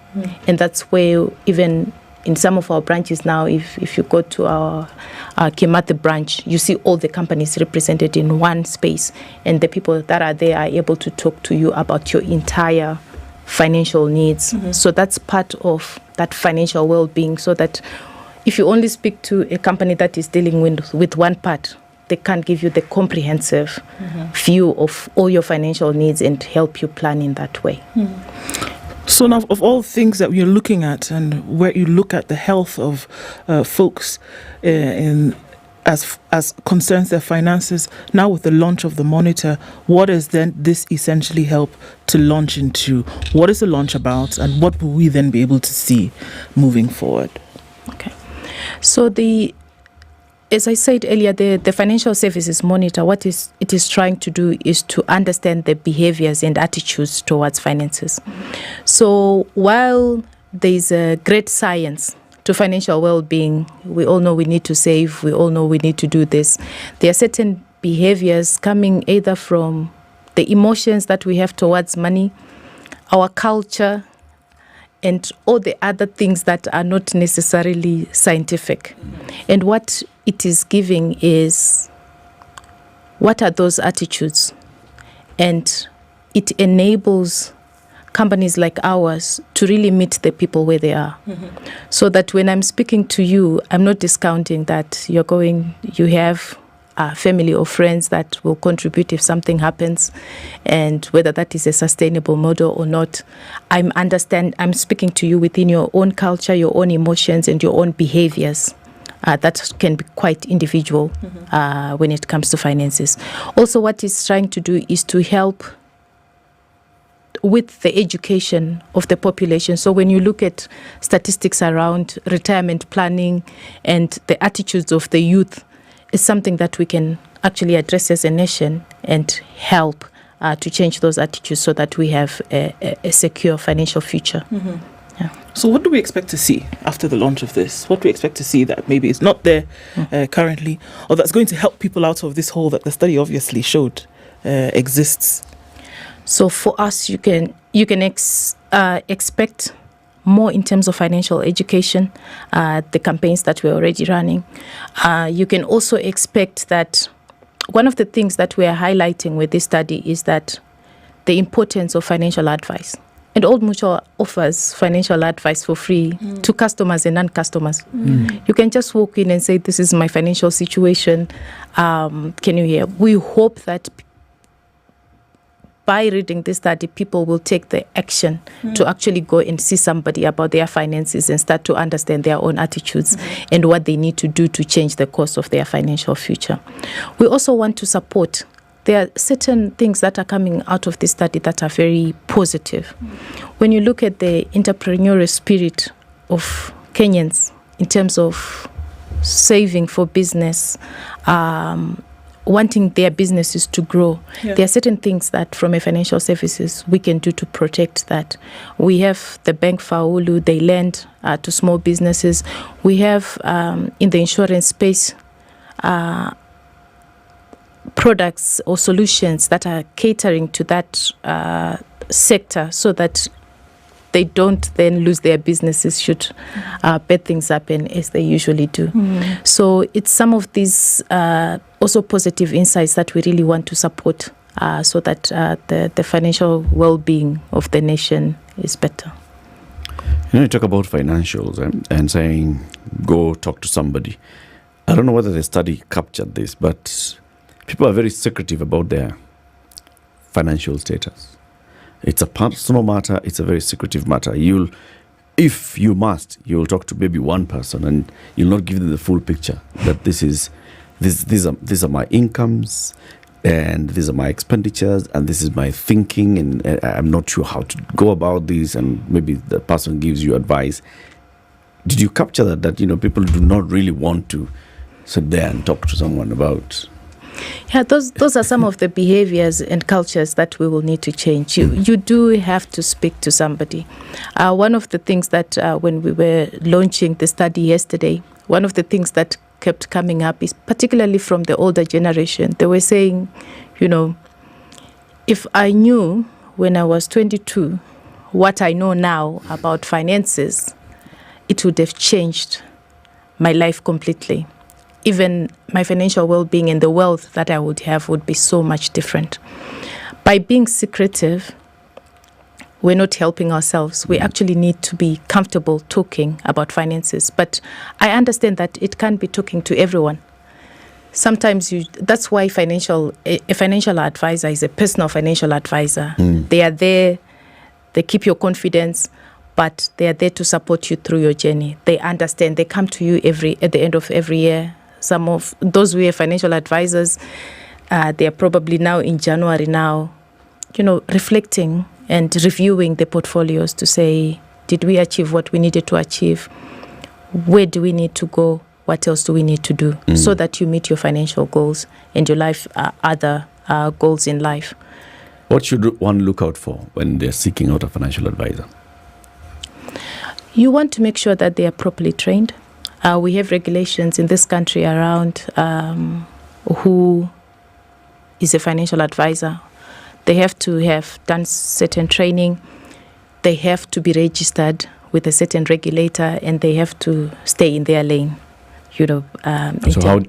And that's where even in some of our branches now, if you go to our Kimathi branch, you see all the companies represented in one space. And the people that are there are able to talk to you about your entire financial needs. So that's part of that financial well-being, so that if you only speak to a company that is dealing with one part, they can't give you the comprehensive view of all your financial needs and help you plan in that way. So now, of all things that we're looking at, and where you look at the health of folks as concerns their finances, now with the launch of the monitor, what does then this essentially help to launch into? What is the launch about, and what will we then be able to see moving forward? Okay. So as I said earlier, the financial services monitor, what it is trying to do is to understand the behaviors and attitudes towards finances. So while there's a great science to financial well-being, we all know we need to save, we all know we need to do this. There are certain behaviors coming either from the emotions that we have towards money, our culture, and all the other things that are not necessarily scientific. And what it is giving is, what are those attitudes? And it enables companies like ours to really meet the people where they are. So that when I'm speaking to you, I'm not discounting that you have a family or friends that will contribute if something happens, and whether that is a sustainable model or not. I'm speaking to you within your own culture, your own emotions, and your own behaviors. That can be quite individual when it comes to finances. Also, what it's trying to do is to help with the education of the population. So when you look at statistics around retirement planning and the attitudes of the youth, it's something that we can actually address as a nation and help to change those attitudes so that we have a secure financial future. Yeah. So what do we expect to see after the launch of this? What do we expect to see that maybe is not there currently, or that's going to help people out of this hole that the study obviously showed exists? So for us, you can expect more in terms of financial education, the campaigns that we're already running. You can also expect that one of the things that we are highlighting with this study is that the importance of financial advice. And Old Mutual offers financial advice for free to customers and non-customers. You can just walk in and say, this is my financial situation. Can you hear? We hope that by reading this study, people will take the action to actually go and see somebody about their finances and start to understand their own attitudes and what they need to do to change the course of their financial future. We also want to support. There are certain things that are coming out of this study that are very positive. When you look at the entrepreneurial spirit of Kenyans in terms of saving for business, wanting their businesses to grow. There are certain things that from a financial services we can do to protect that. We have the Bank Faulu, they lend to small businesses. We have in the insurance space products or solutions that are catering to that sector so that they don't then lose their businesses should bad things happen, as they usually do. So it's some of these also positive insights that we really want to support so that the financial well-being of the nation is better. You talk about financials and saying, go talk to somebody. I don't know whether the study captured this, but people are very secretive about their financial status. It's a personal matter. It's a very secretive matter. If you must, you'll talk to maybe one person, and you'll not give them the full picture. That these are my incomes, and these are my expenditures, and this is my thinking, and I'm not sure how to go about this. And maybe the person gives you advice. Did you capture that? That people do not really want to sit there and talk to someone about. Yeah, those are some of the behaviors and cultures that we will need to change. You do have to speak to somebody. One of the things that when we were launching the study yesterday, one of the things that kept coming up is particularly from the older generation. They were saying, if I knew when I was 22 what I know now about finances, it would have changed my life completely. Even my financial well-being and the wealth that I would have would be so much different. By being secretive, we're not helping ourselves. We actually need to be comfortable talking about finances. But I understand that it can't be talking to everyone. Sometimes that's why a financial advisor is a personal financial advisor. They are there, they keep your confidence, but they are there to support you through your journey. They understand. They come to you at the end of every year. Some of those who are financial advisors, they are probably now in January now, reflecting and reviewing the portfolios to say, did we achieve what we needed to achieve? Where do we need to go? What else do we need to do? So that you meet your financial goals and your life, other goals in life. What should one look out for when they're seeking out a financial advisor? You want to make sure that they are properly trained. We have regulations in this country around who is a financial advisor. They have to have done certain training. They have to be registered with a certain regulator, and they have to stay in their lane. So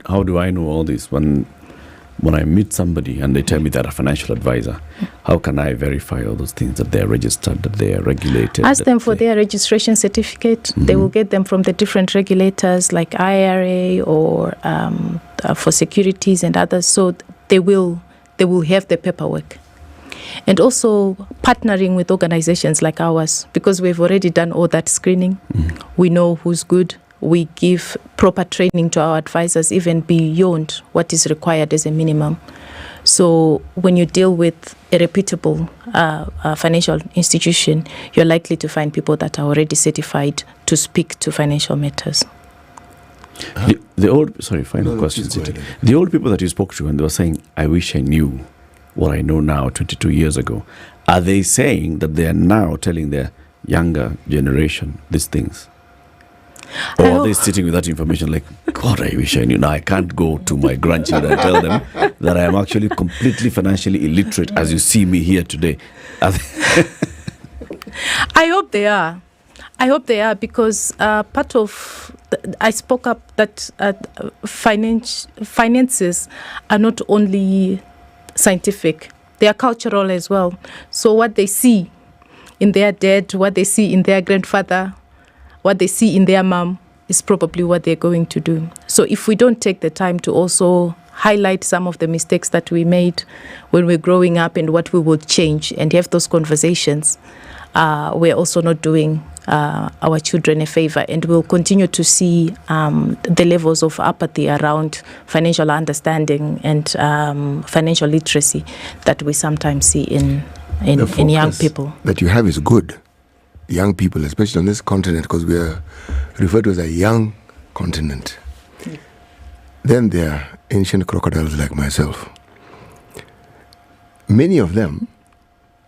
how do I know all this? When I meet somebody and they tell me they're a financial advisor, how can I verify all those things, that they're registered, that they are regulated? Ask them for their registration certificate. They will get them from the different regulators like IRA or for securities and others. So they will have the paperwork. And also partnering with organizations like ours, because we've already done all that screening. We know who's good. We give proper training to our advisors, even beyond what is required as a minimum. So when you deal with a reputable financial institution, you're likely to find people that are already certified to speak to financial matters. Final question. The old people that you spoke to, and they were saying, I wish I knew what I know now 22 years ago. Are they saying that they are now telling their younger generation these things? Or are they sitting with that information like, God, I wish I knew. Now I can't go to my grandchildren and tell them that I am actually completely financially illiterate as you see me here today. I hope they are. Because part of I spoke up that finances are not only scientific, they are cultural as well. So what they see in their dad, what they see in their grandfather, what they see in their mom is probably what they're going to do. So if we don't take the time to also highlight some of the mistakes that we made when we're growing up and what we would change and have those conversations, we're also not doing our children a favor, and we'll continue to see the levels of apathy around financial understanding and financial literacy that we sometimes see in young people. That you have is good. Young people, especially on this continent, because we are referred to as a young continent. Then there are ancient crocodiles like myself. Many of them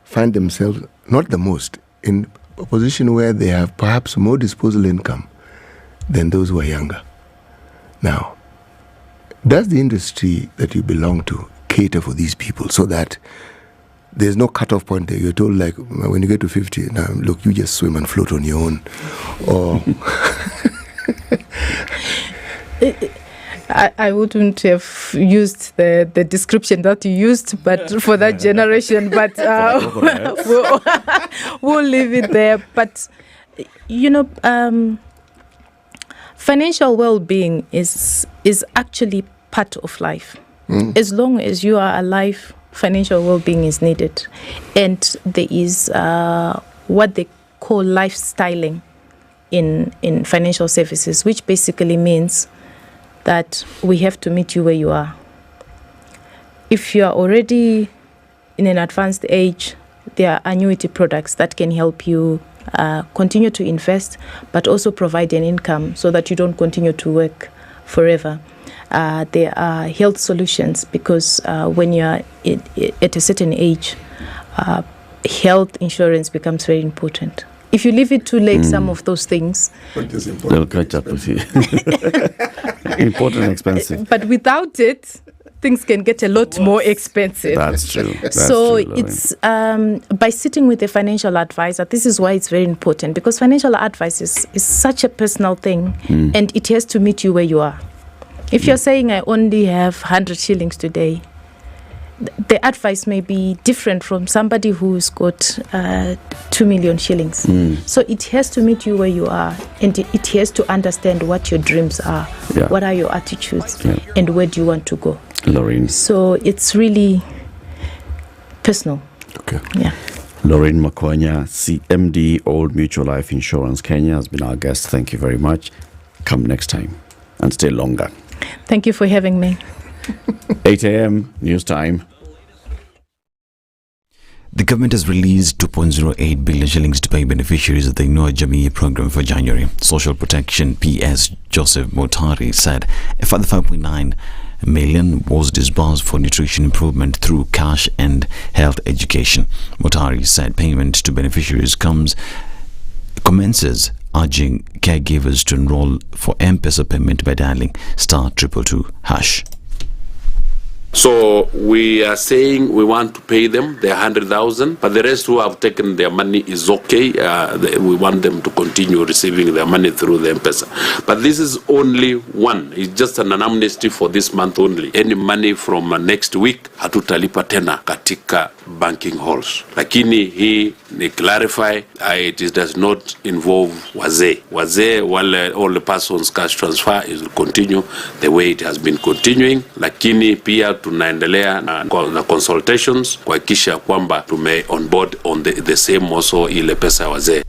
find themselves, not the most, in a position where they have perhaps more disposable income than those who are younger. Now, does the industry that you belong to cater for these people so that there's no cutoff point there? You're told, like, when you get to 50, now, look, you just swim and float on your own. Or I wouldn't have used the description that you used, but for that generation, but we'll leave it there. But, Financial well-being is actually part of life. As long as you are alive, financial well-being is needed. And there is what they call lifestyling in financial services, which basically means that we have to meet you where you are. If you are already in an advanced age, there are annuity products that can help you continue to invest, but also provide an income so that you don't continue to work forever. There are health solutions because when you are at a certain age, health insurance becomes very important. If you leave it too late, some of those things, they'll catch up with you. Important, expensive. But without it, things can get a lot more expensive. That's true. It's by sitting with a financial advisor, this is why it's very important, because financial advice is such a personal thing, and it has to meet you where you are. If you're saying I only have 100 shillings today, the advice may be different from somebody who's got 2 million shillings. So it has to meet you where you are, and it has to understand what your dreams are, what are your attitudes, and where do you want to go. Lorraine. So it's really personal. Okay. Yeah. Lorraine Makwanya, CMD, Old Mutual Life Insurance Kenya, has been our guest. Thank you very much. Come next time and stay longer. Thank you for having me. 8 a.m. news time. The government has released 2.08 billion shillings to pay beneficiaries of the Inua Jamii program for January. Social Protection PS Joseph Motari said a further 5.9 million was disbursed for nutrition improvement through cash and health education. Motari said payment to beneficiaries commences, urging caregivers to enroll for M-Pesa payment by dialing *222#. So we are saying we want to pay them the 100,000, but the rest who have taken their money is okay. We want them to continue receiving their money through the M-Pesa. But this is only one. It's just an amnesty for this month only. Any money from next week hatutalipa tena katika banking halls. Lakini hii ni clarify, it does not involve wazee. Wazee, all the persons cash transfer is will continue the way it has been continuing. Lakini pia tunaendelea na consultations kuhakikisha kwamba tume on board on the same also ile pesa ya wazee.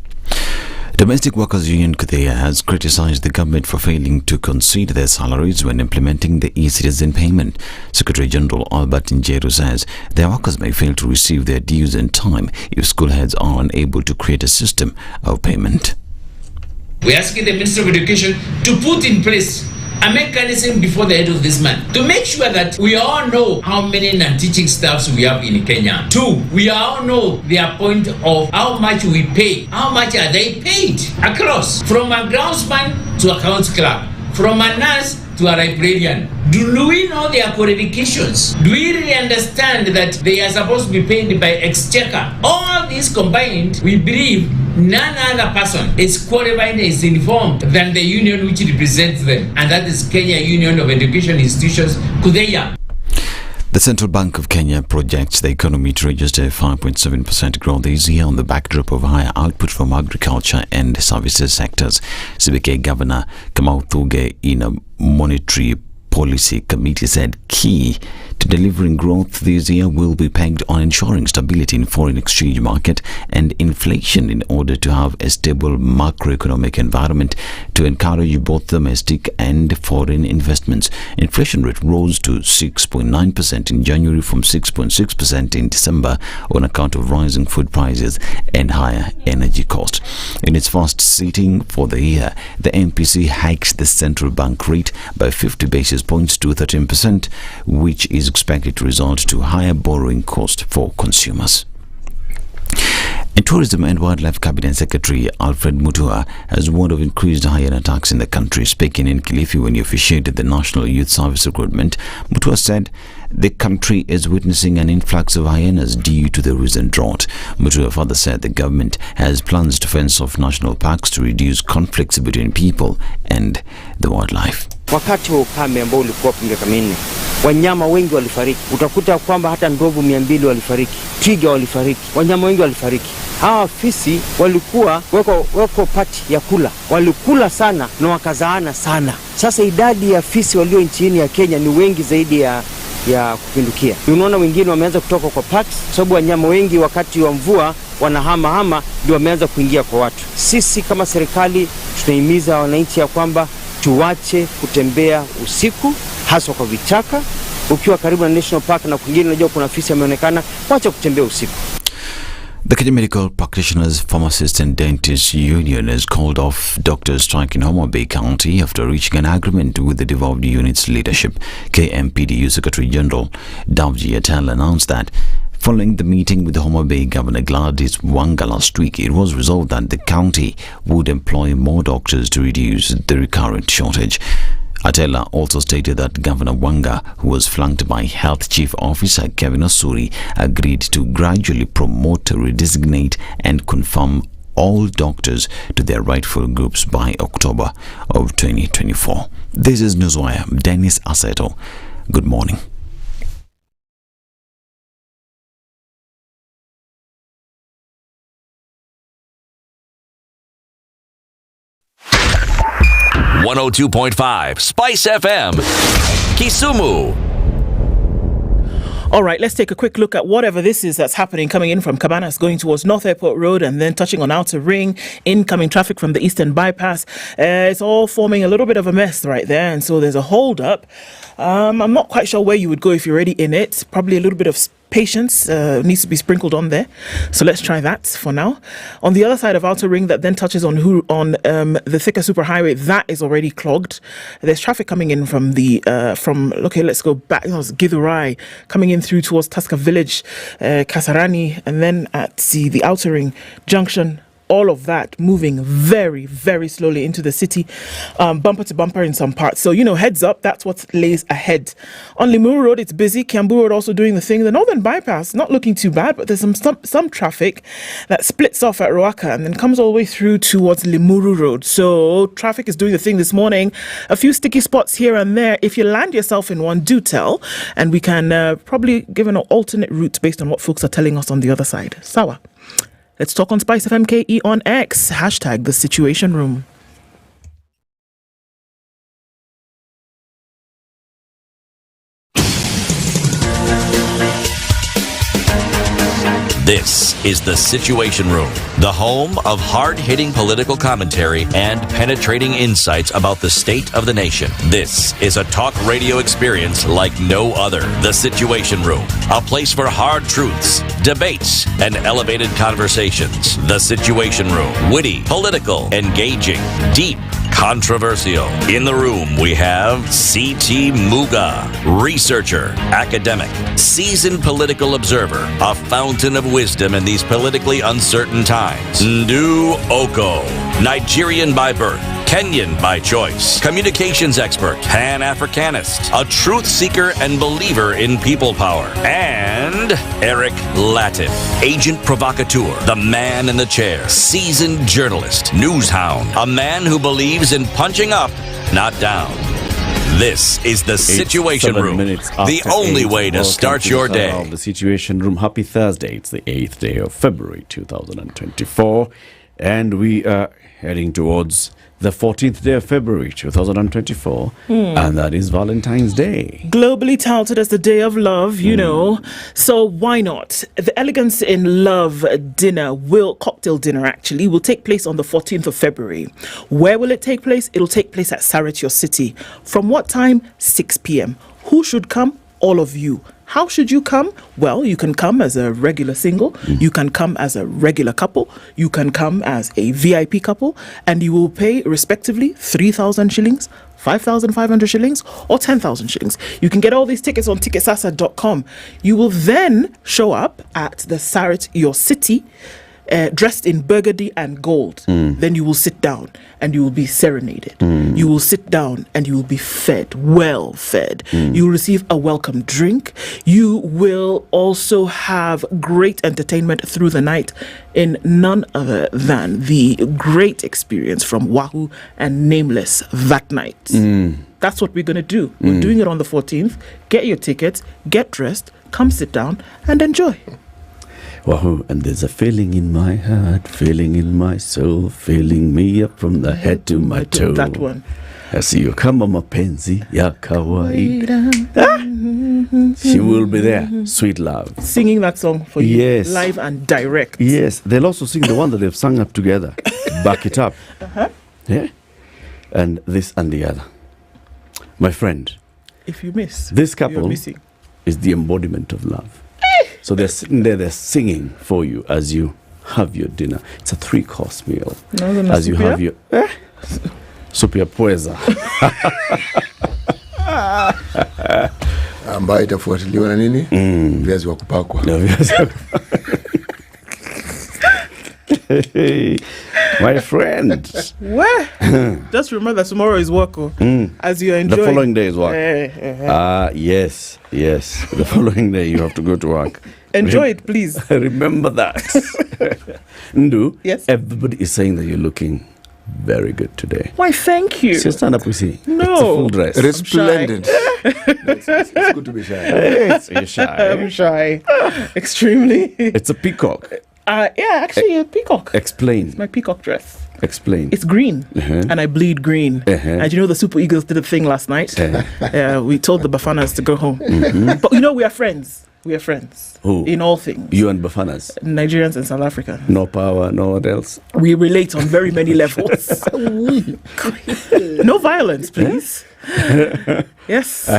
Domestic Workers Union Kuthea has criticized the government for failing to concede their salaries when implementing the e-citizen payment. Secretary General Albert Njeru says their workers may fail to receive their dues in time if school heads are unable to create a system of payment. We're asking the Minister of Education to put in place a mechanism before the end of this month to make sure that we all know how many non-teaching staffs we have in Kenya. 2, we all know their point of how much we pay. How much are they paid across, from a groundsman to accounts clerk, from a nurse to a librarian. Do we know their qualifications? Do we really understand that they are supposed to be paid by exchequer? All these combined, we believe none other person is qualified, is informed than the union which represents them, and that is Kenya Union of Education Institutions, KUDEA. The Central Bank of Kenya projects the economy to register 5.7% growth this year on the backdrop of higher output from agriculture and services sectors. CBK Governor Kamau Thuge, in a monetary policy committee, said key to delivering growth this year will be pegged on ensuring stability in foreign exchange market and inflation in order to have a stable macroeconomic environment to encourage both domestic and foreign investments. Inflation rate rose to 6.9% in January from 6.6% in December on account of rising food prices and higher energy costs. In its first sitting for the year, the MPC hiked the central bank rate by 50 basis points to 13%, which is expected to result to higher borrowing cost for consumers. And Tourism and Wildlife Cabinet Secretary Alfred Mutua has warned of increased hyena attacks in the country. Speaking in Kilifi when he officiated the National Youth Service recruitment, Mutua said the country is witnessing an influx of hyenas due to the recent drought. Mutua further said the government has plans to fence off national parks to reduce conflicts between people and the wildlife. Wakati wa ukame ambao ulikuwa miaka minne, wanyama wengi walifariki. Utakuta kwamba hata ndovu 200 walifariki, twiga walifariki, wanyama wengi walifariki. hawa fisi walikuwa wako pati ya kula, walikula sana na wakazaana sana. Sasa idadi ya fisi walio nchini ya Kenya ni wengi zaidi ya kupindukia. Unaona wengine wameanza kutoka kwa parks, sababu wanyama wengi wakati wa mvua wanahama ndio wameanza kuingia kwa watu. Sisi kama serikali tunahimiza wananchi ya kwamba tuache kutembea usiku, hasa kwa vichaka. Ukiwa karibu na National Park na kwingine unajua kuna fisi ameonekana, wacha kutembea usiku. The Kenya Medical Practitioners, Pharmacists and Dentists Union has called off doctors' strike in Homa Bay County after reaching an agreement with the devolved unit's leadership. KMPDU Secretary General Davji Atal announced that following the meeting with the Homa Bay Governor Gladys Wanga last week, it was resolved that the county would employ more doctors to reduce the recurrent shortage. Atela also stated that Governor Wanga, who was flanked by Health Chief Officer Kevin Osuri, agreed to gradually promote, redesignate and confirm all doctors to their rightful groups by October of 2024. This is Newswire. Dennis Aseto. Good morning. .5 Spice FM, Kisumu. All right, let's take a quick look at whatever this is that's happening coming in from Cabanas going towards North Airport Road and then touching on Outer Ring, incoming traffic from the Eastern Bypass. It's all forming a little bit of a mess right there, and so there's a hold up. I'm not quite sure where you would go if you're already in it. Probably a little bit of patience needs to be sprinkled on there. So let's try that for now. On the other side of Outer Ring that then touches on the Thika Superhighway, that is already clogged. There's traffic coming in from let's go back, Githurai, coming in through towards Tusker Village, Kasarani, and then at the Outer Ring Junction. All of that moving very, very slowly into the city, bumper to bumper in some parts. So, heads up, that's what lays ahead. On Limuru Road, it's busy. Kiambu Road also doing the thing. The Northern Bypass, not looking too bad, but there's some traffic that splits off at Ruaka and then comes all the way through towards Limuru Road. So traffic is doing the thing this morning. A few sticky spots here and there. If you land yourself in one, do tell. And we can probably give an alternate route based on what folks are telling us on the other side. Sawa. Let's talk on SpiceFM KE on X. Hashtag #TheSituationRoom. This is The Situation Room, the home of hard-hitting political commentary and penetrating insights about the state of the nation. This is a talk radio experience like no other. The Situation Room, a place for hard truths, debates, and elevated conversations. The Situation Room, witty, political, engaging, deep, controversial. In the room, we have C.T. Muga, researcher, academic, seasoned political observer, a fountain of wisdom in these politically uncertain times. Ndu Oko, Nigerian by birth, Kenyan by choice, communications expert, Pan-Africanist, a truth seeker and believer in people power, and Eric Latif, agent provocateur, the man in the chair, seasoned journalist, news hound, a man who believes in punching up, not down. This is the Situation Room, the only way to start your day. The Situation Room. Happy Thursday. It's the 8th day of February 2024, and we are heading towards the 14th day of February 2024, and that is Valentine's Day. Globally touted as the day of love, you know. So why not? The Elegance in Love cocktail dinner actually, will take place on the 14th of February. Where will it take place? It'll take place at Sarit, your city. From what time? 6 p.m. Who should come? All of you. How should you come? Well, you can come as a regular single, you can come as a regular couple, you can come as a VIP couple, and you will pay respectively 3,000 shillings, 5,500 shillings, or 10,000 shillings. You can get all these tickets on ticketsasa.com. You will then show up at the Sarit, your city, dressed in burgundy and gold. Then you will sit down and you will be serenaded. You will sit down and you will be fed, well fed. You will receive a welcome drink. You will also have great entertainment through the night in none other than the great experience from Wahoo and Nameless that night. That's what we're going to do. We're doing it on the 14th. Get your tickets, get dressed, come sit down and enjoy. Wahoo, and there's a feeling in my heart, feeling in my soul, feeling me up from the head to my toe. That one. I see you kama mapenzi ya kawaida. She will be there, sweet love. Singing that song for you, Yes. live and direct. Yes, they'll also sing the one that they've sung up together. Back it up. Yeah. And this and the other. My friend, If you miss, this you're couple missing. is the embodiment of love. So they're sitting there, they're singing for you as you have your dinner. It's a 3-course meal. No, As you have your supia pweza. ambayo itafuatiliwa na nini? Viazi wa kupakwa. My friend. Where? Just remember that tomorrow is work. As you enjoy. The following day is work. Yes. Yes. The following day you have to go to work. Enjoy it, please. Remember that. Ndu, yes. Everybody is saying that you're looking very good today. Why, thank you. So stand up, we see. No. It's a full dress. Resplendent. It's good to be shy. You're shy. I'm shy. Extremely. It's a peacock. Yeah, actually a peacock. Explain. It's my peacock dress. Explain. It's green, and I bleed green. And you know the Super Eagles did a thing last night. We told the Bafanas to go home. But you know we are friends. We are friends. Who? In all things. You and Bafanas. Nigerians and South Africa. No power, no what else. We relate on very many levels. No violence, please. Yes.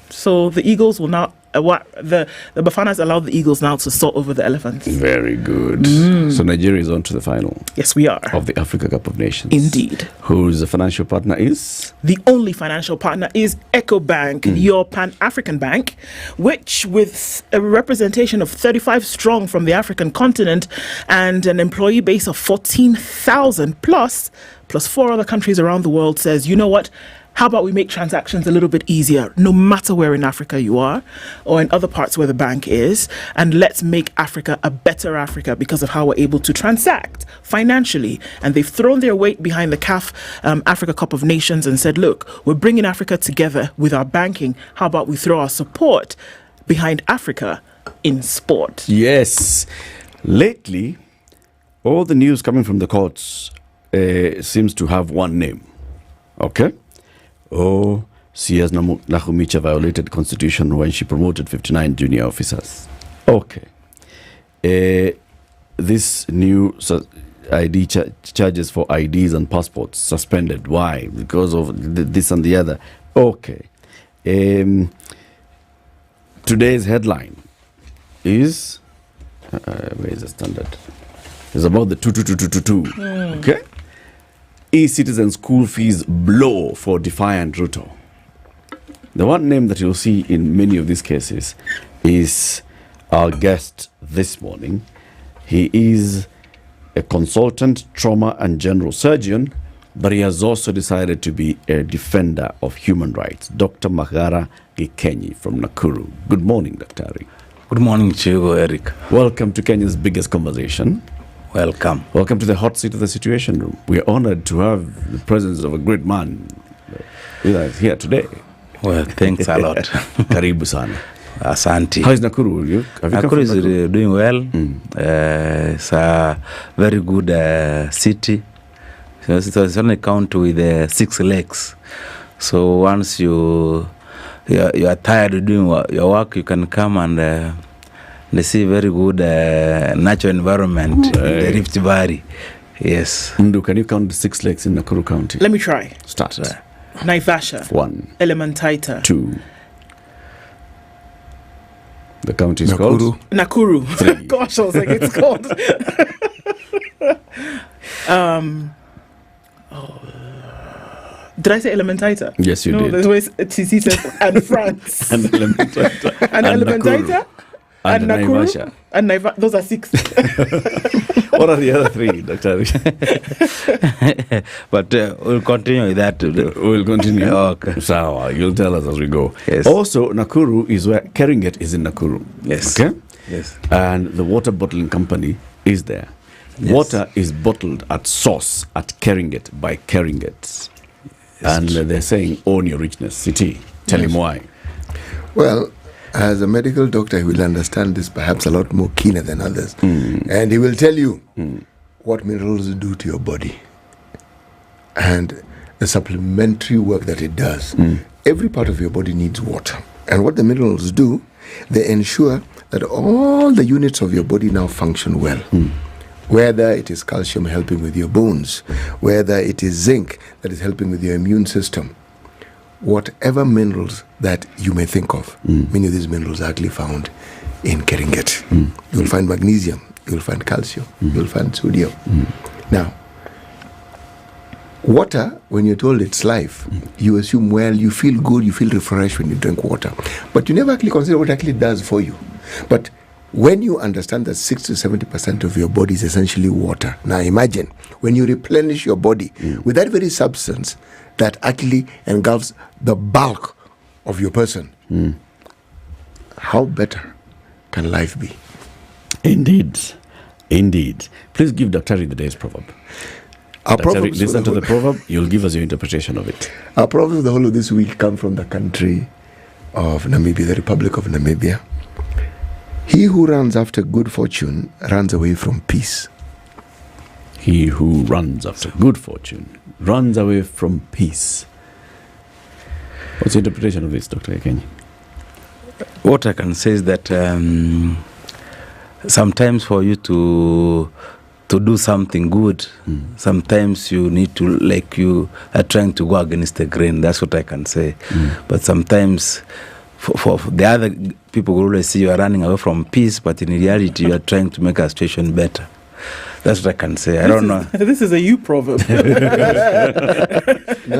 So the Eagles will now. The Bafanas allowed the Eagles now to sort over the elephants. Very good. So Nigeria is on to the final. Yes, we are. Of the Africa Cup of Nations. Indeed. Whose financial partner is? The only financial partner is EcoBank, your Pan-African bank, which with a representation of 35 strong from the African continent and an employee base of 14,000 plus 4 other countries around the world says, you know what? How about we make transactions a little bit easier, no matter where in Africa you are or in other parts where the bank is, and let's make Africa a better Africa because of how we're able to transact financially. And they've thrown their weight behind the CAF Africa Cup of Nations and said, look, we're bringing Africa together with our banking. How about we throw our support behind Africa in sport? Yes. Lately, all the news coming from the courts seems to have one name. Okay? Oh, CS Nakhumicha violated constitution when she promoted 59 junior officers. Okay. This new ID charges for IDs and passports suspended. Why? Because of this and the other. Okay. Today's headline is where is the Standard? It's about the 22222. Okay. E-citizen school fees blow for defiant Ruto. The one name that you'll see in many of these cases is our guest this morning. He is a consultant, trauma and general surgeon, but he has also decided to be a defender of human rights. Dr. Magara Gikenyi from Nakuru. Good morning, Dr. Good morning, Chigo Eric. Welcome to Kenya's biggest conversation. Welcome. Welcome to the hot seat of the Situation Room. We are honored to have the presence of a great man with us here today. Well, thanks a lot. Karibu sana. Asante. How is Nakuru? Nakuru is doing well. It's a very good city. So it's only count with 6 lakes. So once you are tired of doing your work, you can come and they see very good natural environment in the Rift Valley. Yes. Ndu, can you count the 6 lakes in Nakuru County? Let me try. Start. Naivasha. 1. Elementaita. 2. The county is Nakuru. called? Nakuru. Gosh, I was like, it's called. Did I say Elementaita? Yes, you did. No, there's always TC says and France. And Elementaita. And Elementaita. And Nakuru. Naivasha. And Naivasha. Those are 6. What are the other 3, Dr. But we'll continue with that. We'll continue. Okay. So you'll tell us as we go. Yes. Also, Nakuru is where Keringet is in Nakuru. Yes. Okay? Yes. And the water bottling company is there. Yes. Water is bottled at source at Keringet by Keringet. And they're saying, own your richness. City. Tell him why. Well, as a medical doctor, he will understand this perhaps a lot more keener than others. And he will tell you what minerals do to your body and the supplementary work that it does. Every part of your body needs water. And what the minerals do, they ensure that all the units of your body now function well. Whether it is calcium helping with your bones, whether it is zinc that is helping with your immune system, whatever minerals that you may think of, many of these minerals are actually found in Keringet. You'll find magnesium, you'll find calcium, you'll find sodium. Now, water, when you're told it's life, you assume, well, you feel good, you feel refreshed when you drink water. But you never actually consider what it actually does for you. But when you understand that 60 to 70% of your body is essentially water, now imagine when you replenish your body with that very substance that actually engulfs the bulk of your person, how better can life be? Indeed. Please give Dr. the day's proverb. Listen to the proverb, you'll give us your interpretation of it. Our proverbs for the whole of this week come from the country of Namibia, the Republic of Namibia. He who runs after good fortune runs away from peace. He who runs after good fortune runs away from peace. What's the interpretation of this, Dr. Ekenyi? What I can say is that sometimes for you to do something good, sometimes you need to, like you are trying to go against the grain. That's what I can say. But sometimes for the other people will always see you are running away from peace, but in reality you are trying to make a situation better. That's what I can say. I don't know. This is a you proverb. No,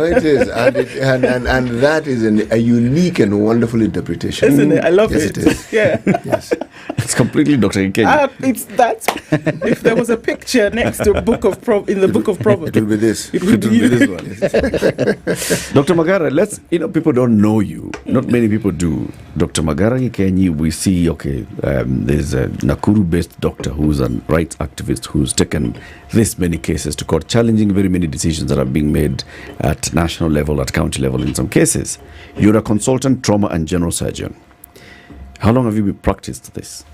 it is. And that is a unique and wonderful interpretation. Isn't it? I love it. Yes, it is. Yeah. Yes. It's completely Dr. Ekenyi. It's that. If there was a picture next to Book of Proverbs, it will be this. It will be this one. Dr. Magara, people don't know you. Not many people do. Dr. Magara Ekenyi, we see, there's a Nakuru-based doctor who's a rights activist who's taken this many cases to court, challenging very many decisions that are being made at national level, at county level in some cases. You're a consultant trauma and general surgeon. How long have you practiced this?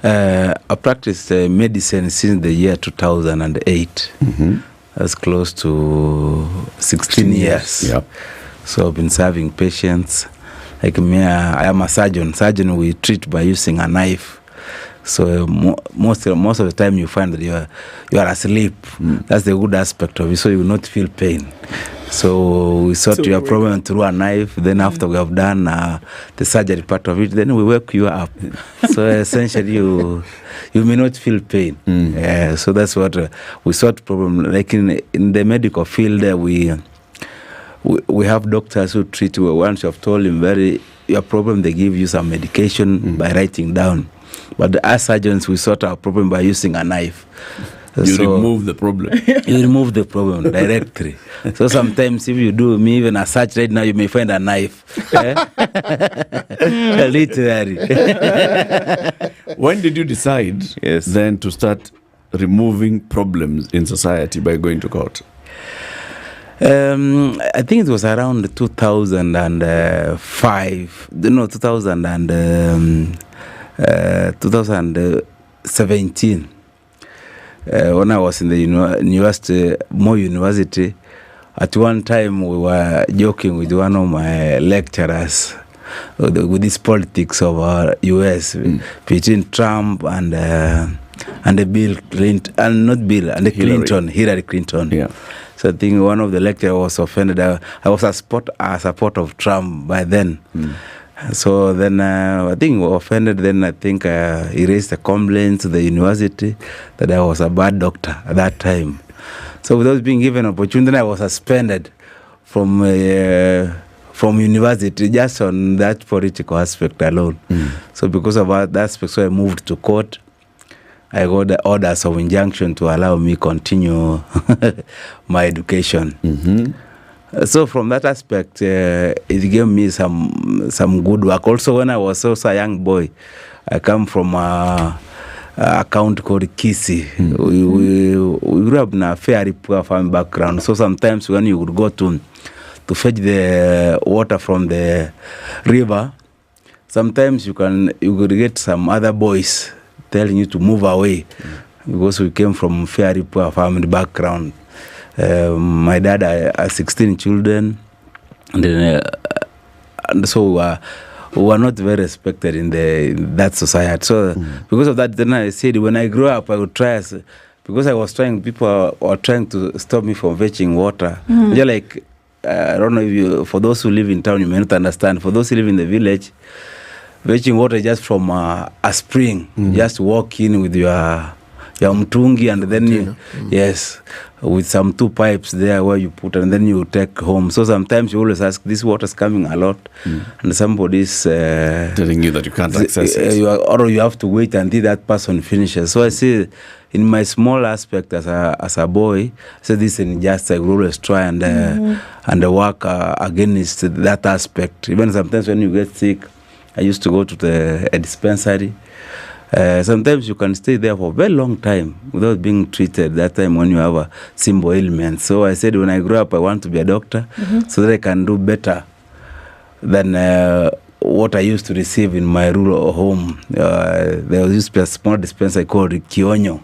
I practiced medicine since the year 2008. That's close to 16 years. Yeah. So I've been serving patients. Like me, I am a surgeon. Surgeon, we treat by using a knife. So most of the time you find that you are asleep. That's the good aspect of it. So you will not feel pain. So we sort your problem through a knife. Then after we have done the surgery part of it, then we wake you up. So essentially you may not feel pain. So that's what we sort problem. Like in the medical field, we have doctors who treat you. Once you have told him your problem, they give you some medication by writing down. But as surgeons, we sort our problem by using a knife. You remove the problem. You remove the problem directly. So sometimes if you do me even a search right now, you may find a knife. Literally. When did you decide then to start removing problems in society by going to court? I think it was around 2005. No, 2017. When I was in the university, Moi University, at one time we were joking with one of my lecturers with this politics of US between Trump and Bill Clinton, and not Bill, and Hillary Clinton. Yeah. So I think one of the lecturers was offended. I was a support of Trump by then. So then I think offended. Then I think he raised a complaint to the university that I was a bad doctor at that time. So without being given an opportunity, I was suspended from university just on that political aspect alone. So because of that aspect, so I moved to court. I got the orders of injunction to allow me continue my education. So from that aspect, it gave me some good work. Also, when I was also a young boy, I come from a county called Kisumu. We grew up in a very poor farm background. So sometimes when you would go to fetch the water from the river, sometimes you could get some other boys telling you to move away because we came from very poor family background. My dad had 16 children, and then and so we were not very respected in that society. So because of that, then I said when I grew up, I would try because I was trying. People were trying to stop me from fetching water. Just like I don't know if for those who live in town, you may not understand. For those who live in the village, fetching water just from a spring. Just walk in with your mtungi, and then yes, with some 2 pipes there where you put, and then you take home. So sometimes you always ask, this water's coming a lot, and somebody's telling you that you can't access it, or you have to wait until that person finishes. So I see, in my small aspect as a boy, I said this is just I will always try and work against that aspect. Even sometimes when you get sick, I used to go to a dispensary. Sometimes you can stay there for a very long time without being treated that time when you have a simple ailment. So I said when I grow up, I want to be a doctor so that I can do better than what I used to receive in my rural home. There used to be a small dispensary called Kionyo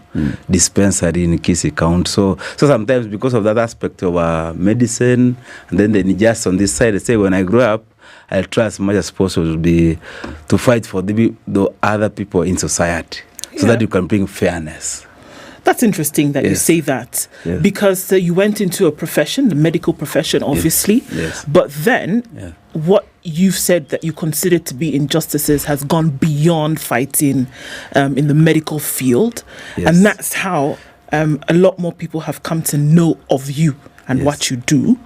dispensary in Kisii County. So sometimes because of that aspect of medicine, and then just on this side, I say when I grow up, I'll try as much as possible to fight for the other people in society so that you can bring fairness. That's interesting that you say that because you went into a profession, the medical profession, obviously, but then what you've said that you consider to be injustices has gone beyond fighting in the medical field, and that's how a lot more people have come to know of you and what you do.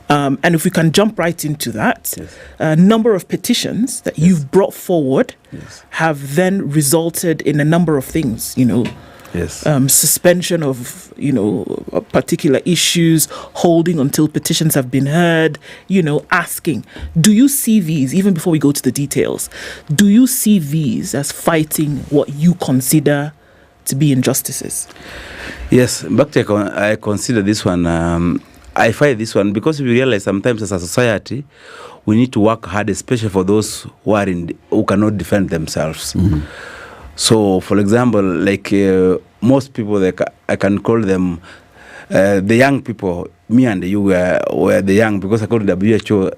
And if we can jump right into that, a number of petitions that you've brought forward have then resulted in a number of things, suspension of, particular issues, holding until petitions have been heard, asking. Do you see these, even before we go to the details, do you see these as fighting what you consider to be injustices? Yes, but I consider this one, I fight this one because we realize sometimes as a society, we need to work hard, especially for those who cannot defend themselves. So, for example, like most people, I can call them the young people. Me and you were the young, because according to WHO,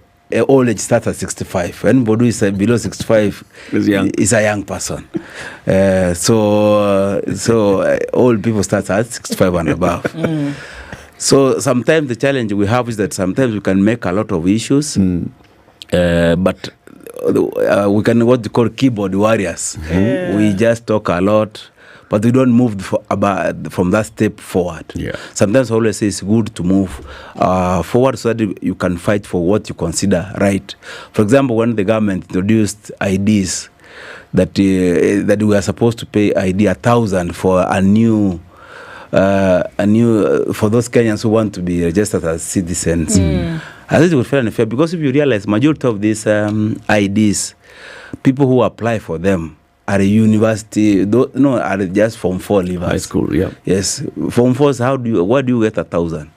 all age starts at 65. Anybody who is below 65 is a young person. So all people start at 65 and above. So sometimes the challenge we have is that sometimes we can make a lot of issues, but we can what they call keyboard warriors. We just talk a lot, but we don't move from that step forward. Sometimes I always say it's good to move forward so that you can fight for what you consider right. For example, when the government introduced IDs, that we are supposed to pay ID 1,000 for a new for those Kenyans who want to be registered as citizens. I think it was fair and fair, because if you realize majority of these IDs, people who apply for them are university, are just Form 4 leavers. High school, Yes, Form 4s, where do you get 1,000?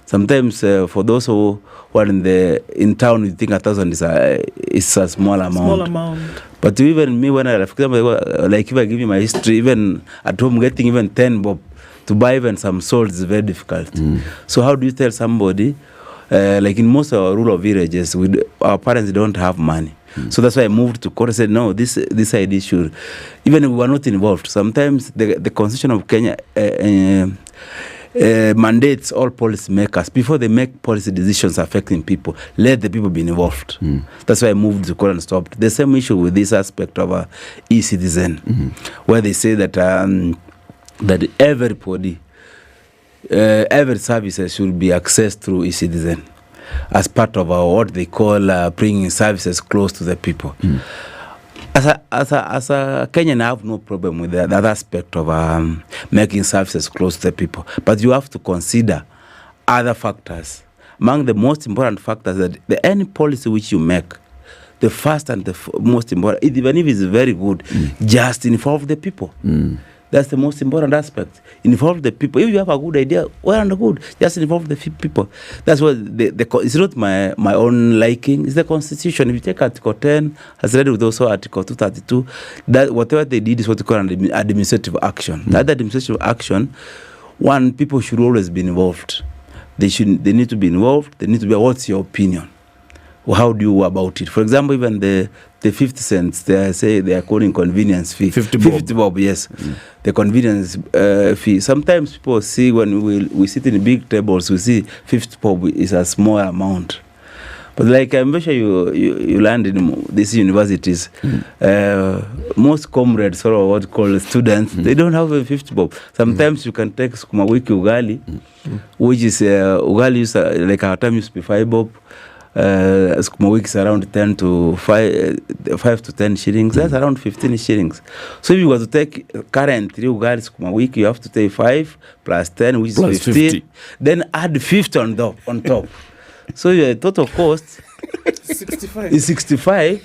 Sometimes for those who are in town, you think 1,000 is a small amount. But even me, when for example, like if I give you my history, even at home getting even 10 bob to buy even some salt is very difficult. So how do you tell somebody, like in most of our rural villages, our parents don't have money. So that's why I moved to court and said, no, this ID should, even if we were not involved. Sometimes the Constitution of Kenya mandates all policy makers, before they make policy decisions affecting people, let the people be involved. That's why I moved to court and stopped. The same issue with this aspect of e-citizen, where they say that that everybody, every services should be accessed through e-citizen as part of what they call bringing services close to the people. As a Kenyan, I have no problem with that aspect of making services close to the people. But you have to consider other factors. Among the most important factors, that any policy which you make, the first and the most important, even if it's very good, just involve the people. That's the most important aspect. Involve the people. If you have a good idea, well and good. Just involve the people. That's what it's not my own liking. It's the Constitution. If you take Article 10, as read with also Article 232, that whatever they did is what you call an administrative action. That administrative action, one, people should always be involved. They need to be involved. They need to be. What's your opinion? How do you go about it? For example, even the 50 cents, they say they are calling convenience fee. 50 bob, yes. The convenience fee. Sometimes people see when we sit in big tables, we see 50 bob is a small amount. But like I'm sure you land in these universities, most comrades or what call students, they don't have a 50 bob. Sometimes you can take sukuma wiki ugali, which is ugali is like our time used to be 5 bob. Sukuma wiki is around 5 to 10 shillings. That's around 15 shillings. So if you were to take currently ugali sukuma wiki, you have to take 5 plus 10, which is Plus 15. 50. Then add 50 on top. So your total cost 65. is 65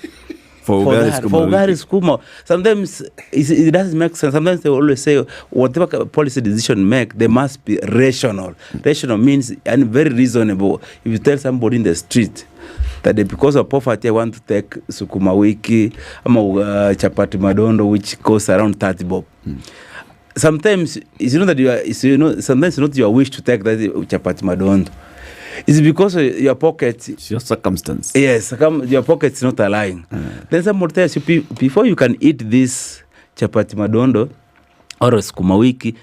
for ugali sukuma. Sometimes it doesn't make sense. Sometimes they always say whatever policy decision make, they must be rational. Rational means and very reasonable. If you tell somebody in the street that because of poverty I want to take sukuma wiki ama chapati madondo which costs around 30 bob. Sometimes it's not that sometimes it's not your wish to take that chapati madondo. It's because your pocket. It's your circumstance. Yes, your pocket's not allowing. Then somebody tells you, before you can eat this chapati madondo or sukuma wiki,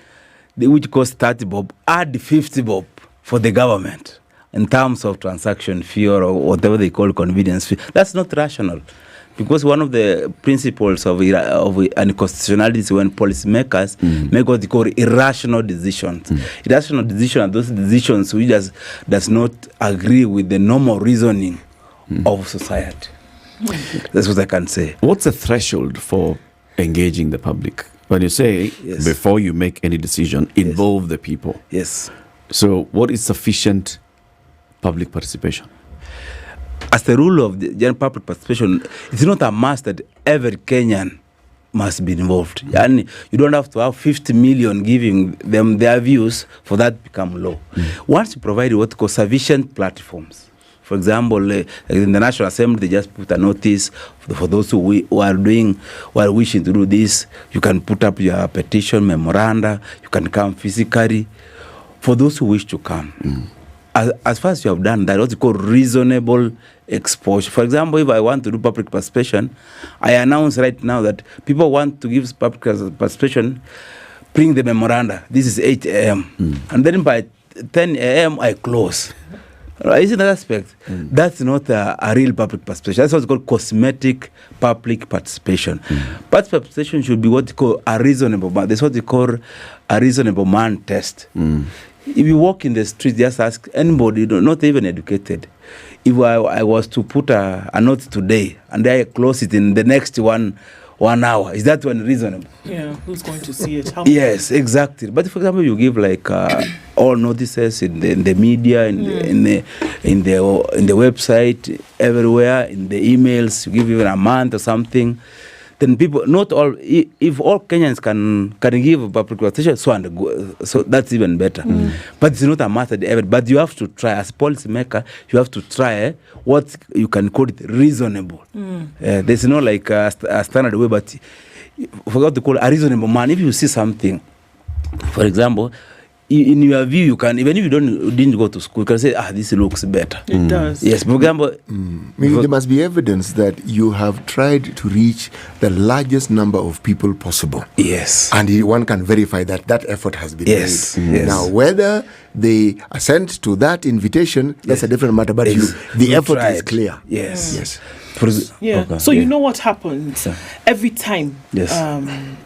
which costs 30 bob, add 50 bob for the government in terms of transaction fee or whatever they call convenience fee. That's not rational. Because one of the principles of unconstitutionality is when policymakers make what they call irrational decisions. Irrational decisions are those decisions which does not agree with the normal reasoning of society. That's what I can say. What's the threshold for engaging the public? When you say before you make any decision, involve the people. Yes. So what is sufficient public participation? As the rule of the general public participation, it's not a must that every Kenyan must be involved. And you don't have to have 50 million giving them their views for that to become law. Once you provide what called sufficient platforms, for example, in the National Assembly, they just put a notice for those who are wishing to do this. You can put up your petition, memoranda. You can come physically. For those who wish to come, as far as you have done that, what you call reasonable exposure. For example, if I want to do public participation, I announce right now that people want to give public participation, bring the memoranda. This is 8 a.m. And then by 10 a.m. I close. Isn't that aspect? That's not a real public participation. That's what's called cosmetic public participation. Public participation should be what you call a reasonable man. That's what you call a reasonable man test. If you walk in the street, just ask anybody, not even educated. If I was to put a note today and I close it in the next one hour, is that one reasonable? Yeah, who's going to see it? Yes, exactly. But for example, you give like all notices in the media, in the website, everywhere, in the emails. You give even a month or something. Then people, not all, if all Kenyans can give a public participation, so that's even better. But it's not a matter ever. But you have to try, as a policymaker, you have to try what you can call it reasonable. There's no like a standard way, but forgot to call a reasonable man. If you see something, for example, in your view, you can, even if you didn't go to school, you can say, this looks better. It does. Yes, for example, There must be evidence that you have tried to reach the largest number of people possible. Yes. And one can verify that effort has been made. Yes. Now, whether they assent to that invitation, that's a different matter, but the effort is clear. Yes. Yeah. Okay. So you know what happens every time. Yes.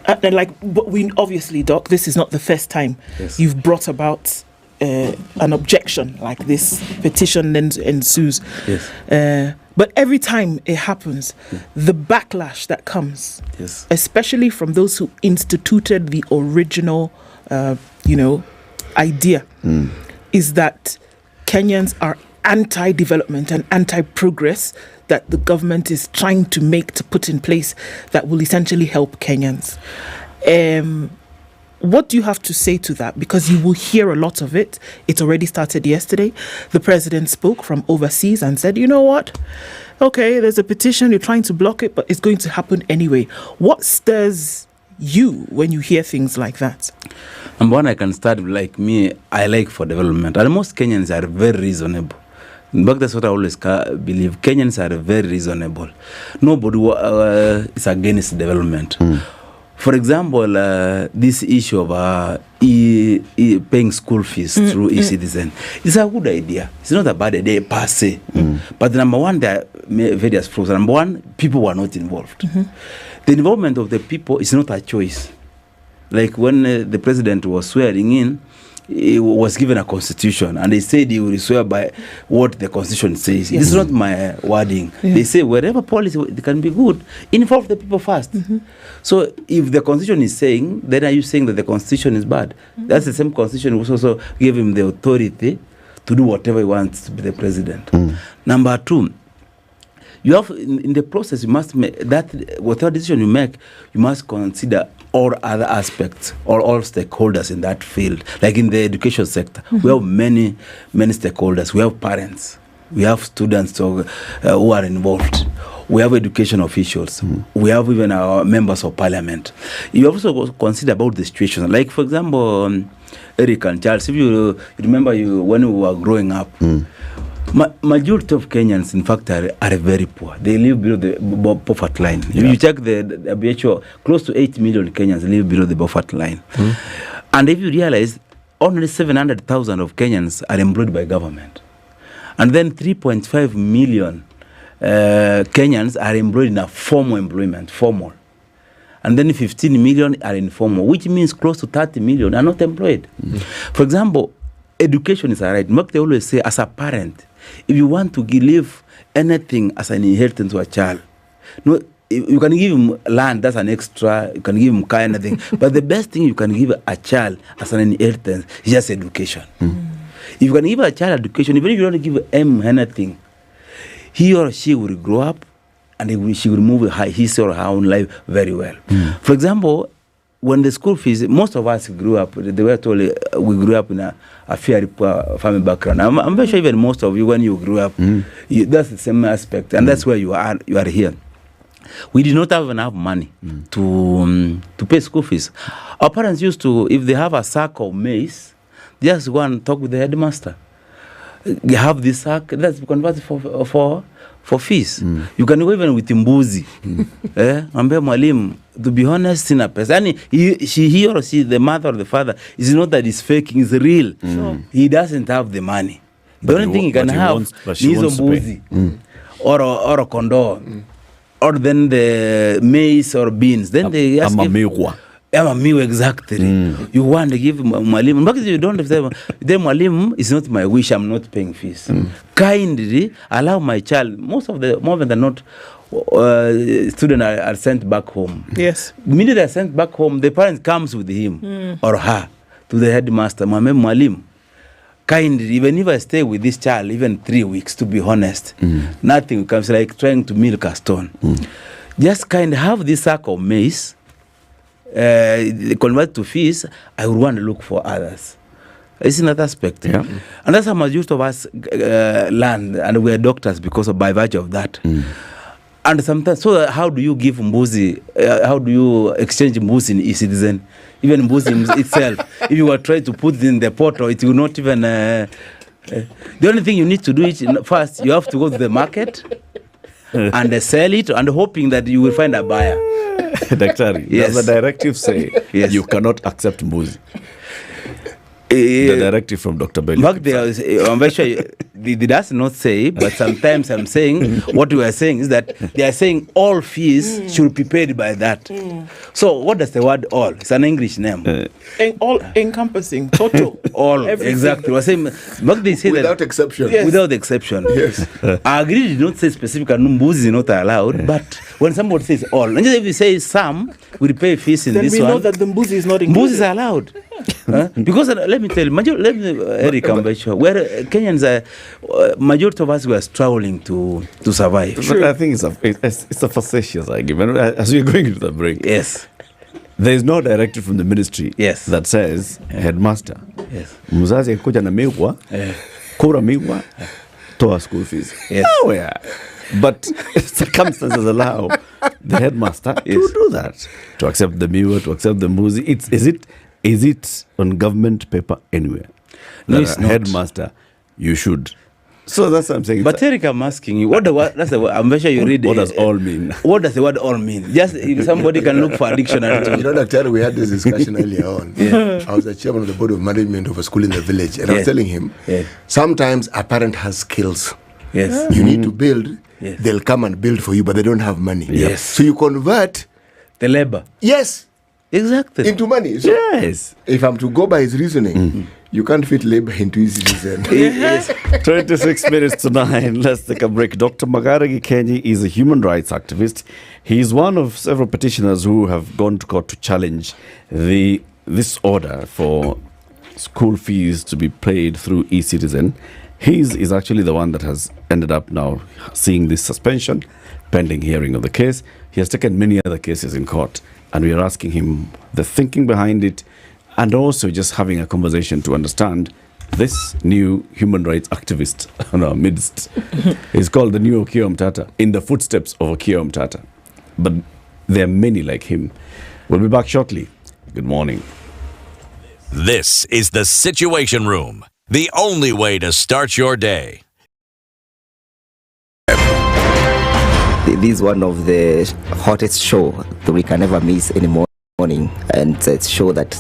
But we obviously, Doc, this is not the first time you've brought about an objection like this. Petition then ensues. Yes. But every time it happens, the backlash that comes, especially from those who instituted the original, idea, is that Kenyans are anti-development and anti-progress that the government is trying to put in place that will essentially help Kenyans. What do you have to say to that? Because you will hear a lot of it. It already started yesterday. The president spoke from overseas and said, you know what? Okay, there's a petition, you're trying to block it, but it's going to happen anyway. What stirs you when you hear things like that? Number one, I can start like me, I like for development. And most Kenyans are very reasonable. But that's what I always believe. Kenyans are very reasonable. Nobody is against development. For example, this issue of paying school fees through e-citizen is a good idea. It's not a bad idea per se. But number one, there are various pros. Number one, people were not involved. The involvement of the people is not a choice. Like when the president was swearing in, he was given a constitution and they said he will swear by what the constitution says. This is not my wording. They say wherever policy can be good, involve the people first. So if the constitution is saying, then are you saying that the constitution is bad? That's the same constitution which also gave him the authority to do whatever he wants to be the president. Number two, you have in the process, you must make that whatever decision you make, you must consider all other aspects or all stakeholders in that field. Like in the education sector, we have many stakeholders. We have parents, we have students who are involved. We have education officials. We have even our members of parliament. You also consider about the situation. Like for example, Eric and Charles, if you remember when we were growing up, majority of Kenyans, in fact, are very poor. They live below the poverty line. If you check the WHO, close to 8 million Kenyans live below the poverty line. And if you realize, only 700,000 of Kenyans are employed by government. And then 3.5 million Kenyans are employed in a formal employment, formal. And then 15 million are informal, which means close to 30 million are not employed. For example, education is a right. They always say, as a parent, if you want to give anything as an inheritance to a child, no, you can give him land, that's an extra, you can give him car, anything. But the best thing you can give a child as an inheritance is just education. If you can give a child education, even if you don't give him anything, he or she will grow up and she will move his or her own life very well. For example, when the school fees, most of us grew up, they were told we grew up in a fairly poor family background. I'm very sure even most of you, when you grew up, that's the same aspect, and that's where you are here. We did not have enough money to pay school fees. Our parents used to, if they have a sack of maize, just go and talk with the headmaster. You have this sack, that's converted for fees. You can go even with mbuzi. Ambe mwalimu, to be honest, in a person, he or she, the mother or the father, is not that he's faking, it's real. He doesn't have the money. The only thing he can have is mbuzi or a condor, or then the maize or beans. Then they ask exactly. You want to give mwalimu, because you don't have them. The mwalimu is not my wish. I'm not paying fees. Kindly allow my child. More than not, students are sent back home. Yes. Immediately they are sent back home, the parent comes with him or her to the headmaster. Mwalimu, kindly, even if I stay with this child even 3 weeks, to be honest, nothing comes like trying to milk a stone. Just kind of have this sack of maize. Convert to fees, I would want to look for others. It's another aspect. And that's how most of us learn, and we are doctors because by virtue of that. And sometimes, so how do you give mbuzi, how do you exchange mbuzi in e-citizen? Even mbuzi itself, if you were trying to put it in the portal, it will not even... the only thing you need to do is, first, you have to go to the market and sell it, and hoping that you will find a buyer. Daktari, does the directive say you cannot accept mbuzi? The directive from Dr. Bello. I'm very sure they does not say, but sometimes I'm saying, what we are saying is that they are saying all fees should be paid by that. So what does the word all? It's an English name. All encompassing, total. All, everything. Exactly. We're saying, but they say without that, exception. Without exception. Yes. I agree, did not say specific, mbuzi is not allowed, but when somebody says all, and if you say some, we pay fees in then this one. Then we know that the mbuzi is not included. Mbuzi is allowed. Because let me tell you, Eric, where Kenyans are, majority of us were struggling to survive. But I think it's a facetious argument as we're going into the break. Yes. there is no directive from the ministry that says headmaster, mzazi akikuja na miwa, kura miwa, toa school fees. Nowhere. But circumstances allow the headmaster to do that, to accept the miwa, to accept the muzi. Is it on government paper anywhere? No, That it's a not. headmaster, you should. So that's what I'm saying. But Eric, I'm asking you, that's the word. I'm sure you read. What does all mean? What does the word all mean? Just if somebody can look for a dictionary. You know, Dr. We had this discussion earlier on. I was the chairman of the board of management of a school in the village, and I was telling him, sometimes a parent has skills. Yes. You need to build. They'll come and build for you, but they don't have money. Yes. So you convert the labor. Yes. Exactly. Into money. So if I'm to go by his reasoning, you can't fit labor into his reason. 26 minutes to 9. Let's take a break. Dr. Magaragi Kenyi is a human rights activist. He is one of several petitioners who have gone to court to challenge this order for school fees to be paid through e-citizen. His is actually the one that has ended up now seeing this suspension pending hearing of the case. He has taken many other cases in court, and we are asking him the thinking behind it, and also just having a conversation to understand this new human rights activist in our midst. He's called the new Okiya Mtata, in the footsteps of Okiya Mtata. But there are many like him. We'll be back shortly. Good morning. This is the Situation Room, the only way to start your day. This is one of the hottest show that we can never miss any morning, and it's a show that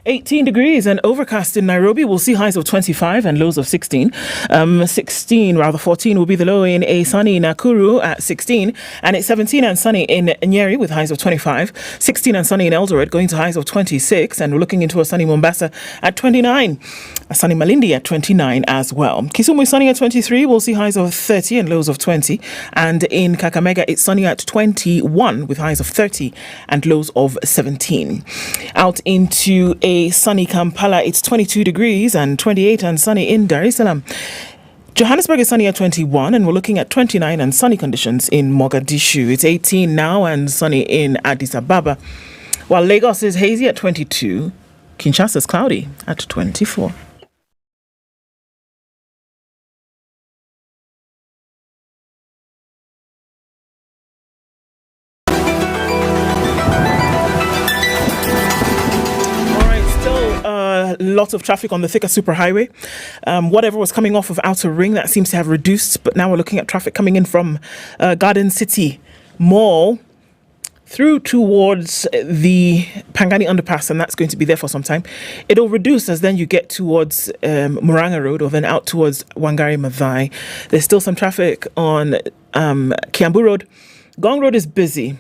$18 degrees and overcast in Nairobi. We'll see highs of 25 and lows of 16. 14 will be the low in a sunny Nakuru at 16. And it's 17 and sunny in Nyeri with highs of 25. 16 and sunny in Eldoret going to highs of 26. And we're looking into a sunny Mombasa at 29. A sunny Malindi at 29 as well. Kisumu is sunny at 23. We'll see highs of 30 and lows of 20. And in Kakamega, it's sunny at 21 with highs of 30 and lows of 17. Out into a sunny Kampala, it's 22 degrees and 28 and sunny in Dar es Salaam. Johannesburg is sunny at 21 and we're looking at 29 and sunny conditions in Mogadishu. It's 18 now and sunny in Addis Ababa. While Lagos is hazy at 22, Kinshasa is cloudy at 24. Lots of traffic on the Thika Superhighway. Whatever was coming off of Outer Ring, that seems to have reduced, but now we're looking at traffic coming in from Garden City Mall through towards the Pangani Underpass, and that's going to be there for some time. It'll reduce as then you get towards Muranga Road or then out towards Wangari Maathai. There's still some traffic on Kiambu Road. Gong Road is busy.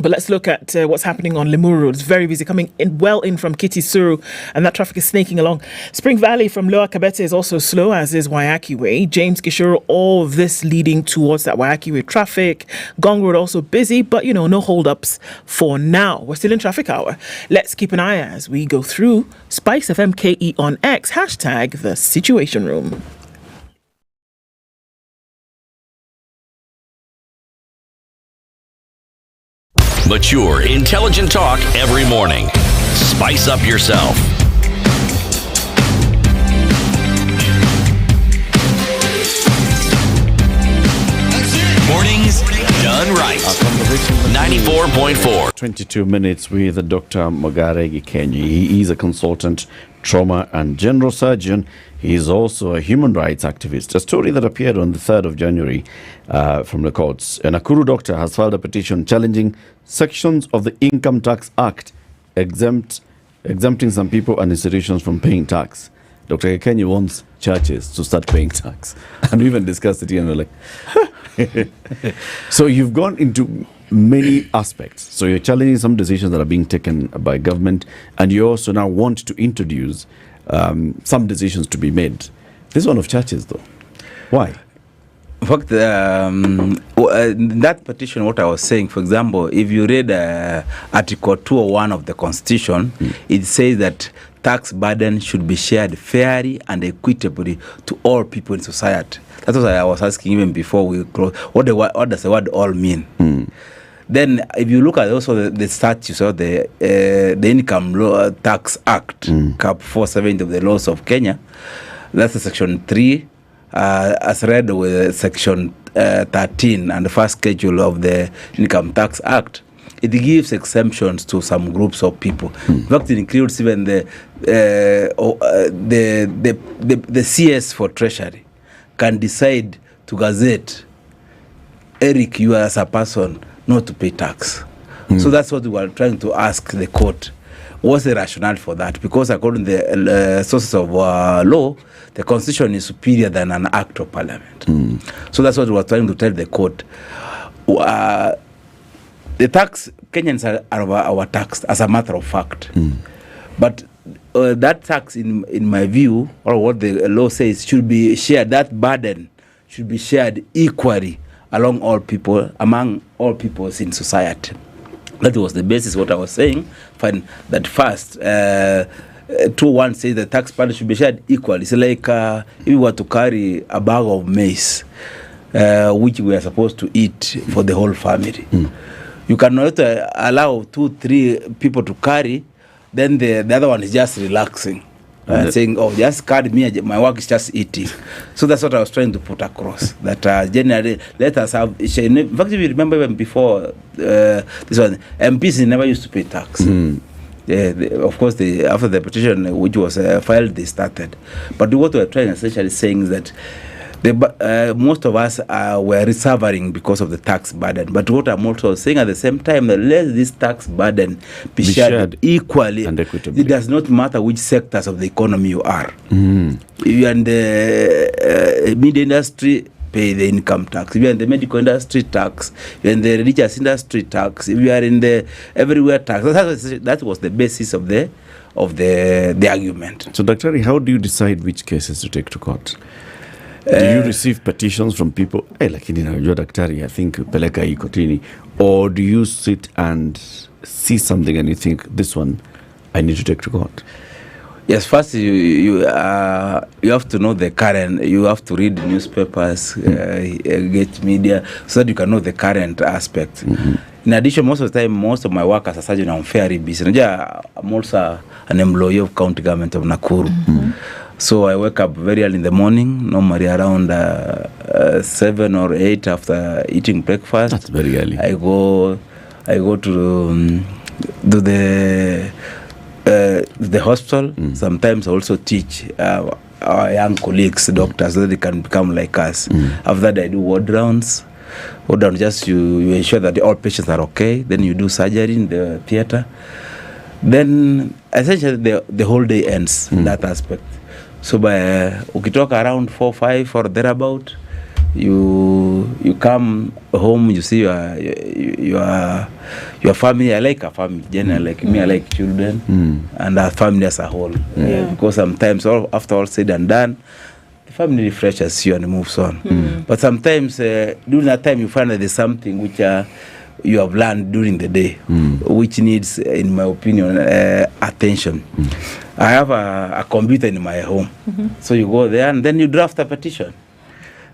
But let's look at what's happening on Limuru Road. It's very busy, coming in well in from Kitisuru, and that traffic is snaking along. Spring Valley from Lower Kabete is also slow, as is Wayaki Way. James Gishuru, all this leading towards that Wayaki Way traffic. Gong Road also busy, but no hold-ups for now. We're still in traffic hour. Let's keep an eye as we go through SpiceFM KE on X, hashtag #TheSituationRoom. Mature, intelligent talk every morning. Spice up yourself. Mornings done right. 94.4. 22 minutes with Dr. Mogare Gikenyi. He is a consultant, trauma and general surgeon. He is also a human rights activist. A story that appeared on the 3rd of January from the courts. A Nakuru doctor has filed a petition challenging sections of the Income Tax Act exempting some people and institutions from paying tax. Dr. Gikenyi wants churches to start paying tax. And we even discussed it here and we're like, so you've gone into many aspects. So you're challenging some decisions that are being taken by government, and you also now want to introduce some decisions to be made. This one of churches, though. Why? In fact, that petition, what I was saying, for example, if you read Article 201 of the Constitution, it says that tax burden should be shared fairly and equitably to all people in society. That's what I was asking even before we close. What does the word all mean? Then, if you look at also the statutes of the Income Tax Act, Cap 470 of the laws of Kenya, that's Section 3, as read with Section 13 and the first schedule of the Income Tax Act. It gives exemptions to some groups of people. In fact, it includes even the CS for Treasury can decide to gazette Eric, you as a person, not to pay tax. So that's what we were trying to ask the court. What's the rationale for that? Because according to the sources of law, the Constitution is superior than an act of parliament. So that's what we were trying to tell the court. The tax, Kenyans are taxed as a matter of fact. But that tax, in my view, or what the law says, should be shared, that burden should be shared equally among all people in society. That was the basis of what I was saying. Find that first, 2:1 says the tax burden should be shared equally. It's like if we were to carry a bag of maize, which we are supposed to eat for the whole family. You cannot allow 2-3 people to carry, then the other one is just relaxing. Saying, oh, just carry me, my work is just eating. So that's what I was trying to put across. That generally, let us have. In fact, if you remember even before this one, MPs never used to pay tax. Of course, after the petition which was filed, they started. But what we are trying essentially saying is that most of us were recovering because of the tax burden. But what I'm also saying at the same time, that let this tax burden be shared equally and equitably. It does not matter which sectors of the economy you are. If you are in the media industry, pay the income tax. If you are in the medical industry, tax. If you are in the religious industry, tax. If you are in the everywhere, tax. That was the basis of the argument. So, Dr. How do you decide which cases to take to court? Do you receive petitions from people, lakini najua daktari, I think peleka hii kotini, or do you sit and see something and you think, this one I need to take to court? Yes, first you have to know the current, you have to read newspapers, get media, so that you can know the current aspect. In addition, most of the time, most of my work as a surgeon, I'm very busy. I'm also an employee of county government of Nakuru. So I wake up very early in the morning, normally around 7 or 8 after eating breakfast. That's very early. I go to do the hospital. Sometimes I also teach our young colleagues, doctors, so that they can become like us. After that, I do ward rounds. Just you ensure that all patients are okay. Then you do surgery in the theater. Then essentially the whole day ends in that aspect. So by ukitoka around 4-5 or thereabout, you come home, you see your family. I like a family generally, like me, I like children and our family as a whole. Because sometimes after all said and done, the family refreshes you and moves on. But sometimes during that time you find that there's something which you have learned during the day, which needs, in my opinion, attention. I have a computer in my home. So you go there and then you draft a petition.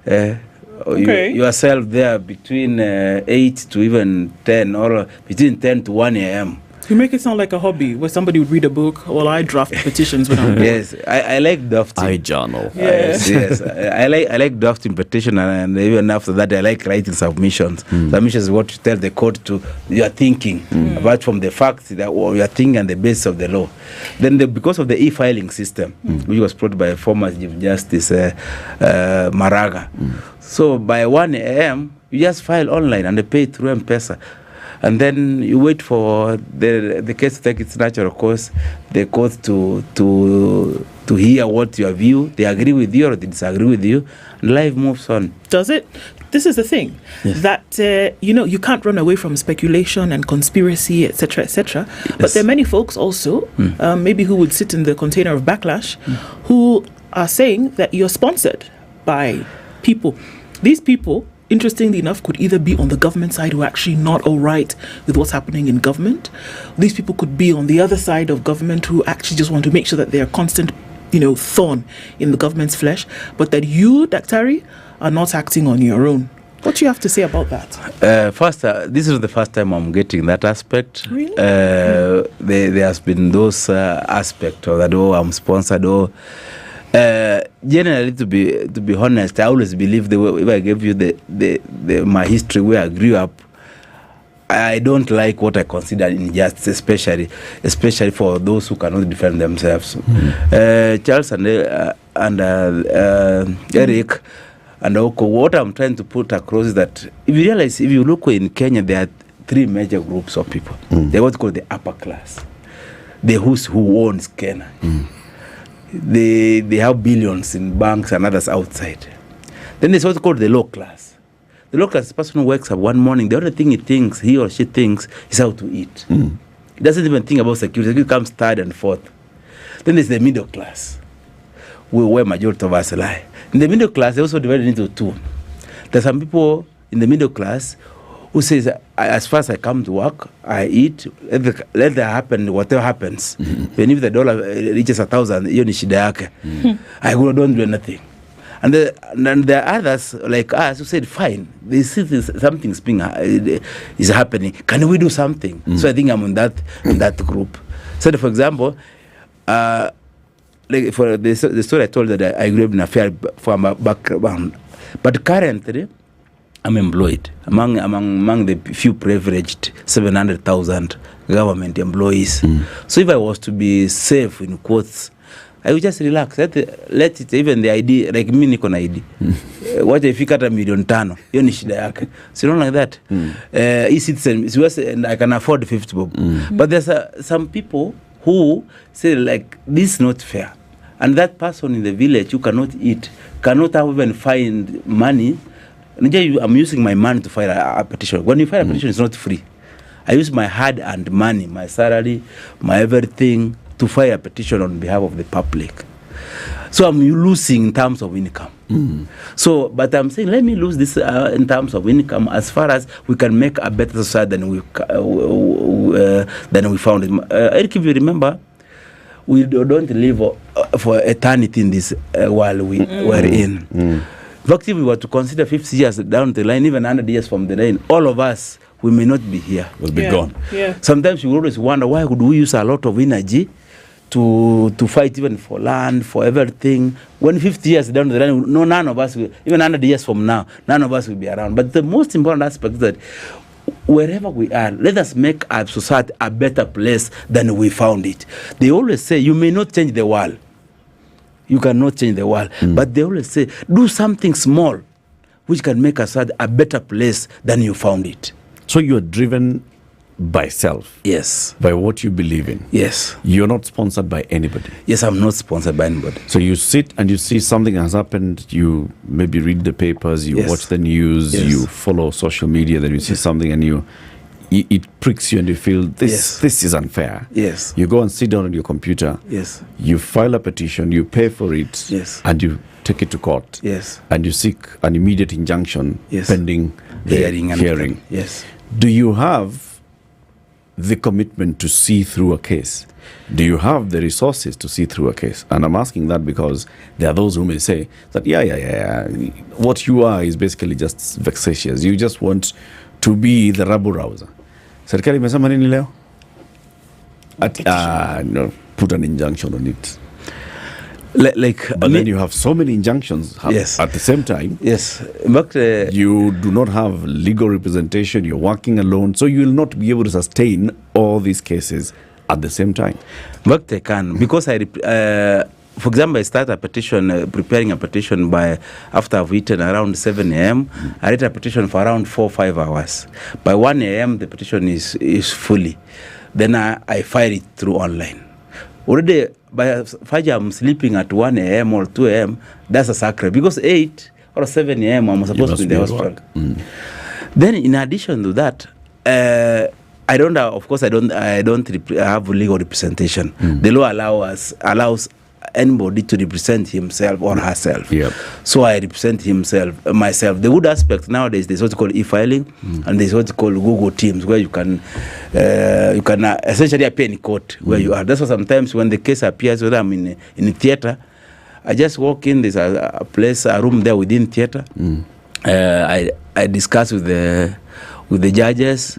Yourself there between 8 to even 10 or between 10 to 1 a.m. You make it sound like a hobby where somebody would read a book. Well, I draft petitions when I'm Yes, I like drafting. I journal. Yes. Yes. I like drafting petition, and even after that, I like writing submissions. Submissions is what you tell the court to your thinking, apart from the facts that you're thinking and the basis of the law. Then, because of the e-filing system, which was brought by former Chief Justice Maraga, so by 1 a.m. you just file online and they pay through M-Pesa. And then you wait for the case to take its natural course, the court to hear what your view, they agree with you or they disagree with you, and life moves on. Does it? This is the thing, that, you can't run away from speculation and conspiracy, etc., etc. But there are many folks also, maybe who would sit in the container of backlash, who are saying that you're sponsored by people. These people, interestingly enough, could either be on the government side who are actually not all right with what's happening in government. These people could be on the other side of government who actually just want to make sure that they're a constant, thorn in the government's flesh, but that you, Daktari, are not acting on your own. What do you have to say about that? First, this is the first time I'm getting that aspect. Really? There has been those aspects of that, I'm sponsored, generally, to be honest, I always believe if I give you my history where I grew up, I don't like what I consider injustice, especially for those who cannot defend themselves. Charles and Eric and Oko, what I'm trying to put across is that if you look in Kenya, there are three major groups of people. They're what called the upper class, the who owns Kenya. They have billions in banks and others outside. Then there's what's called the low class. The low class is the person who wakes up one morning, the only thing he or she thinks is how to eat. He doesn't even think about security. Security comes third and fourth. Then there's the middle class, where majority of us lie. In the middle class, they also divided into two. There's some people in the middle class who says, as far as I come to work, I eat, let that happen, whatever happens. Even if the dollar reaches 1,000, hiyo ni shida yake. I don't do anything. And there are others like us who said, fine, this is something's is happening. Can we do something? So I think I'm in that group. So for example, like for the story I told that I grew up in a fair from a background, but currently I'm employed among the few privileged 700,000 government employees. So if I was to be safe in quotes, I would just relax. Let it, even the ID, like me niko na ID. What if you got $1.5 million? Hiyo ni shida yake. So not like that. E-citizen, and I can afford 50 bob. But there's some people who say like, this is not fair. And that person in the village who cannot eat, cannot even find money. I'm using my money to file a petition. When you file a petition, it's not free. I use my hard-earned money, my salary, my everything, to file a petition on behalf of the public. So I'm losing in terms of income. So, but I'm saying, let me lose this in terms of income as far as we can make a better society than we found it. Eric, if you remember, we don't live for eternity in this world we're in. In fact, if we were to consider 50 years down the line, even 100 years from the line, all of us, we may not be here. We'll be gone. Sometimes you always wonder, why would we use a lot of energy to fight even for land, for everything? When 50 years down the line, none of us will, even 100 years from now, none of us will be around. But the most important aspect is that wherever we are, let us make our society a better place than we found it. They always say, you may not change the world. You cannot change the world. But they always say, do something small which can make us a better place than you found it. So you are driven by self. Yes. By what you believe in. Yes. You're not sponsored by anybody. Yes, I'm not sponsored by anybody. So you sit and you see something has happened, you maybe read the papers, you watch the news, you follow social media, then you see something and it pricks you and you feel this is unfair. Yes. You go and sit down on your computer. Yes. You file a petition, you pay for it. Yes. And you take it to court. Yes. And you seek an immediate injunction pending the hearing. Yes. Do you have the commitment to see through a case? Do you have the resources to see through a case? And I'm asking that because there are those who may say that, what you are is basically just vexatious. You just want to be the rabble rouser. Serikali imesema nini leo? No, put an injunction on it. But then you have so many injunctions at the same time. Yes. But, you do not have legal representation, you're working alone, so you will not be able to sustain all these cases at the same time. But they can, because for example, I start a petition, preparing a petition after I've eaten around 7 a.m. I write a petition for around 4 or 5 hours. By 1 a.m., the petition is fully. Then I file it through online. Already, by 5 I'm sleeping at 1 a.m. or 2 a.m., that's a sacred. Because 8 or 7 a.m., I'm supposed to be in the hospital. Then, in addition to that, I don't have legal representation. The law allows anybody to represent himself or herself. So I represent myself. The good aspect nowadays, there's what's called e-filing, and there's what's called Google Teams, where you can essentially appear in court where you are. That's why sometimes when the case appears, whether I'm in a theater, I just walk in. There's a room there within theater. I discuss with the judges.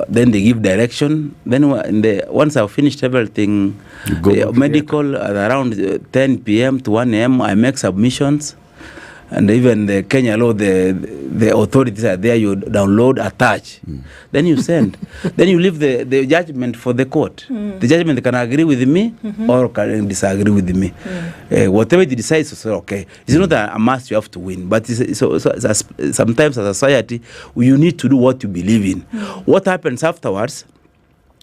Then they give direction. Then once I've finished everything, medical at around 10 p.m. to 1 a.m., I make submissions. And even the Kenya law, the authorities are there. You download, attach, then you send. Then you leave the judgment for the court. The judgment can agree with me or can disagree with me. Whatever it decides, so okay. It's not a must you have to win, but sometimes as a society, you need to do what you believe in. What happens afterwards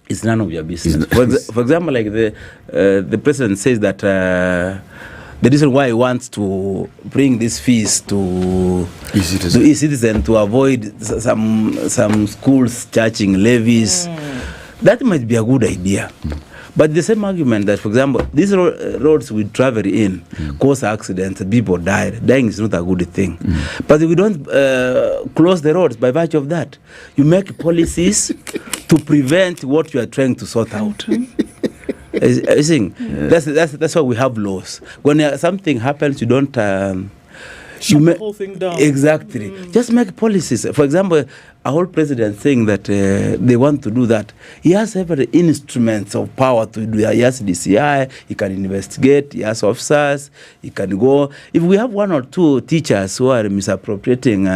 is none of your business. For example, like the president says that. The reason why he wants to bring these fees to e-citizen to avoid some schools charging levies, that might be a good idea. But the same argument that, for example, these roads we travel in cause accidents, people died. Dying is not a good thing. But we don't close the roads by virtue of that. You make policies to prevent what you are trying to sort out. I think that's why we have laws. When something happens, you don't shut the whole thing down. Exactly. Just make policies. For example, a whole president saying that they want to do that. He has every instruments of power to do that. He has DCI, he can investigate, he has officers, he can go. If we have 1 or 2 teachers who are misappropriating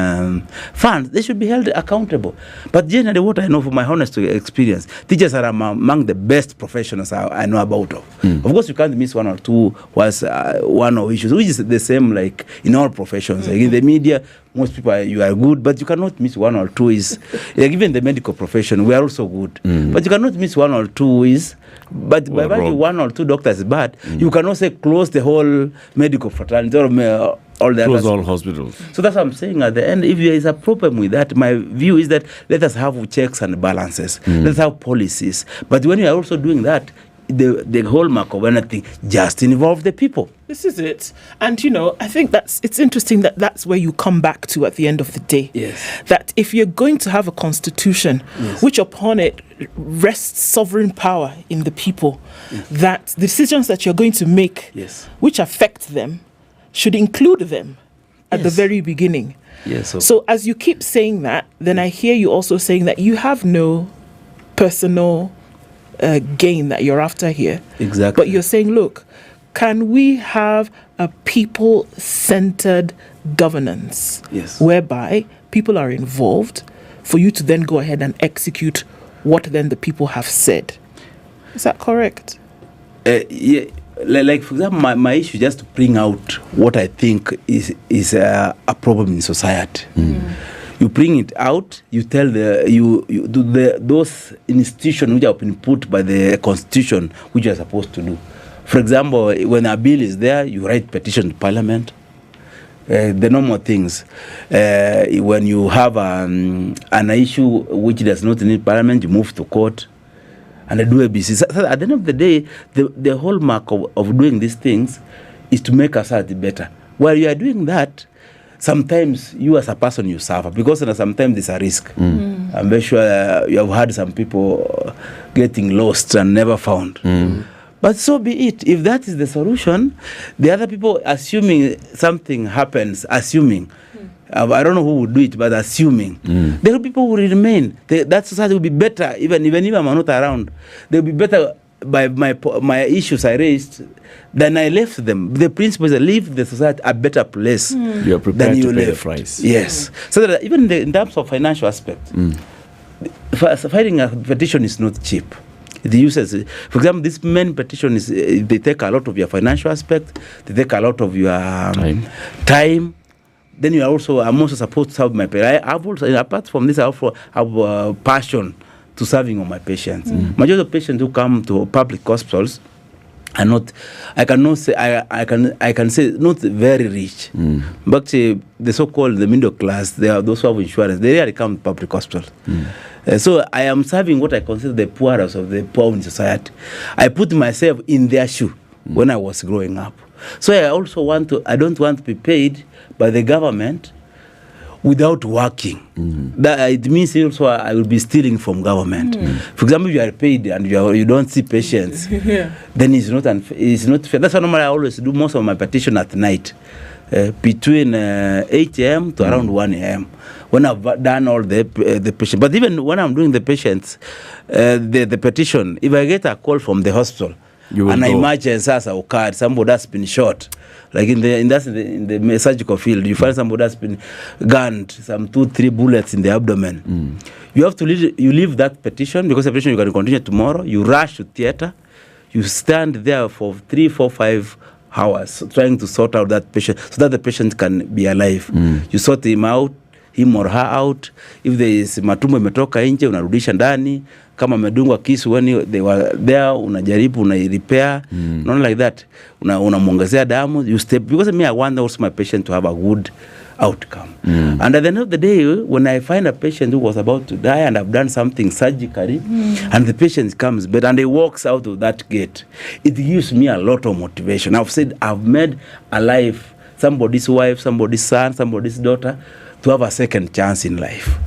funds, they should be held accountable. But generally, what I know from my honest experience, teachers are among the best professionals I know about. Of course, you can't miss 1 or 2 was one of issues, which is the same like in all professions. Like in the media, most people you are good, but you cannot miss 1 or 2 is like even the medical profession we are also good, but you cannot miss 1 or 2 is. But by value 1 or 2 doctors is bad. You cannot say close the whole medical fraternity or all the close all hospitals. So that's what I'm saying at the end. If there is a problem with that, my view is that let us have checks and balances. Let's have policies. But when you are also doing that, the hallmark of anything just involve the people. This is it. And, I think it's interesting that's where you come back to at the end of the day. Yes. That if you're going to have a constitution, which upon it rests sovereign power in the people, that the decisions that you're going to make, which affect them, should include them at the very beginning. Yes. So as you keep saying that, then I hear you also saying that you have no personal gain that you're after here. Exactly. But you're saying, look, can we have a people-centered governance whereby people are involved for you to then go ahead and execute what then the people have said? Is that correct? Yeah. Like, for example, my issue is just to bring out what I think is a problem in society. You bring it out. You tell those institutions which have been put by the Constitution, which you are supposed to do. For example, when a bill is there, you write petition to Parliament. The normal things. When you have an issue which does not need Parliament, you move to court and do ABC. So at the end of the day, the hallmark of doing these things is to make us better. While you are doing that, sometimes you as a person you suffer because sometimes there's a risk. I'm very sure you have had some people getting lost and never found. But so be it. If that is the solution, the other people assuming something happens, I don't know who would do it, but assuming there are people who will remain. That society will be better, even if I'm not around. They will be better by my issues I raised than I left them. The principle is to leave the society a better place. You're prepared than you to pay left. the price. Yes. So that even in terms of financial aspect, fighting a petition is not cheap. The users, for example, this main petition is they take a lot of your financial aspect, they take a lot of your time. Then I'm also supposed to help my patients. I've also, apart from this, I also have a passion to serving on my patients. Majority of patients who come to public hospitals are not, I can say not very rich, but the so-called the middle class, they are those who have insurance. They rarely come to public hospitals. So I am serving what I consider the poorest of the poor in society. I put myself in their shoe when I was growing up. So I also I don't want to be paid by the government without working. That it means also I will be stealing from government. For example, if you are paid and you don't see patients, then it's not fair. That's why normally I always do most of my petition at night, between 8 a.m. to around 1 a.m. when I've done all the patient. But even when I'm doing the patients, the petition, if I get a call from the hospital, an emergency has occurred, somebody has been shot, like in the surgical field, you find somebody has been gunned, some 2-3 bullets in the abdomen. You have to leave that petition, because the petition you can continue tomorrow. You rush to theater, you stand there for 3, 4, 5 hours trying to sort out that patient so that the patient can be alive. You sort him or her out. If there is matumbo imetoka nje, unarudisha ndani. Kama medungwa kisu when they were there, unajaribu repair. Not like that. Unamwongezea damu. You step, because I want also my patient to have a good outcome. And at the end of the day, when I find a patient who was about to die and I've done something surgically, and the patient comes back and he walks out of that gate, it gives me a lot of motivation. I've said I've made a life, somebody's wife, somebody's son, somebody's daughter, to have a second chance in life.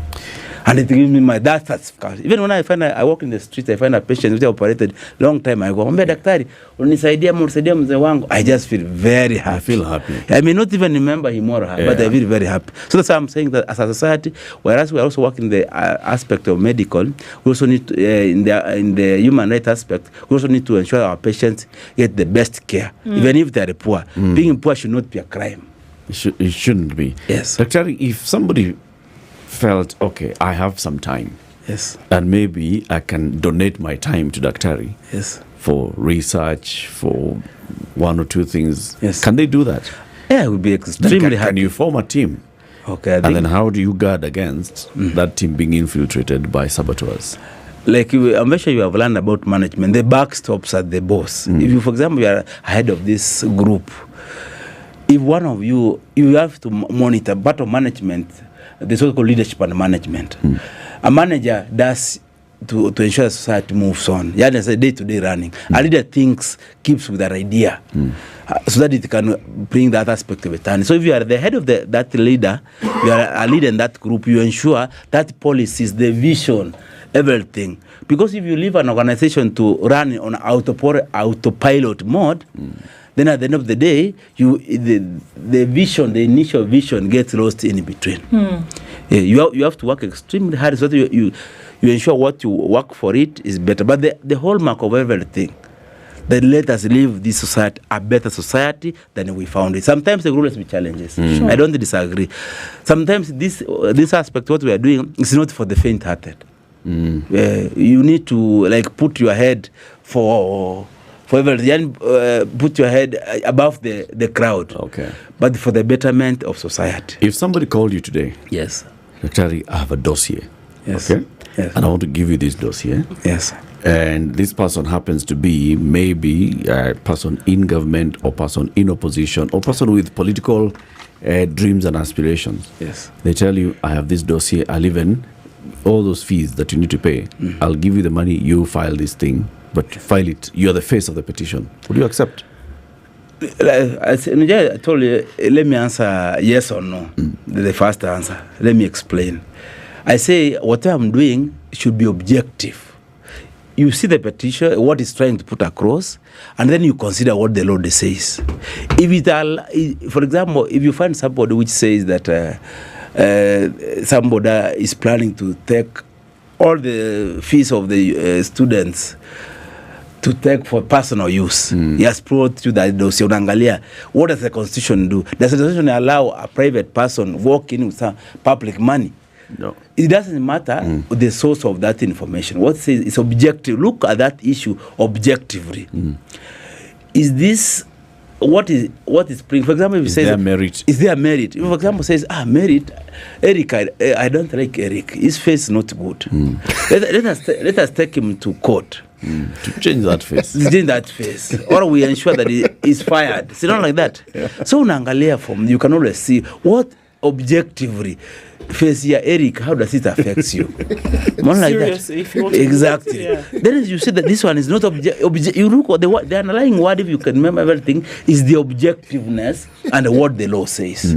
And it gives me that satisfaction. Even when I walk in the street, I find a patient who operated long time ago. Daktari, unisaidia mzee wangu. I just feel very happy. I feel happy. I may not even remember him or her, but I feel very happy. So that's why I'm saying that as a society, whereas we are also working the aspect of medical, we also need to, in the human rights aspect, we also need to ensure our patients get the best care, even if they are poor. Being poor should not be a crime. It shouldn't be. Yes. Daktari, if somebody felt, okay, I have some time. Yes. And maybe I can donate my time to Daktari. Yes. For research, for 1 or 2 things. Yes. Can they do that? Yeah, it would be extremely happy. Can you form a team? Okay. And then how do you guard against that team being infiltrated by saboteurs? Like, I'm sure you have learned about management. The buck stops at the boss. If you, for example, you are head of this group, if one of you have to monitor part of management, the so-called leadership and management. A manager does to ensure the society moves on. Yeah, there's a day-to-day running. A leader keeps with an idea so that it can bring that aspect of it. And so if you are the head of that leader, you are a leader in that group, you ensure that policies, the vision, everything. Because if you leave an organization to run on autopilot mode, then at the end of the day, the vision, the initial vision gets lost in between. You have to work extremely hard so that you ensure what you work for it is better. But the hallmark of everything, that let us leave this society a better society than we found it. Sometimes there will always be challenges. Sure. I don't disagree. Sometimes this aspect, what we are doing, is not for the faint-hearted. You need to put your head for everything, put your head above the crowd. Okay. But for the betterment of society. If somebody called you today, yes, Daktari, I have a dossier. Yes. Okay. Yes. And I want to give you this dossier. Yes. And this person happens to be maybe a person in government or person in opposition or person with political dreams and aspirations. Yes. They tell you, I have this dossier, I'll even, all those fees that you need to pay, I'll give you the money, you file this thing, but file it, you're the face of the petition. Would you accept? I told you, let me answer yes or no. The first answer. Let me explain. I say what I'm doing should be objective. you see the petition, what it's trying to put across, and then you consider what the law says. For example, if you find somebody which says that somebody is planning to take all the fees of the students to take for personal use, he has brought you that dossier. Unangalia, what does the Constitution do? Does the Constitution allow a private person walk in with some public money? No. It doesn't matter the source of that information. What says is objective. Look at that issue objectively. Is this what is bring? For example, if you say there merit? Is there merit? If, for example, says merit, Eric, I don't like Eric. His face is not good. Let us take him to court. To change that face. Change that face. Or we ensure that he is fired. It's not like that. So unangalia from you can always see what objectively face here, Eric, how does it affect you? More like that. If you want exactly. Then you see that this one is not you look at the underlying word, if you can remember everything, is the objectiveness and what the law says.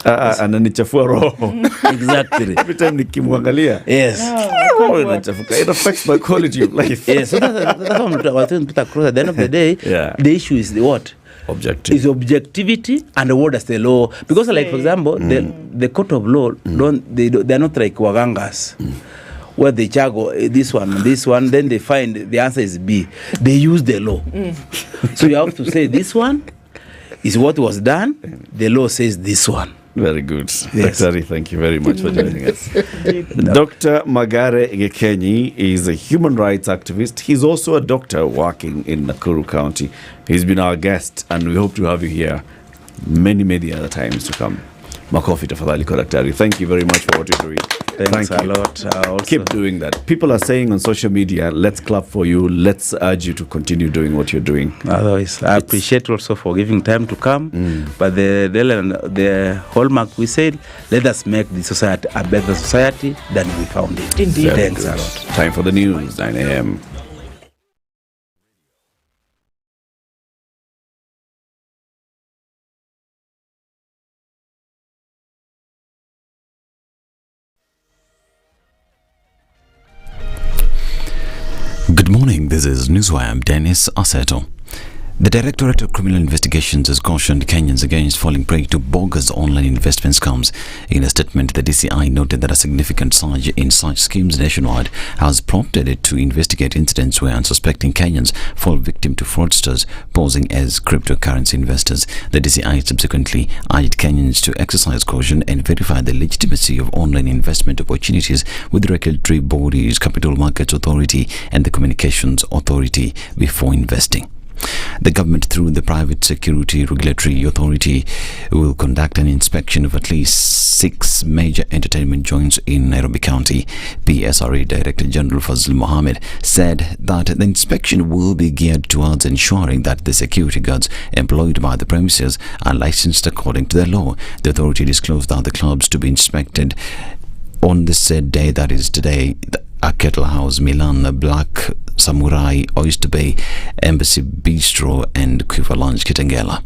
Ananichafua roho. Exactly. Every time nikimwangalia. Yes. It affects my quality of life. Yes. So that's what I'm trying to put across. At the end of the day, the issue is the what? Objective. Is objectivity and what does the law? Because, like for example, the court of law they're not like wagangas. Where they chago this one, then they find the answer is B. They use the law. So you have to say this one is what was done. The law says this one. Very good. Yes. Dr. thank you very much for joining us. Dr. Magare Gekenyi is a human rights activist. He's also a doctor working in Nakuru County. He's been our guest, and we hope to have you here many other times to come. Makofi tafadhali kwa daktari. Thank you very much for what you're doing. Thanks a lot. Keep doing that. People are saying on social media, let's clap for you. Let's urge you to continue doing what you're doing. Otherwise, I appreciate also for giving time to come. But the hallmark we said, let us make the society a better society than we found it. Indeed. Thanks a lot. Time for the news, 9 a.m. Good morning, this is Newswire. I'm Dennis Aseto. The Directorate of Criminal Investigations has cautioned Kenyans against falling prey to bogus online investment scams. In a statement, the DCI noted that a significant surge in such schemes nationwide has prompted it to investigate incidents where unsuspecting Kenyans fall victim to fraudsters posing as cryptocurrency investors. The DCI subsequently urged Kenyans to exercise caution and verify the legitimacy of online investment opportunities with the regulatory bodies, Capital Markets Authority and the Communications Authority before investing. The government, through the Private Security Regulatory Authority, will conduct an inspection of at least 6 major entertainment joints in Nairobi County. PSRA Director General Fazil Mohammed said that the inspection will be geared towards ensuring that the security guards employed by the premises are licensed according to the law. The authority disclosed that the clubs to be inspected on the said day, that is today, a Kettle House, Milan, Black Samurai, Oyster Bay, Embassy Bistro and Quiver Lounge, Kitengela.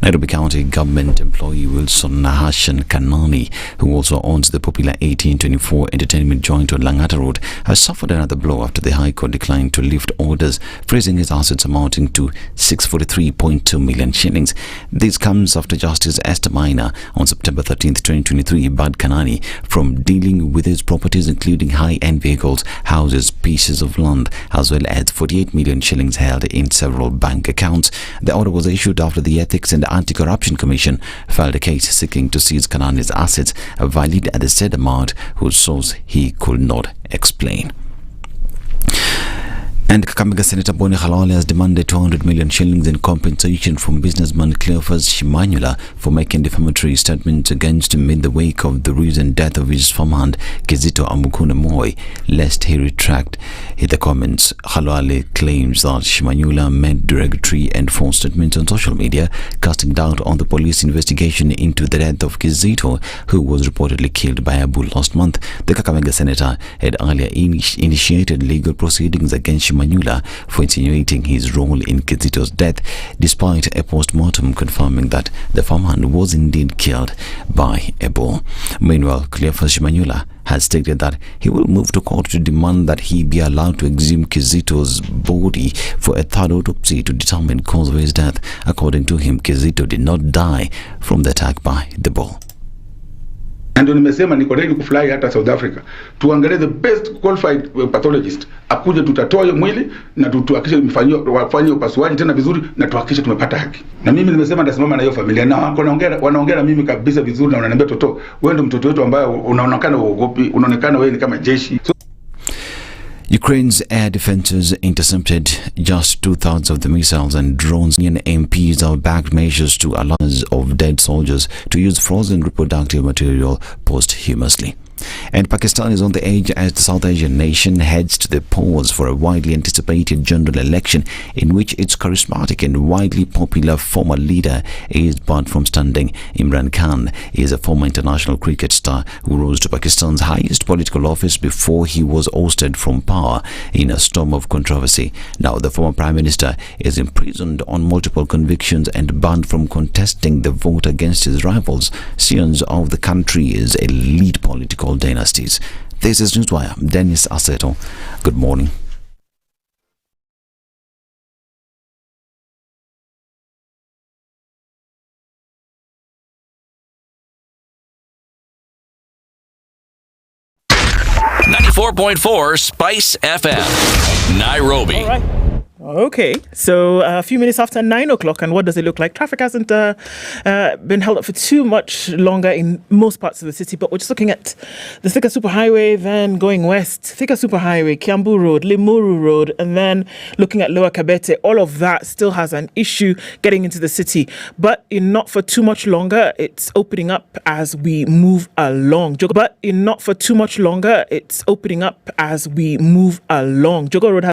Nairobi County government employee Wilson Nahashan Kanani, who also owns the popular 1824 entertainment joint on Langata Road, has suffered another blow after the High Court declined to lift orders, freezing his assets amounting to 643.2 million shillings. This comes after Justice Esther Maina on September 13, 2023 barred Kanani from dealing with his properties, including high-end vehicles, houses, pieces of land, as well as 48 million shillings held in several bank accounts. The order was issued after the Ethics and Anti-Corruption Commission filed a case seeking to seize Kanani's assets valued at the said amount, whose source he could not explain. And Kakamega Senator Boni Khalwale has demanded 200 million shillings in compensation from businessman Cleophas Shimanyula for making defamatory statements against him in the wake of the recent death of his farmhand Kizito Amukuna Moi, lest he retract the comments. Khalwale claims that Shimanyula made derogatory and false statements on social media, casting doubt on the police investigation into the death of Kizito, who was reportedly killed by a bull last month. The Kakamega Senator had earlier initiated legal proceedings against Shimanyula for insinuating his role in Kizito's death, despite a post-mortem confirming that the farmhand was indeed killed by a bull. Meanwhile, Cleophas Shimanyula has stated that he will move to court to demand that he be allowed to exhume Kizito's body for a third autopsy to determine cause of his death. According to him, Kizito did not die from the attack by the bull. Na ndio nimesema niko ready kufly hata South Africa. Tuangalie the best qualified pathologist. Akuje tutatoa hiyo mwili na tuhakikishe wafanye upasuaji tena vizuri na tuhakikishe tumepata haki. Na mimi nimesema nitasimama na hiyo familia na wanaongea na mimi kabisa vizuri na wananiambia Toto, wewe ndio mtoto wetu ambaye unaonekana uogopi, unaonekana wewe ni kama jeshi. Ukraine's air defenses intercepted just 2/3 of the missiles and drones. Union MPs have backed measures to allow of dead soldiers to use frozen reproductive material posthumously. And Pakistan is on the edge as the South Asian nation heads to the polls for a widely anticipated general election in which its charismatic and widely popular former leader is barred from standing. Imran Khan is a former international cricket star who rose to Pakistan's highest political office before he was ousted from power in a storm of controversy. Now the former Prime Minister is imprisoned on multiple convictions and banned from contesting the vote against his rivals, scions of the country's elite political dynasties. This is Newswire. Dennis Aseto. Good morning. .4 Spice FM, Nairobi. All right. Okay, so a few minutes after 9 o'clock, and what does it look like? Traffic hasn't been held up for too much longer in most parts of the city, but we're just looking at the Thika Superhighway, then going west, Thika Superhighway, Kiambu Road, Limuru Road, and then looking at Lower Kabete. All of that still has an issue getting into the city, but in not for too much longer, it's opening up as we move along. But in not for too much longer, it's opening up as we move along. Jogo Road has